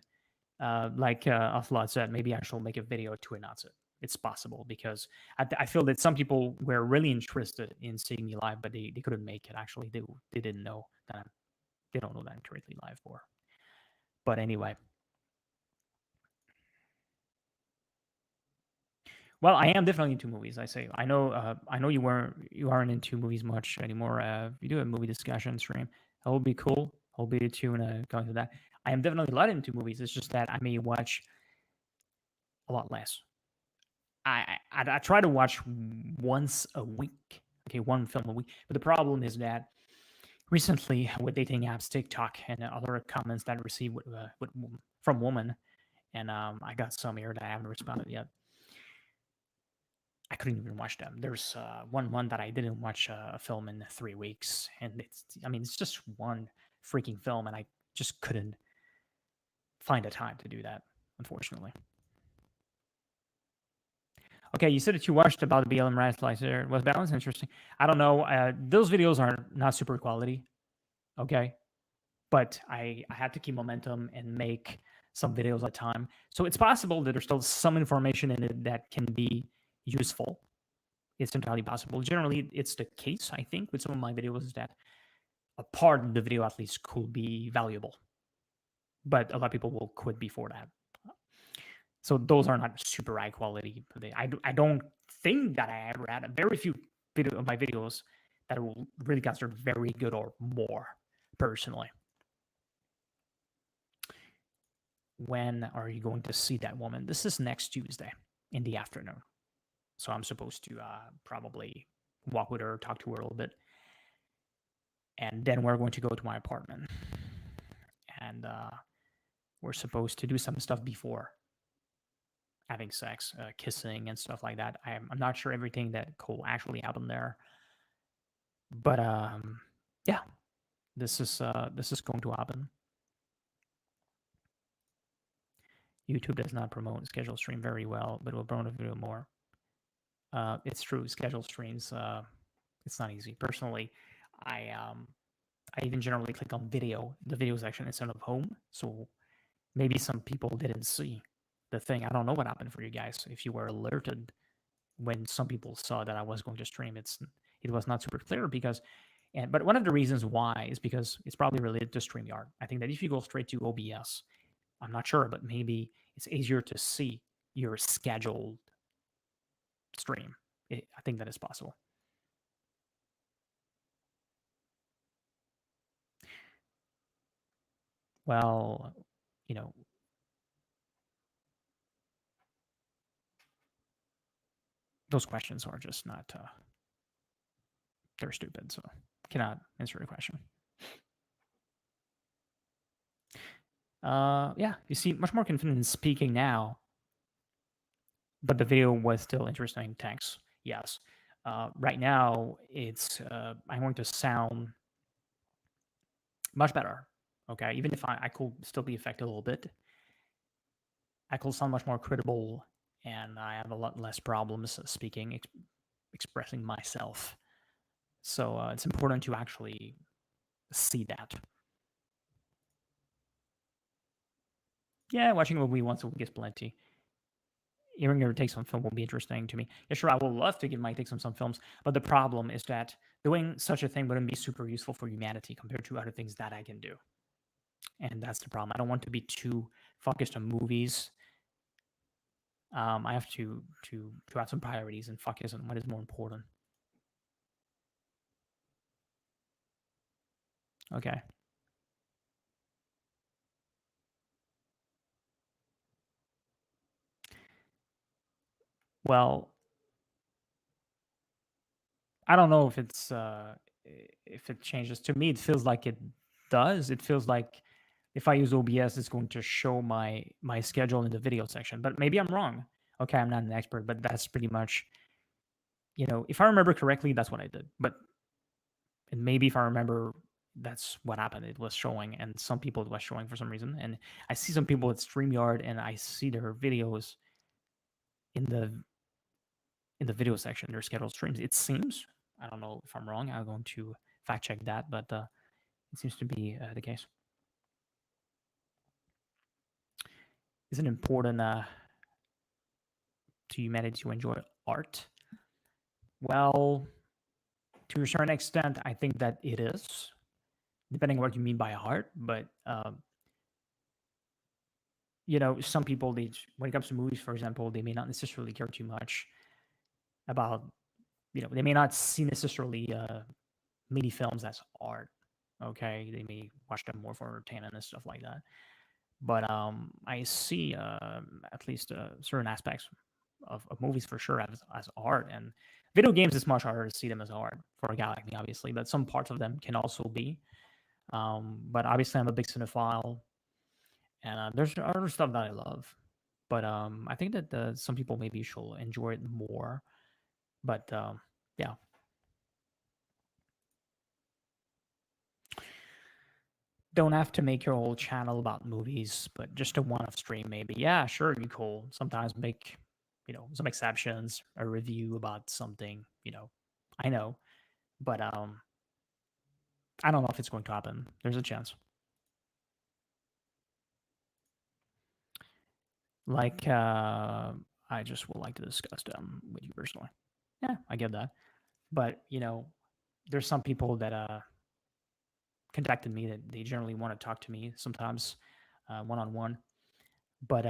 like Athlot said, maybe I shall make a video to announce it. It's possible because I feel that some people were really interested in seeing me live, but they couldn't make it. Actually, they didn't know that they don't know that I'm currently live for. But anyway, well, I am definitely into movies. I say I know you aren't into movies much anymore. You do a movie discussion stream. That would be cool. I'll be tuned going to that. I am definitely a lot into movies. It's just that I may watch a lot less. I try to watch once a week. Okay, one film a week. But the problem is that recently with dating apps, TikTok, and other comments that I received from women, and I got some here that I haven't responded yet. I couldn't even watch them. There's one that I didn't watch a film in 3 weeks, and it's just one freaking film, and I just couldn't find a time to do that, unfortunately. Okay, you said that you watched about the BLM rights slicer. Was balance interesting? I don't know. Those videos are not super quality. Okay, but I had to keep momentum and make some videos at a time. So it's possible that there's still some information in it that can be useful. It's entirely possible. Generally, it's the case, I think, with some of my videos is that a part of the video at least could be valuable, but a lot of people will quit before that. So those are not super high quality. I don't think that I ever had a very few of my videos that will really consider very good or more personally. When are you going to see that woman? This is next Tuesday in the afternoon. So I'm supposed to probably walk with her, talk to her a little bit. And then we're going to go to my apartment. And we're supposed to do some stuff before having sex, kissing and stuff like that. I'm not sure everything that could actually happen there. But yeah, this is going to happen. YouTube does not promote scheduled stream very well, but it will promote a video more. It's true, scheduled streams. It's not easy. Personally, I even generally click on video, the video section instead of home. So maybe some people didn't see the thing. I don't know what happened for you guys. If you were alerted when some people saw that I was going to stream, it was not super clear but one of the reasons why is because it's probably related to StreamYard. I think that if you go straight to OBS, I'm not sure, but maybe it's easier to see your scheduled stream. I think that is possible. Well, you know, those questions are just not. They're stupid, so cannot answer the question. Yeah, you see, much more confident in speaking now, but the video was still interesting. Thanks. Yes. Right now, I'm going to sound much better. Okay, even if I could still be affected a little bit, I could sound much more credible, and I have a lot less problems speaking, expressing myself. So it's important to actually see that. Yeah, watching a movie once a week is plenty. Hearing your takes on film will be interesting to me. Yeah, sure, I would love to give my takes on some films, but the problem is that doing such a thing wouldn't be super useful for humanity compared to other things that I can do. And that's the problem. I don't want to be too focused on movies. I have to have some priorities and focus on what is more important. Okay. Well, I don't know if it changes. To me, it feels like it does. It feels like if I use OBS, it's going to show my schedule in the video section. But maybe I'm wrong. Okay, I'm not an expert, but that's pretty much, if I remember correctly, that's what I did. But and maybe if I remember, that's what happened. It was showing, and some people it was showing for some reason. And I see some people at StreamYard, and I see their videos in the video section, their scheduled streams. It seems. I don't know if I'm wrong. I'm going to fact check that, but it seems to be the case. Is it important to humanity to enjoy art? Well, to a certain extent, I think that it is, depending on what you mean by art. But some people, when it comes to movies, for example, they may not necessarily care too much about, they may not see necessarily mini films as art. Okay, they may watch them more for entertainment and stuff like that. But I see at least certain aspects of movies for sure as art, and video games is much harder to see them as art for a guy like me, obviously. But some parts of them can also be. But obviously, I'm a big cinephile, and there's other stuff that I love. But I think that some people maybe should enjoy it more. But yeah, don't have to make your whole channel about movies, but just a one-off stream maybe. Yeah, sure, it'd be cool. Sometimes make, some exceptions, a review about something, I know, but I don't know if it's going to happen. There's a chance. Like, I just would like to discuss them with you personally. Yeah, I get that. But, there's some people that contacted me that they generally want to talk to me sometimes one on one. But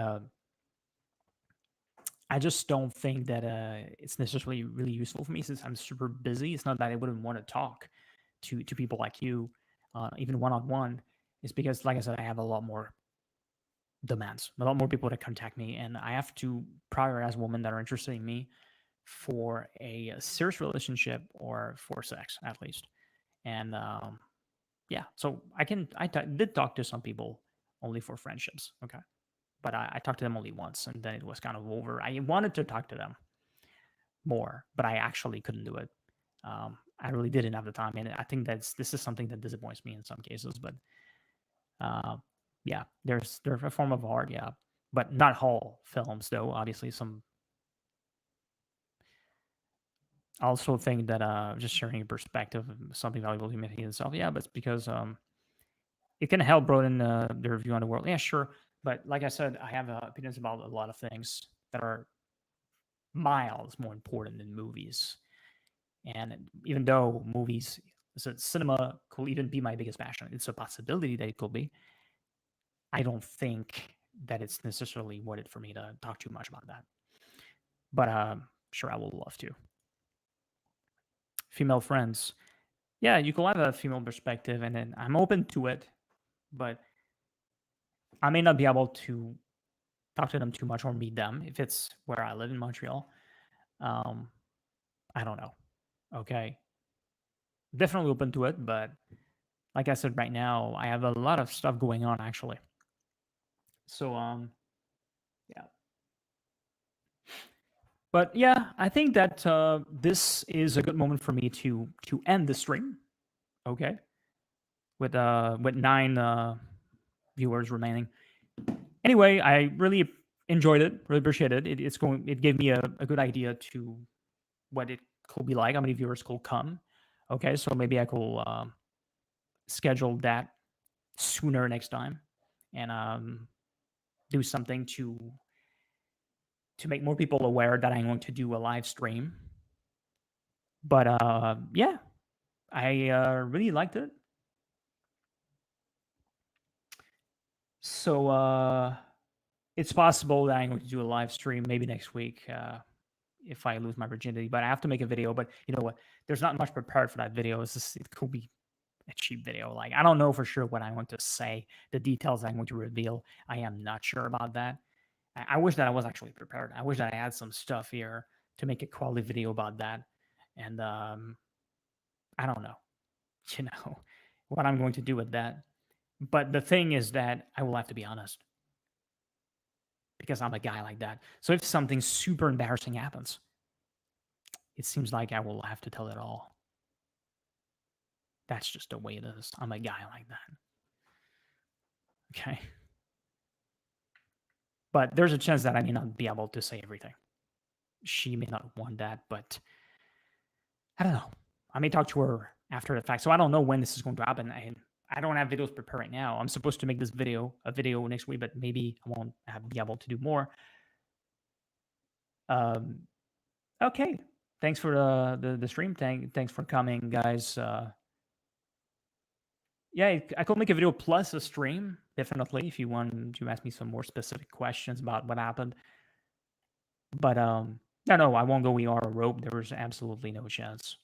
I just don't think that it's necessarily really useful for me since I'm super busy. It's not that I wouldn't want to talk to people like you, even one on one. It's because, like I said, I have a lot more demands, a lot more people that contact me, and I have to prioritize women that are interested in me for a serious relationship or for sex at least. And yeah, so did talk to some people only for friendships. Okay, but I talked to them only once, and then it was kind of over. I wanted to talk to them more, but I actually couldn't do it. I really didn't have the time, and I think this is something that disappoints me in some cases. But uh, yeah, there's a form of art, yeah, but not all films though. Obviously, some. I also think that just sharing a perspective of something valuable to humanity itself, yeah, but it's because it can help broaden their view on the world. Yeah, sure, but like I said, I have opinions about a lot of things that are miles more important than movies. And even though movies, so cinema could even be my biggest passion, it's a possibility that it could be. I don't think that it's necessarily worth it for me to talk too much about that. But sure I will love to. Female friends. Yeah, you could have a female perspective, and then I'm open to it, but I may not be able to talk to them too much or meet them if it's where I live in Montreal. Um, I don't know. Okay. Definitely open to it, but like I said, right now I have a lot of stuff going on actually. So yeah. But yeah, I think that this is a good moment for me to end the stream. Okay. With 9 viewers remaining. Anyway, I really enjoyed it. Really appreciate it. It gave me a good idea to what it could be like, how many viewers could come. Okay, so maybe I could schedule that sooner next time, and do something to make more people aware that I'm going to do a live stream. But yeah, I really liked it. So it's possible that I'm going to do a live stream maybe next week if I lose my virginity. But I have to make a video. But you know what? There's not much prepared for that video. It could be a cheap video. Like I don't know for sure what I want to say, the details I'm going to reveal. I am not sure about that. I wish that I was actually prepared. I wish that I had some stuff here to make a quality video about that. And I don't know, you know, what I'm going to do with that. But the thing is that I will have to be honest because I'm a guy like that. So if something super embarrassing happens, it seems like I will have to tell it all. That's just the way it is. I'm a guy like that. Okay. But there's a chance that I may not be able to say everything. She may not want that, but I don't know. I may talk to her after the fact. So I don't know when this is going to happen. I don't have videos prepared right now. I'm supposed to make a video next week, but maybe I won't be able to do more. Okay. Thanks for the stream. Thanks for coming, guys. Yeah, I could make a video plus a stream, definitely, if you want to ask me some more specific questions about what happened. But no, I won't go ER or rope. There was absolutely no chance.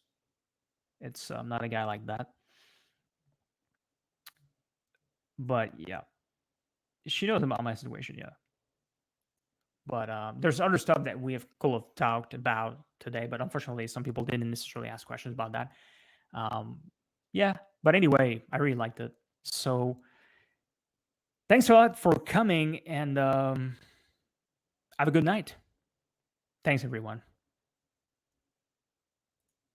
I'm not a guy like that. But yeah, she knows about my situation. Yeah, but there's other stuff that could have talked about today, but unfortunately, some people didn't necessarily ask questions about that. Yeah, but anyway, I really liked it. So thanks a lot for coming, and have a good night. Thanks, everyone.